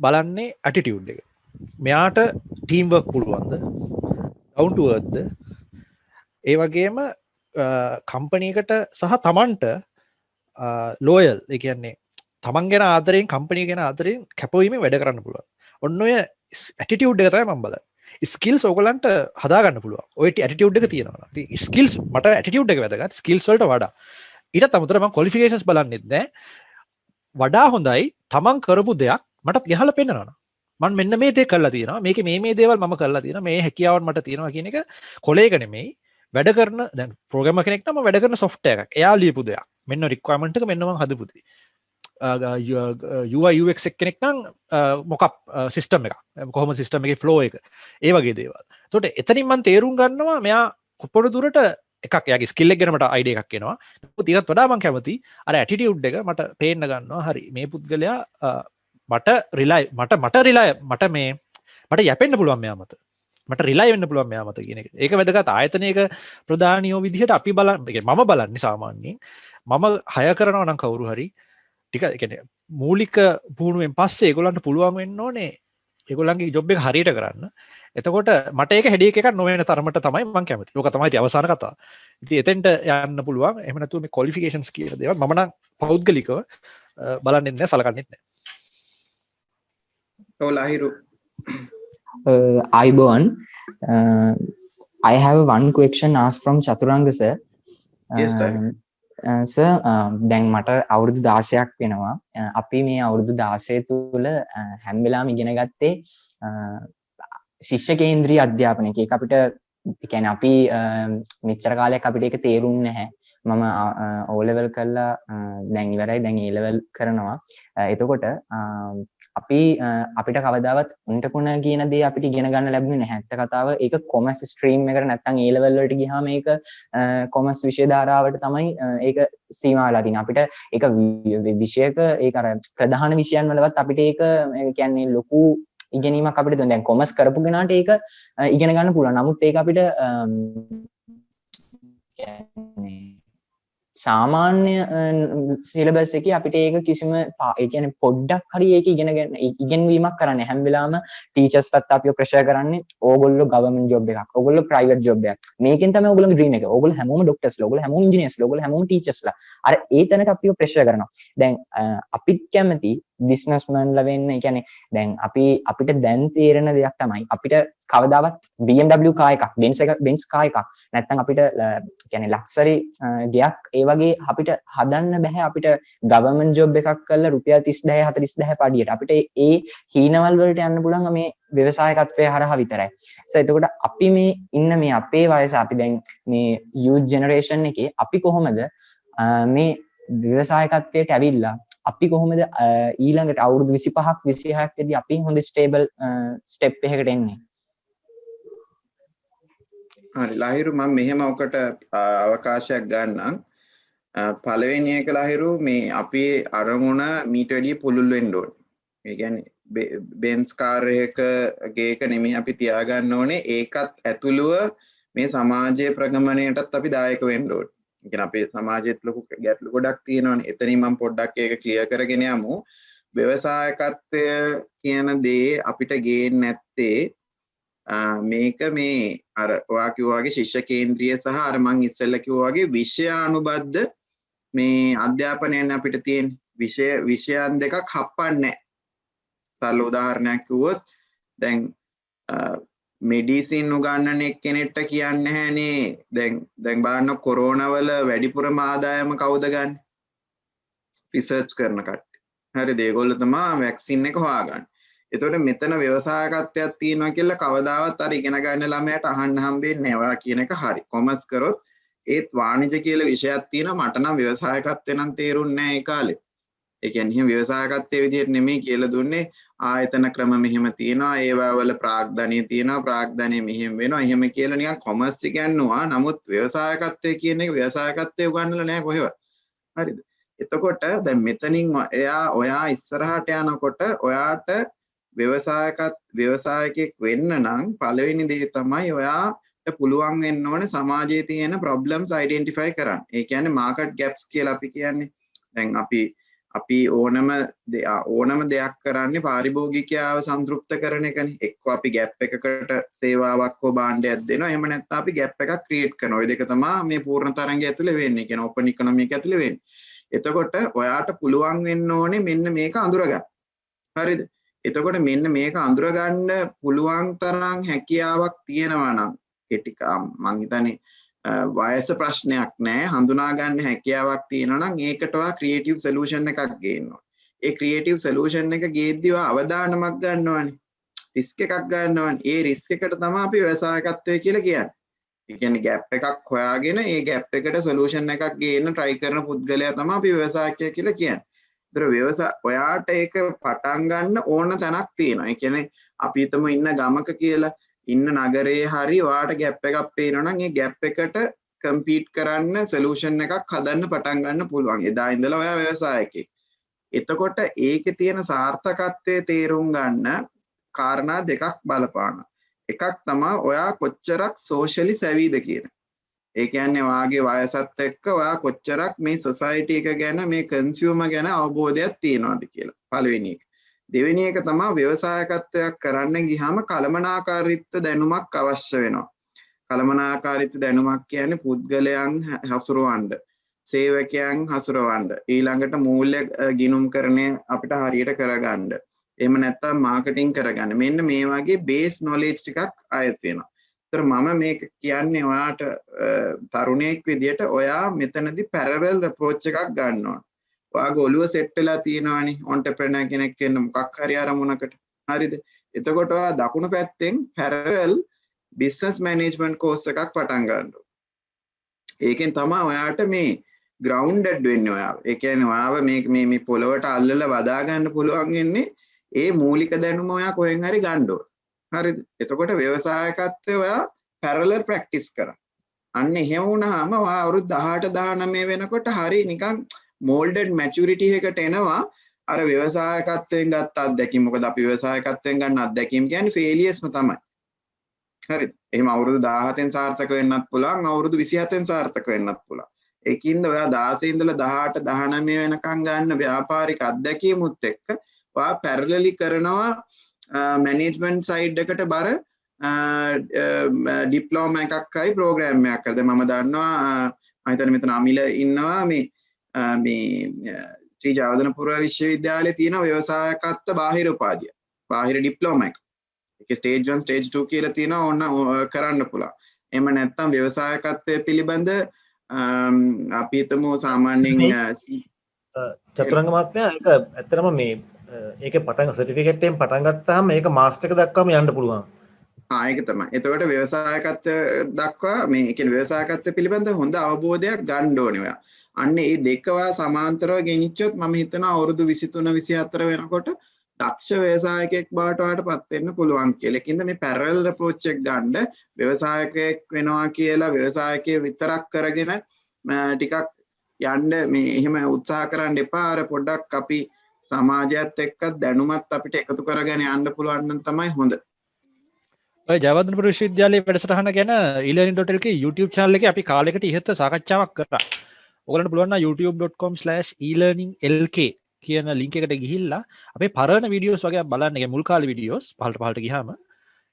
බලන්නේ ඇටිටියුඩ් එක. මෙයාට ටීම් වර්ක් පුළුවන්ද? ඩවුන් ටු අර්ත්ද? ඒ වගේම කම්පනීකට සහ තමන්ට ලෝයල් ඒ කියන්නේ තමන් ගැන ආදරයෙන් කම්පනී ගැන ආදරයෙන් කැපවීමෙන් වැඩ කරන්න පුළුවන්. ඔන්න ඔය ඇටිටියුඩ් එක තමයි මම බලන්නේ. ස්කිල්ස් ඕගලන්ට හදාගන්න පුළුවන්. ඔය ඇටිටියුඩ් එක තියෙනවා. ඉතින් ස්කිල්ස් මට ඇටිටියුඩ් එක වැදගත්. ස්කිල්ස් වලට වඩා. ඊටත් අමතරව මම ක්වොලිෆිකේෂන්ස් බලන්නෙත් නෑ. වඩා හොඳයි තමන් කරපු දෙයක් මට ගහලා පෙන්නනවා. මම මෙන්න මේ දේ කරලා තියෙනවා. මේකේ මේ දේවල් මම කරලා තියෙනවා. මේ හැකියාවන් මට තියෙනවා කියන එක කොලේක නෙමෙයි. වැඩ කරන දැන් ප්‍රෝග්‍රෑමර් කෙනෙක් නම් වැඩ කරන software එකක්. එයා ලියපු දෙයක්. මෙන්න requirement එක මෙන්න මම හදපු දේ. UI UX කෙනෙක් නම් මොකක් සිස්ටම් එකක්. කොහොමද සිස්ටම් එකේ flow එක. ඒ වගේ දේවල්. එතකොට එතනින් මම තේරුම් ගන්නවා මෙයා කොපොඩ දුරට එකක් එයාගේ ස්කිල් එක ගැන මට අයිඩියා එකක් එනවා. ඊටත් වඩා මම කැමති අර ඇටිටියුඩ් එක මට පේන්න ගන්නවා. හරි මේ පුද්ගලයා මට යැපෙන්න පුළුවන් මෙයා මත. මට රිලයි වෙන්න පුළුවන් මෙයා මත කියන එක. ඒක වැදගත්. ආයතනයක ප්‍රධානියෝ විදිහට අපි බලන්නේ මම බලන්නේ සාමාන්‍යයෙන් මම හය කරනවා නම් කවුරු හරි ටික කියන්නේ මූලික පුහුණුවෙන් පස්සේ ඒගොල්ලන්ට පුළුවන් වෙන්න ඕනේ ඒගොල්ලන්ගේ ජොබ් එක හරියට කරන්න. එතකොට මට ඒක හෙඩේක් එකක් නොවන තරමට තමයි මම කැමති. ඕක තමයි ඉතින් අවසාන කතාව. ඉතින් එතෙන්ට යන්න පුළුවන්. එහෙම නැතුව මේ ක්වොලිෆිකේෂන්ස් කියන දේවල් මම නම් පෞද්ගලිකව බලන්නේ නැහැ, සලකන්නේ නැහැ. ඔව් Lahiru. Aiboan, I have one question asked from Chaturanga sir. Yes, sir. Sir, දැන් මට අවුරුදු 16ක් වෙනවා. අපි මේ අවුරුදු 16 තුල හැම වෙලාවෙම ඉගෙන ගත්තේ ශිෂ්‍ය කේන්ද්‍රීය අධ්‍යාපනයක. ඒක අපිට කියන්නේ අපි මෙච්චර කාලයක් අපිට ඒක තේරුන්නේ නැහැ. මම O level කරලා දැන් ඉවරයි. දැන් A level කරනවා. එතකොට අපිට කවදාවත් උන්ටකුණ කියන දේ අපිට ඉගෙන ගන්න ලැබුණේ නැහැ. ඇත්ත කතාව ඒක කොමර්ස් ස්ට්‍රීම් එකට නැත්නම් A level වලට ගියාම ඒක කොමර්ස් විෂය ධාරාවට තමයි ඒක සීමා වෙලා තියෙන්නේ. අපිට ඒක විෂයක ඒක අර ප්‍රධාන විෂයන් වලවත් අපිට ඒක කියන්නේ ලොකු ඉගෙනීමක් අපිට දැන් කොමර්ස් කරපු කෙනාට ඒක ඉගෙන ගන්න පුළුවන්. නමුත් ඒක අපිට සාමාන්‍ය සිලබස් එකේ අපිට ඒක කිසිම ඒ කියන්නේ පොඩ්ඩක් හරි ඒක ඉගෙනවීමක් කරන්නේ හැම වෙලාවෙම ටීචර්ස්වත් අපිව ප්‍රෙෂර් කරන්නේ ඕගොල්ලෝ ගවර්න්මන්ට් ජොබ් එකක් ඕගොල්ලෝ ප්‍රයිවට් ජොබ් එකක් මේකෙන් තමයි ඕගොල්ලෝගේ ඩ්‍රීම් එක ඕගොල්ලෝ හැමෝම ඩොක්ටර්ස්ලා ඕගොල්ලෝ හැමෝම ඉංජිනේර්ස්ලා ඕගොල්ලෝ හැමෝම ටීචර්ස්ලා අර ඒ තැනට අපිව ප්‍රෙෂර් කරනවා දැන් අපිත් කැමති බිස්නස්මන්ලා වෙන්න ඒ කියන්නේ දැන් අපිට දැන් තේරෙන දෙයක් තමයි අපිට කවදාවත් BMW කාර් එකක් Benz කාර් එකක් නැත්නම් අපිට කියන්නේ ලක්සරි ගයක් ඒ වගේ අපිට හදන්න බෑ අපිට ගවර්න්මන්ට් ජොබ් එකක් කරලා රුපියල් 30000 40000 පඩියට අපිට ඒ හීනවල් වලට යන්න පුළුවන් මේ ව්‍යවසායකත්වයේ හරහා විතරයි. එතකොට අපි මේ ඉන්න මේ අපේ වයස අපි දැන් මේ youth generation එකේ අපි කොහොමද මේ ව්‍යවසායකත්වයට ඇවිල්ලා අපි කොහොමද ඊළඟට අවුරුදු 25ක් 26ක් දී අපි හොඳ ස්ටේබල් ස්ටෙප් එකකට එන්නේ? හරි ලහිරු මම මෙහෙම ඔකට අවකාශයක් ගන්නම්. පළවෙනි එක ලහිරු මේ අපේ අරමුණ මීට වැඩිය පුළුල් වෙන්න ඕනේ. ඒ කියන්නේ බෙන්ස් කාර් එකක නෙමෙයි අපි තියාගන්න ඕනේ. ඒකත් ඇතුළුව මේ සමාජයේ ප්‍රගමණයටත් අපි දායක වෙන්න ඕනේ. ඒ කියන්නේ අපේ සමාජයේත් ලොකු ගැටලු ගොඩක් තියෙනවානේ. එතනින් මම පොඩ්ඩක් ඒක ක්ලියර් කරගෙන යමු. ව්‍යවසායකත්වය කියන දේ අපිට ගේන්නේ නැත්තේ මේක මේ අර ඔයා කිව්වා වගේ ශිෂ්‍ය කේන්ද්‍රීය සහ අර මං ඉස්සෙල්ලා කිව්වා වගේ විෂයානුබද්ධ මේ අධ්‍යාපනයෙන් අපිට තියෙන විෂයන් දෙකක් හප්පන්නේ නැහැ. සරල උදාහරණයක් කිව්වොත් දැන් මෙඩිසින් උගන්නන එක්කෙනෙක්ට කියන්නේ නැහැනේ දැන් බලන්න කොරෝනා වල වැඩිපුරම ආදායම කවුද ගන්න? රිසර්ච් කරන කට්ටිය. හරිද? ඒගොල්ලෝ තමයි වැක්සින් එක හොයාගන්නේ. එතකොට මෙතන ව්‍යවසායකත්වයක් තියෙනවා කියලා කවදාවත් අර ඉගෙන ගන්න ළමයාට අහන්න හම්බෙන්නේ නැහැ කියන එක හරි. කොමර්ස් කරොත් ඒත් වාණිජ්‍ය කියලා විෂයක් තියෙනවා. මට නම් ව්‍යවසායකත්වය නම් තේරුන්නේ නැහැ ඒ කාලේ. ඒ කියන්නේ එහෙම ව්‍යවසායකත්වයේ විදිහට නෙමෙයි කියලා දුන්නේ ආයතන ක්‍රම මෙහෙම තියෙනවා ඒවා වල ප්‍රාග්ධනිය තියෙනවා ප්‍රාග්ධනිය මෙහෙම වෙනවා එහෙම කියලා නිකන් කොමර්ස් ඉගෙනුවා නමුත් ව්‍යවසායකත්වයේ කියන එක ව්‍යවසායකත්වයේ උගන්වලා නැහැ කොහෙවත් හරිද එතකොට දැන් මෙතනින් ඔයා ඉස්සරහට යනකොට ඔයාට ව්‍යවසායකයෙක් වෙන්න නම් පළවෙනි දේ තමයි ඔයාට පුළුවන් වෙන්න ඕනේ සමාජයේ තියෙන ප්‍රොබ්ලම්ස් අයිඩෙන්ටිෆයි කරන්න. ඒ කියන්නේ මාකට් ගැප්ස් කියලා අපි කියන්නේ. දැන් අපි ඕනම දෙයක් කරන්නේ පාරිභෝගිකයාව සන්තුෂ්ත කරන එකනේ. එක්ක අපි ගැප් එකකට සේවාවක් හෝ භාණ්ඩයක් දෙනවා. එහෙම නැත්නම් අපි ගැප් එකක් ක්‍රියේට් කරනවා. ওই දෙක තමයි මේ පූර්ණ තරංගය ඇතුලේ වෙන්නේ. කියන්නේ ඕපන් ඉකොනොමි එක ඇතුලේ වෙන්නේ. එතකොට ඔයාට පුළුවන් වෙන්න ඕනේ මෙන්න මේක අඳුරගන්න. හරිද? එතකොට මෙන්න මේක අඳුරගන්න පුළුවන් තරම් හැකියාවක් තියෙනවා නම් මං හිතන්නේ වයස ප්‍රශ්නයක් නෑ හඳුනා ගන්න හැකියාවක් තියෙනවා නම් ඒකට ඔයා ක්‍රියේටිව් සොලියුෂන් එකක් ගේනවා. ඒ ක්‍රියේටිව් සොලියුෂන් එක ගේද්දී ඔයා අවදානමක් ගන්නවනේ. රිස්ක් එකක් ගන්නවනේ. ඒ රිස්ක් එකට තමයි අපි ව්‍යවසායකත්වය කියලා කියන්නේ. ඒ කියන්නේ ગેප් එකක් හොයාගෙන ඒ ગેප් එකට සොලියුෂන් එකක් ගේන්න try කරන පුද්ගලයා තමයි අපි ව්‍යවසායකය කියලා කියන්නේ. ඒතර ඔයාට ඒක පටන් ගන්න ඕන තැනක් තියෙනවා. ඒ කියන්නේ අපි හිතමු ඉන්න ගමක කියලා ඉන්න නගරේ හරි ඔයාට ગેප් එකක් පේනවා නම් ඒ ગેප් එකට කම්පීට් කරන්න සොලියුෂන් එකක් හදන්න පටන් ගන්න පුළුවන්. එදා ඉඳලා ඔයා ව්‍යවසායකයෙක්. එතකොට ඒකේ තියෙන සාර්ථකත්වයේ තේරුම් ගන්න කාරණා දෙකක් බලපානවා. එකක් තමයි ඔයා කොච්චරක් සෝෂලි සැවීද කියන. ඒ කියන්නේ ඔයාගේ වයසත් එක්ක ඔයා කොච්චරක් මේ සොසයිටි එක ගැන මේ කන්සියුමර් ගැන අවබෝධයක් තියනවාද කියලා. පළවෙනි එක. දෙවෙනි එක තමයි ව්‍යවසායකත්වයක් කරන්න ගියාම කළමනාකාරීත්ව දැනුමක් අවශ්‍ය වෙනවා. කළමනාකාරීත්ව දැනුමක් කියන්නේ පුද්ගලයන් හසුරවන්න, සේවකයන් හසුරවන්න, ඊළඟට මූල්‍ය ගිණුම්කරණය අපිට හරියට කරගන්න. එහෙම නැත්නම් මාකටිං කරගන්න. මෙන්න මේ වගේ බේස් නොලෙජ් ටිකක් ආයෙත් වෙනවා. ඒතර මම මේක කියන්නේ ඔයාට තරුණයෙක් විදියට ඔයා මෙතනදී පැරලල් අප්‍රෝච් එකක් ගන්න ඕන. ඔයාගේ ඔළුව සෙට් වෙලා තියෙනවානේ ඔන්ටර්ප්‍රෙනර් කෙනෙක් වෙන්න මොකක් හරි අරමුණකට. හරිද? එතකොට ඔයා දකුණු පැත්තෙන් පැරලල් බිස්නස් මැනේජ්මන්ට් කෝස් එකක් පටන් ගන්නවා. ඒකෙන් තමයි ඔයාට මේ ග්‍රවුන්ඩඩ් වෙන්නේ ඔයාව. ඒ කියන්නේ ඔයාව මේ පොළවට අල්ලලා වදා ගන්න පුළුවන් වෙන්නේ ඒ මූලික දැනුම ඔයා කොහෙන් හරි ගන්න ඕන. හරිද? එතකොට ව්‍යවසායකත්වය ඔයා පැරලල් ප්‍රැක්ටිස් කරා. අන්න එහෙම වුණාම ඔයා අවුරුදු 18 19 වෙනකොට හරි නිකන් molded maturity එකට එනවා අර ව්‍යවසායකත්වයෙන් ගත්ත අත්දැකීම්. මොකද අපි ව්‍යවසායකත්වයෙන් ගන්න අත්දැකීම් කියන්නේ failures ම තමයි. හරිද? එහෙම අවුරුදු 17න් සාර්ථක වෙන්නත් පුළුවන්, අවුරුදු 27න් සාර්ථක වෙන්නත් පුළුවන්. ඒකින්ද ඔයා 16 ඉඳලා 18 19 වෙනකන් ගන්න ව්‍යාපාරික අත්දැකීමුත් එක්ක ඔයා පැරලලි කරනවා මැනේජ්මන්ට් සයිඩ් එකට බර ඩිප්ලෝමා එකක් හරි ප්‍රෝග්‍රෑම් එකක් කරද මම දන්නවා මම හිතන්නේ මෙතන අමිල ඉන්නවා මේ ශ්‍රී ජයවර්ධනපුර විශ්වවිද්‍යාලයේ තියෙන ව්‍යවසායකත්ව බාහිර උපාධිය බාහිර ඩිප්ලෝමා එක. ඒකේ ස්ටේජ් 1 ස්ටේජ් 2 කියලා තියෙනවා ඕන කරන්න පුළුවන්. එහෙම නැත්නම් ව්‍යවසායකත්වය පිළිබඳ අපි හිතමු සාමාන්‍යයෙන් චතුරංග මහත්මයා ඒක ඇත්තටම මේ ඒකේ පටන් සර්ටිෆිකේට් එකෙන් පටන් ගත්තාම ඒක මාස්ටර් එක දක්වාම යන්න පුළුවන්. ඒක තමයි. එතකොට ව්‍යවසායකත්වය දක්වා මේ කියන්නේ ව්‍යවසායකත්වය පිළිබඳ හොඳ අවබෝධයක් ගන්න ඕනේ ඔයා. අන්න ඒ දෙකවා සමාන්තරව ගෙනිච්චොත් මම හිතනවා අවුරුදු 23 24 වෙනකොට දක්ෂ ව්‍යවසායකයෙක් බවට වඩපත් වෙන්න පුළුවන් කියලා. ඒකින්ද මේ පැරලල් අප්‍රෝච් එක ගන්න ව්‍යවසායකයෙක් වෙනවා කියලා ව්‍යවසායකයෙ විතරක් කරගෙන ටිකක් යන්න මේ එහෙම උත්සාහ කරන්න එපා. අර පොඩ්ඩක් අපි සමාජයත් එක්ක දැනුමත් අපිට එකතු කරගෙන යන්න පුළුවන් නම් තමයි හොඳ. ඔය ජයවර්ධනපුර විශ්වවිද්‍යාලයේ වැඩසටහන ගැන e-learning.lk YouTube channel එකේ අපි කාලයකට ඉහත සාකච්ඡාවක් කරා. ඔයගලන්ට පුළුවන් නම් youtube.com/elearninglk කියන link එකට ගිහිල්ලා අපේ පරණ වීඩියෝස් වගේ බලන්න. ඒ මුල් කාලේ වීඩියෝස් පහළට ගියාම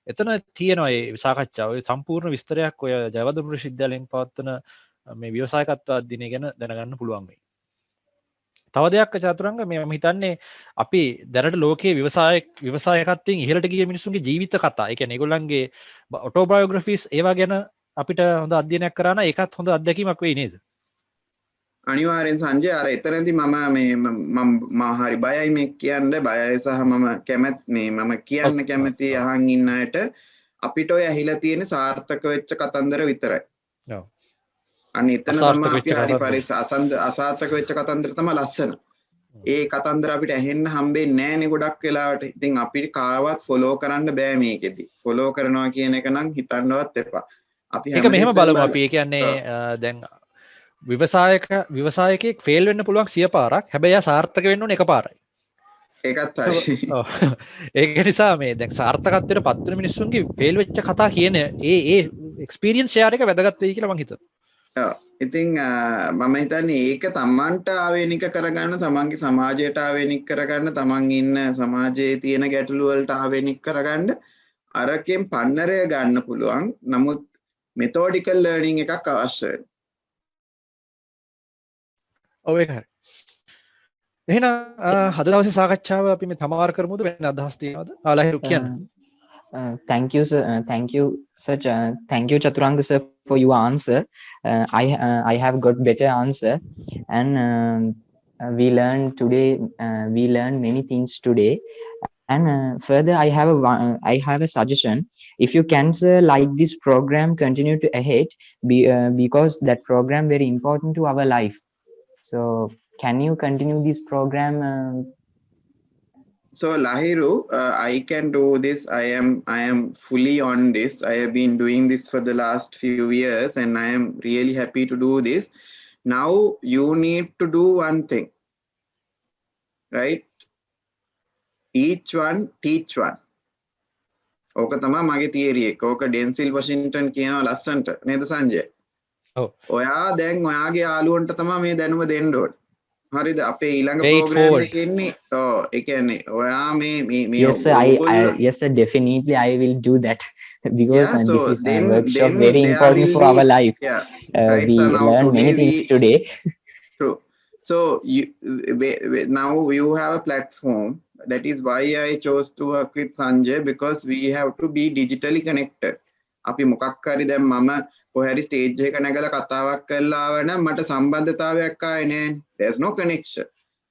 එතන තියෙනවා මේ සාකච්ඡාව. ඔය සම්පූර්ණ විස්තරයක් ඔය ජයවර්ධනපුර විශ්වවිද්‍යාලයෙන් පවත්වන මේ ව්‍යවසායකත්ව අධ්‍යයනය ගැන දැනගන්න පුළුවන් වෙයි. තව දෙයක් චතුරංග මේ මම හිතන්නේ අපි දැනට ලෝකයේ ව්‍යවසායකත්වයෙන් ඉහළට ගිය මිනිස්සුන්ගේ ජීවිත කතා. ඒ කියන්නේ ඒගොල්ලන්ගේ ඔටෝබයෝග්‍රැෆිස් ඒවා ගැන අපිට හොඳ අධ්‍යයනයක් කරා නම් ඒකත් හොඳ අත්දැකීමක් වෙයි නේද? අනිවාර්යෙන් සංජය අර එතනදී මම හරි බයයි මේ කියන්න බයයි සහ මම කියන්න කැමති අහන් ඉන්න අයට අපිට ඔය ඇහිලා තියෙන සාර්ථක වෙච්ච කතන්දර විතරයි. ඔව්. අන්න එතන තමයි අපි හරි පරිස අසාර්ථක වෙච්ච කතන්දර තමයි ලස්සන. ඒ කතන්දර අපිට ඇහෙන්න හම්බෙන්නේ නැහැනේ ගොඩක් වෙලාවට. ඉතින් අපිට කාවත් ෆොලෝ කරන්න බෑ මේකෙදි. ෆොලෝ කරනවා කියන එක නම් හිතන්නවත් එපා. අපි ඒක මෙහෙම බලමු අපි. ඒ කියන්නේ දැන් ව්‍යවසායකයෙක් ෆේල් වෙන්න පුළුවන් 100 පාරක්. හැබැයි එයා සාර්ථක වෙන්න ඕනේ එකපාරයි. ඒකත් හරි. ඒක නිසා මේ දැන් සාර්ථකත්වයට පත් වෙන මිනිස්සුන්ගේ ෆේල් වෙච්ච කතා කියන ඒ එක්ස්පීරියන්ස් ෂෙයාර් එක වැදගත් වෙයි කියලා මම හිතනවා. ඔව්. ඉතින් මම හිතන්නේ ඒක තමන්ට ආවේනික කරගන්න, තමන්ගේ සමාජයට ආවේනික කරගන්න, තමන් ඉන්න සමාජයේ තියෙන ගැටලු වලට ආවේනික කරගන්න අරකින් පන්නරය ගන්න පුළුවන්. නමුත් මෙතොඩිකල් ලර්නින් එකක් අවශ්‍ය වෙනවා. ඔව් ඒක හරි. එහෙනම් අද දවසේ සාකච්ඡාව අපි මේ තමාර කරමුද වෙන අදහස් තියෙනවද? ආලාහිරු කියන්න. Thank you, sir. Thank you, sir. Thank you, Chaturanga sir, for your answer. I have got better answer, and we learned today. We learned many things today, and further, I have a suggestion. If you can, sir, like this program, continue to ahead, because that program very important to our life. So, can you continue this program? So Lahiru, I can do this. I am fully on this. I have been doing this for the last few years, and I am really happy to do this. Now you need to do one thing, right? Each one teach one. ඕක තමයි මගේ theory එක. ඕක Denzil Washington කියනවා ලස්සන්ට නේද සංජය? ඔව්. ඔයා දැන් ඔයාගේ යාළුවන්ට තමයි මේ දැනුම දෙන්න ඕනේ. හරිද? අපේ ඊළඟ ප්‍රෝග්‍රෑම් එකේ ඉන්නේ. ඔව් ඒ කියන්නේ ඔයා මේ Yes sir, yes sir, definitely I will do that because Yeah, so this is a then workshop very there important will for be- our life. Yeah, right. We So now learn many today things today. True. So now you have a platform. That is why I chose to work with Sanjay, because we have to be digitally connected. අපි මොකක් හරි දැන් මම කොහේ හරි stage එක නැගලා කතාවක් කරලා ආව නම් මට සම්බන්ධතාවයක් ආයේ නැහැ. There's no connection.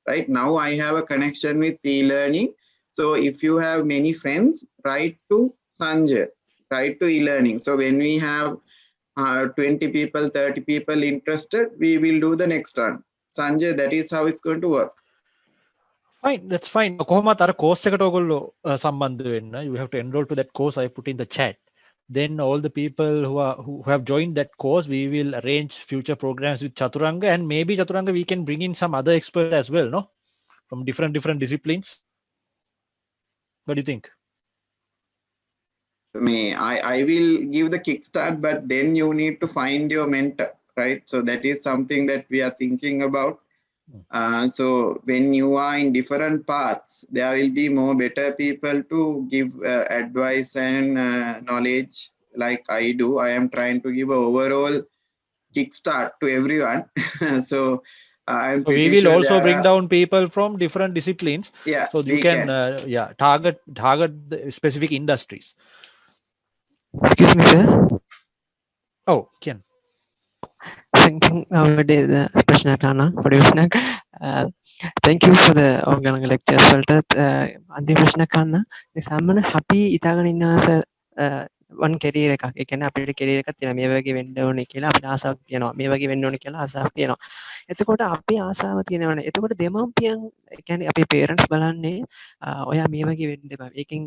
Right now I have a connection with e-learning. So if you have many friends, write to Sanjay, write to e-learning. So when we have 20 people, 30 people interested, we will do the next one. Sanjay, that is how it's going to work. Fine, that's fine. කොහොමත් අර course එකට ඔයගොල්ලෝ සම්බන්ධ වෙන්න. You have to enroll to that course I put in the chat. Then all the people who have joined that course, we will arrange future programs with Chaturanga, and maybe Chaturanga we can bring in some other experts as well, no? From different disciplines. What do you think? I will give the kickstart, but then you need to find your mentor, right? So that is something that we are thinking about. So when you are in different paths, there will be more better people to give advice and knowledge like I do. I am trying to give an overall kickstart to everyone. So we will also bring down people from different disciplines. Yeah, so you can target the specific industries. Excuse me, sir. Oh, Ken. ප්‍රශ්නයක් අහන්න පොඩි ප්‍රශ්නයක්. Thank you for the organic lectures වලට. අන්තිම ප්‍රශ්නයක් අහන්න. මේ සම්මන අපි ඉතාලගෙන ඉන්නවාස වන් කැරියර් එකක්. ඒ කියන්නේ අපිට කැරියර් එකක් තියෙනවා. මේ වගේ වෙන්න ඕනේ කියලා අපිට ආසාවක් තියෙනවා. මේ වගේ වෙන්න ඕනේ කියලා ආසාවක් තියෙනවා. එතකොට අපේ ආසාව තියෙනවනේ. එතකොට දෙමව්පියන් ඒ කියන්නේ අපේ පේරන්ට්ස් බලන්නේ ඔයා මේ වගේ වෙන්න එපා. ඒකෙන්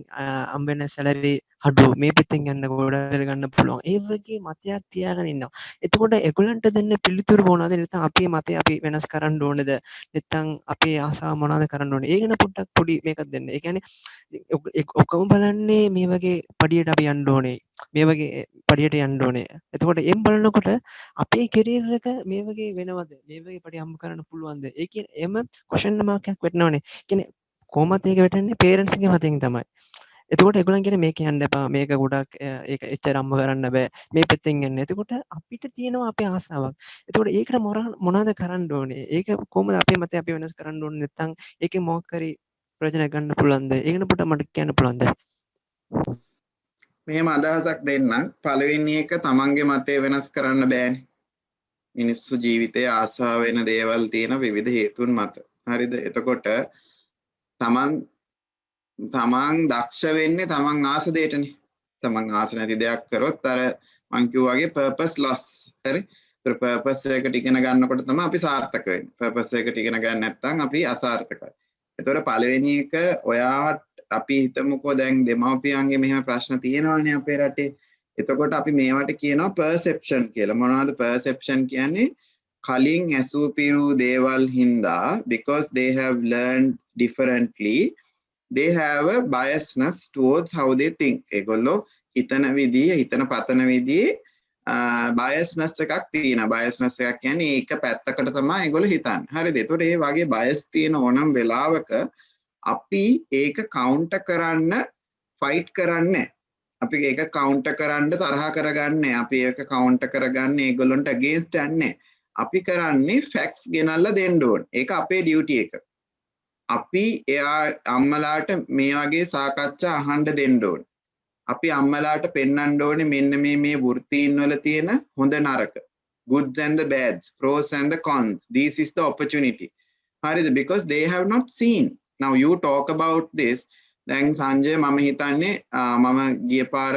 හම්බෙන සැලරි අඩු, මේ පිටින් යන්න ගොඩක් ගන්න පුළුවන්. ඒ වගේ මතයක් තියාගෙන ඉන්නවා. එතකොට ඒගොල්ලන්ට දෙන්න පිළිතුරු මොනවද? නැත්නම් අපේ මතය අපි වෙනස් කරන්න ඕනේද? නැත්නම් අපේ ආසාව මොනවද කරන්න ඕනේ? ඒක ගැන පොඩ්ඩක් පොඩි මේකක් දෙන්න. ඒ කියන්නේ ඔක්කොම බලන්නේ මේ වගේ පඩියට අපි යන්න ඕනේ. මේ වගේ පඩියට යන්න ඕනේ. එතකොට එම් බලනකොට අපේ කැරියර් එක මේ වගේ වෙනවද? මේ වගේ පඩිය හම්බ කරන්න පුළුවන්ද? ඒ කියන්නේ එම ක්වෙස්චන් මාක් එකක් වෙටනවනේ. කියන්නේ කොහොමද ඒක වෙටන්නේ? පේරන්ට්ස්ගේ මතයෙන් තමයි. එතකොට ඒගොල්ලන් කියන්නේ මේක යන්න එපා මේක ගොඩක් ඒක එච්චර අම්ම කරන්න බෑ මේ පැත්තෙන් යන්න. එතකොට අපිට තියෙනවා අපේ ආසාවක්. එතකොට ඒකට මොනවද කරන්න ඕනේ? ඒක කොහොමද අපේ මතය අපි වෙනස් කරන්න ඕනේ නැත්නම් ඒකේ මොකක් හරි ප්‍රයෝජන ගන්න පුළුවන්ද? ඒකන පොඩ්ඩක් මට කියන්න පුළුවන්ද? මෙහෙම අදහසක් දෙන්නම්. පළවෙනි එක තමන්ගේ මතය වෙනස් කරන්න බෑනේ. මිනිස්සු ජීවිතයේ ආසා වෙන දේවල් තියෙන විවිධ හේතුන් මත. හරිද? එතකොට තමන් දක්ෂ වෙන්නේ තමන් ආස දෙයටනේ. තමන් ආස නැති දෙයක් කරොත් අර මං කිව්වා වගේ purpose loss. හරි? ඒතර purpose එකට ඉගෙන ගන්නකොට තමයි අපි සාර්ථක වෙන්නේ. purpose එකට ඉගෙන ගන්න නැත්නම් අපි අසාර්ථකයි. ඒතර පළවෙනි එක ඔයාට අපි හිතමුකෝ දැන් දෙමව්පියන්ගේ මෙහෙම ප්‍රශ්න තියෙනවානේ අපේ රටේ. එතකොට අපි මේවට කියනවා perception කියලා. මොනවද perception කියන්නේ? කලින් ඇසූ පිරූ දේවල් හින්දා because they have learned differently they have a biasness towards how they think. ඒගොල්ලෝ හිතන විදිය හිතන පතන විදියේ biasness එකක් තියෙනවා. biasness එකක් කියන්නේ ඒක පැත්තකට තමයි ඒගොල්ලෝ හිතන්නේ. හරිද? ඒතකොට මේ වගේ bias තියෙන ඕනම් වෙලාවක අපි ඒක counter කරන්න fight කරන්නේ. අපි ඒක counter කරන්න තරහ කරගන්නේ. අපි ඒක counter කරගන්නේ ඒගොල්ලන්ට against යන්නේ. අපි කරන්නේ facts ගෙනල්ලා දෙන්න ඕන. ඒක අපේ duty එක. අපි එයා අම්මලාට මේ වගේ සාකච්ඡා අහන්න දෙන්න ඕන. අපි අම්මලාට පෙන්වන්න ඕනේ මෙන්න මේ වෘත්තීන් වල තියෙන හොඳ නරක. goods and the bads, pros and the cons. This is the opportunity. හරිද? Because they have not seen. Now you talk about this. දැන් සංජය මම හිතන්නේ මම ගිය පාර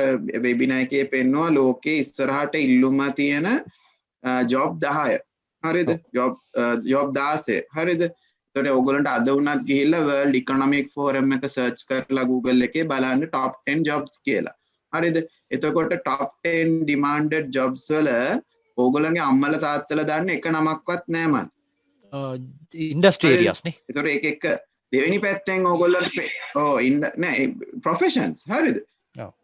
වෙබිනාර් එකේ පෙන්නුවා ලෝකේ ඉස්සරහට ඉල්ලුම තියෙන ජොබ් 10. හරිද? ජොබ් 16. හරිද? එතකොට ඕගොල්ලන්ට අද වුණත් ගිහිල්ලා World Economic Forum එක සර්ච් කරලා Google එකේ බලන්න top 10 jobs කියලා. හරිද? එතකොට top 10 demanded jobs වල ඕගොල්ලන්ගේ අම්මලා තාත්තලා දාන්න එක නමක්වත් නෑ මන්. ඉන්ඩස්ට්‍රි ඒරියාස් නේ. එතකොට එක දෙවෙනි පැත්තෙන් ඕගොල්ලන්ට නෑ professions. හරිද?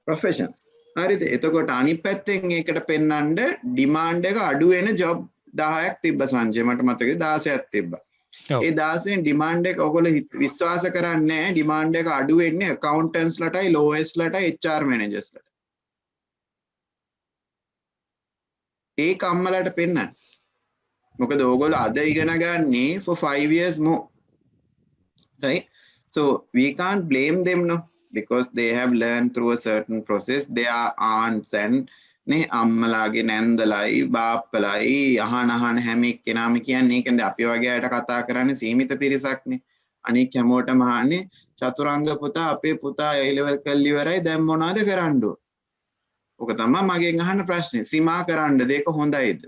professions. හරිද? එතකොට අනිත් පැත්තෙන් ඒකට පෙන්වන්න demand එක අඩු වෙන job 10ක් තිබ්බ සංජය මට මතකයි 16ක් තිබ්බා. ඒ 16න් ඩිමාන්ඩ් එක ඔයගොල්ලෝ විශ්වාස කරන්නේ නැහැ. ඩිමාන්ඩ් එක අඩු වෙන්නේ accountants ලටයි lawyers ලටයි HR managers ලට. ඒක අම්මලාට පෙන්නන්න. මොකද ඕගොල්ලෝ අද ඉගෙන ගන්නේ for 5 years more. Right? So we can't blame them no because they have learned through a certain process. They are aunts and නේ අම්මලාගේ නැන්දලයි බාප්පලයි අහන හැම එක්කෙනාම කියන්නේ ඒකනේ අපි වගේ අයට කතා කරන්නේ සීමිත පිරිසක්නේ. අනික හැමෝටම අහන්නේ චතුරංග පුතා අපේ පුතා A level කරලා ඉවරයි දැන් මොනවද කරන්න ඕන? ඔක තමයි මගෙන් අහන ප්‍රශ්නේ. සීමා කරන්නද ඒක හොඳයිද?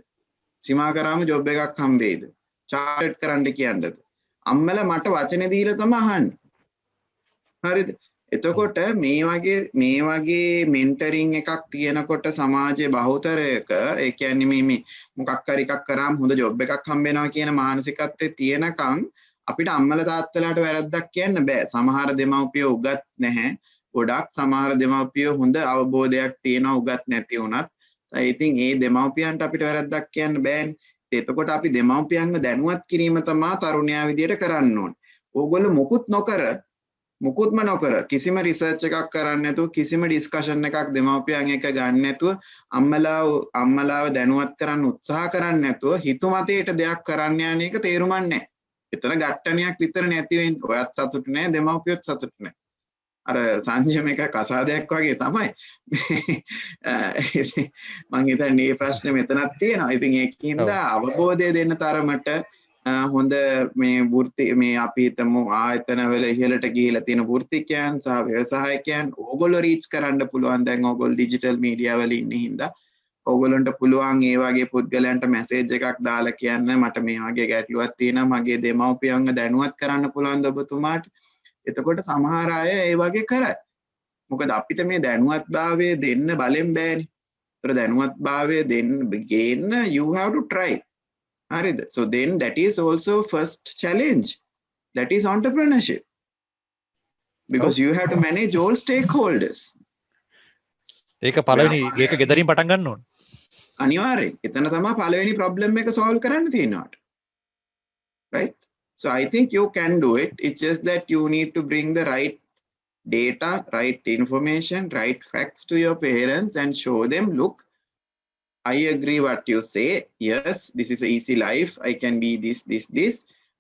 සීමා කරාම ජොබ් එකක් හම්බෙයිද? චාර්ටඩ් කරන්න කියන්නද? අම්මලා මට වචනේ දීලා තමයි අහන්නේ. හරිද? එතකොට මේ වගේ මෙන්ටරින් එකක් තියෙනකොට සමාජයේ බහුතරයක ඒ කියන්නේ මේ මොකක් හරි එකක් කරාම හොඳ ජොබ් එකක් හම්බ වෙනවා කියන මානසිකත්වයේ තියෙනකන් අපිට අම්මලා තාත්තලාට වැරද්දක් කියන්න බෑ. සමහර දෙමව්පියෝ උගත් නැහැ. ගොඩක් සමහර දෙමව්පියෝ හොඳ අවබෝධයක් තියෙනවා උගත් නැති වුණත්. I think මේ දෙමව්පියන්ට අපිට වැරද්දක් කියන්න බෑනේ. එතකොට අපි දෙමව්පියන්ව දැනුවත් කිරීම තමයි තරුණයා විදියට කරන්න ඕනේ. ඕගොල්ලෝ මුකුත්ම නොකර කිසිම රිසර්ච් එකක් කරන්නේ නැතුව කිසිම ඩිස්කෂන් එකක් දෙමව්පියන් එක ගන්න නැතුව අම්මලාව දැනුවත් කරන්න උත්සාහ කරන්නේ නැතුව හිතුමතේට දෙයක් කරන්න යන එක තේරුමක් නැහැ. එතන ගැටණියක් විතර නැති වෙන්නේ. ඔයත් සතුටු නැහැ දෙමව්පියොත් සතුටු නැහැ. අර සංජය මේක කසාදයක් වගේ තමයි. මම හිතන්නේ මේ ප්‍රශ්නේ මෙතනක් තියෙනවා. ඉතින් ඒකින්ද අවබෝධය දෙන්න තරමට හොඳ මේ වෘත්ති මේ අපි හිතමු ආයතනවල ඉහළට ගිහිලා තියෙන වෘත්තිකයන් සහ ව්‍යවසායකයන් ඕගොල්ලෝ රීච් කරන්න පුළුවන්. දැන් ඕගොල්ලෝ ඩිජිටල් මීඩියා වල ඉන්න හින්දා ඕගොල්ලන්ට පුළුවන් ඒ වගේ පුද්ගලයන්ට මැසේජ් එකක් දාලා කියන්න මට මේ වගේ ගැටලුවක් තියෙනවා මගේ දෙමව්පියන්ව දැනුවත් කරන්න පුළුවන්ද ඔබතුමාට. එතකොට සමහර අය ඒ වගේ කරයි. මොකද අපිට මේ දැනුවත්භාවය දෙන්න බලෙන් බෑනේ. ඒතර දැනුවත්භාවය දෙන්න ගේන්න you have to try. හරිද? So then that is also first challenge. That is entrepreneurship. Because you have to manage all stakeholders. ඒක පළවෙනි ඒක ගෙදරින් පටන් ගන්න ඕන. අනිවාර්යෙන්. එතන තමයි පළවෙනි problem එක solve කරන්න තියෙනවා. Right? So I think you can do it. It's just that you need to bring the right data, right information, right facts to your parents and show them, look, I agree what you say. Yes, this is an easy life. I can be this.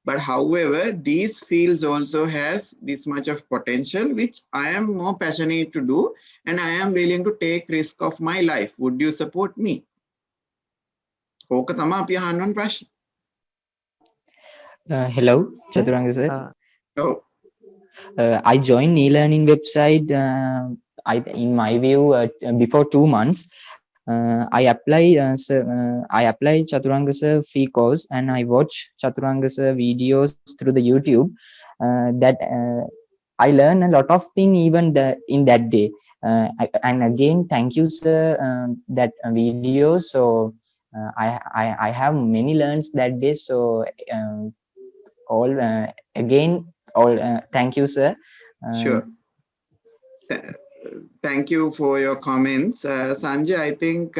But however, these fields also has this much of potential, which I am more passionate to do, and I am willing to take risk of my life. Would you support me? ඕක තමයි අපි අහන්න ඕන ප්‍රශ්න. Hello, Chaturanga sir. ඔව්. I joined e-learning website. In my view, before 2 months. I apply Chaturanga sir free course, and I watch Chaturanga sir videos through the YouTube. That I learn a lot of things even in that day. And again, thank you sir that video. So I have many learns that day. So thank you sir. Sure. Thank you for your comments. Sanjay, I think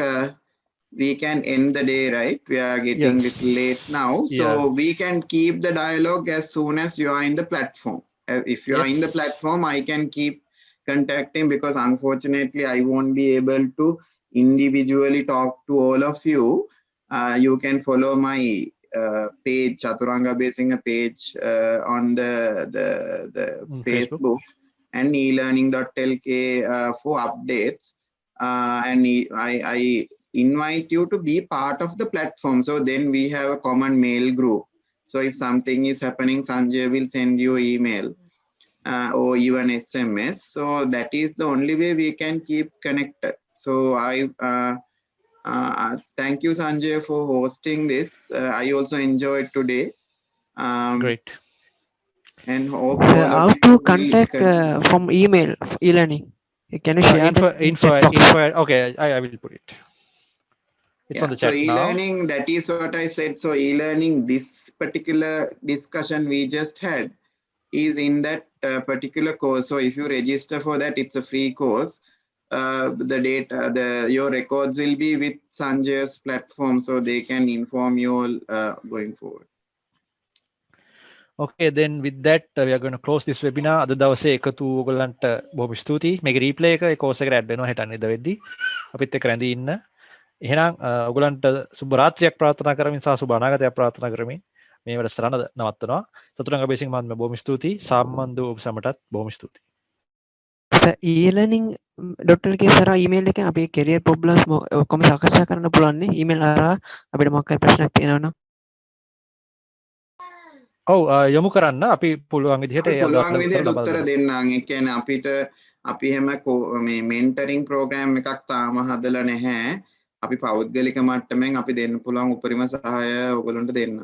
we can end the day, right? We are getting little late now. So we can keep the dialogue as soon as you are in the platform. If you are in the platform, I can keep contacting, because unfortunately I won't be able to individually talk to all of you. You can follow my page, Chaturanga Besinga page on the Facebook and elearning.lk for updates. And I invite you to be part of the platform. So then we have a common mail group. So if something is happening, Sanjay will send you email or even SMS. So that is the only way we can keep connected. So thank you, Sanjay, for hosting this. I also enjoyed today. Great. And hope how to contact from email e-learning? Can you share info, okay, I will put it. It's on the chat now. So e-learning, that is what I said. So e-learning, this particular discussion we just had is in that particular course. So if you register for that, it's a free course. The data, your records will be with Sanjay's platform, so they can inform you all going forward. Okay, then with that we are going to close this webinar. අද දවසේ එකතු ඔයගොල්ලන්ට බොහොම ස්තුතියි. මේක replay එක ඒ course එකට add වෙනවා හෙටන් ඉඳ වෙද්දි. අපිත් එක්ක රැඳී ඉන්න. එහෙනම් ඔයගොල්ලන්ට සුබ රාත්‍රියක් ප්‍රාර්ථනා කරමින් සහ සුබ අනාගතයක් ප්‍රාර්ථනා කරමින් මේ වැඩසටහන නවත්වනවා. චතුරංග බේසිංහ මහත්මයා බොහොම ස්තුතියි. සම්බන්ධ ඔබ සමටත් බොහොම ස්තුතියි. e-learning.lk සරා ඊමේල් එකෙන් අපි career problems ඔක්කොම සාකච්ඡා කරන්න පුළුවන් නේ ඊමේල් හරහා අපිට මොකක් හරි ප්‍රශ්නයක් තියෙනවා නම් ඔව් යොමු කරන්න අපි පුළුවන් විදිහට උත්තර දෙන්නම්. ඒ කියන්නේ අපි හැම මේ මෙන්ටරින් ප්‍රෝග්‍රෑම් එකක් තාම හදලා නැහැ. අපි පෞද්ගලික මට්ටමින් අපි දෙන්න පුළුවන් උපරිම සහාය ඔයගොල්ලන්ට දෙන්න.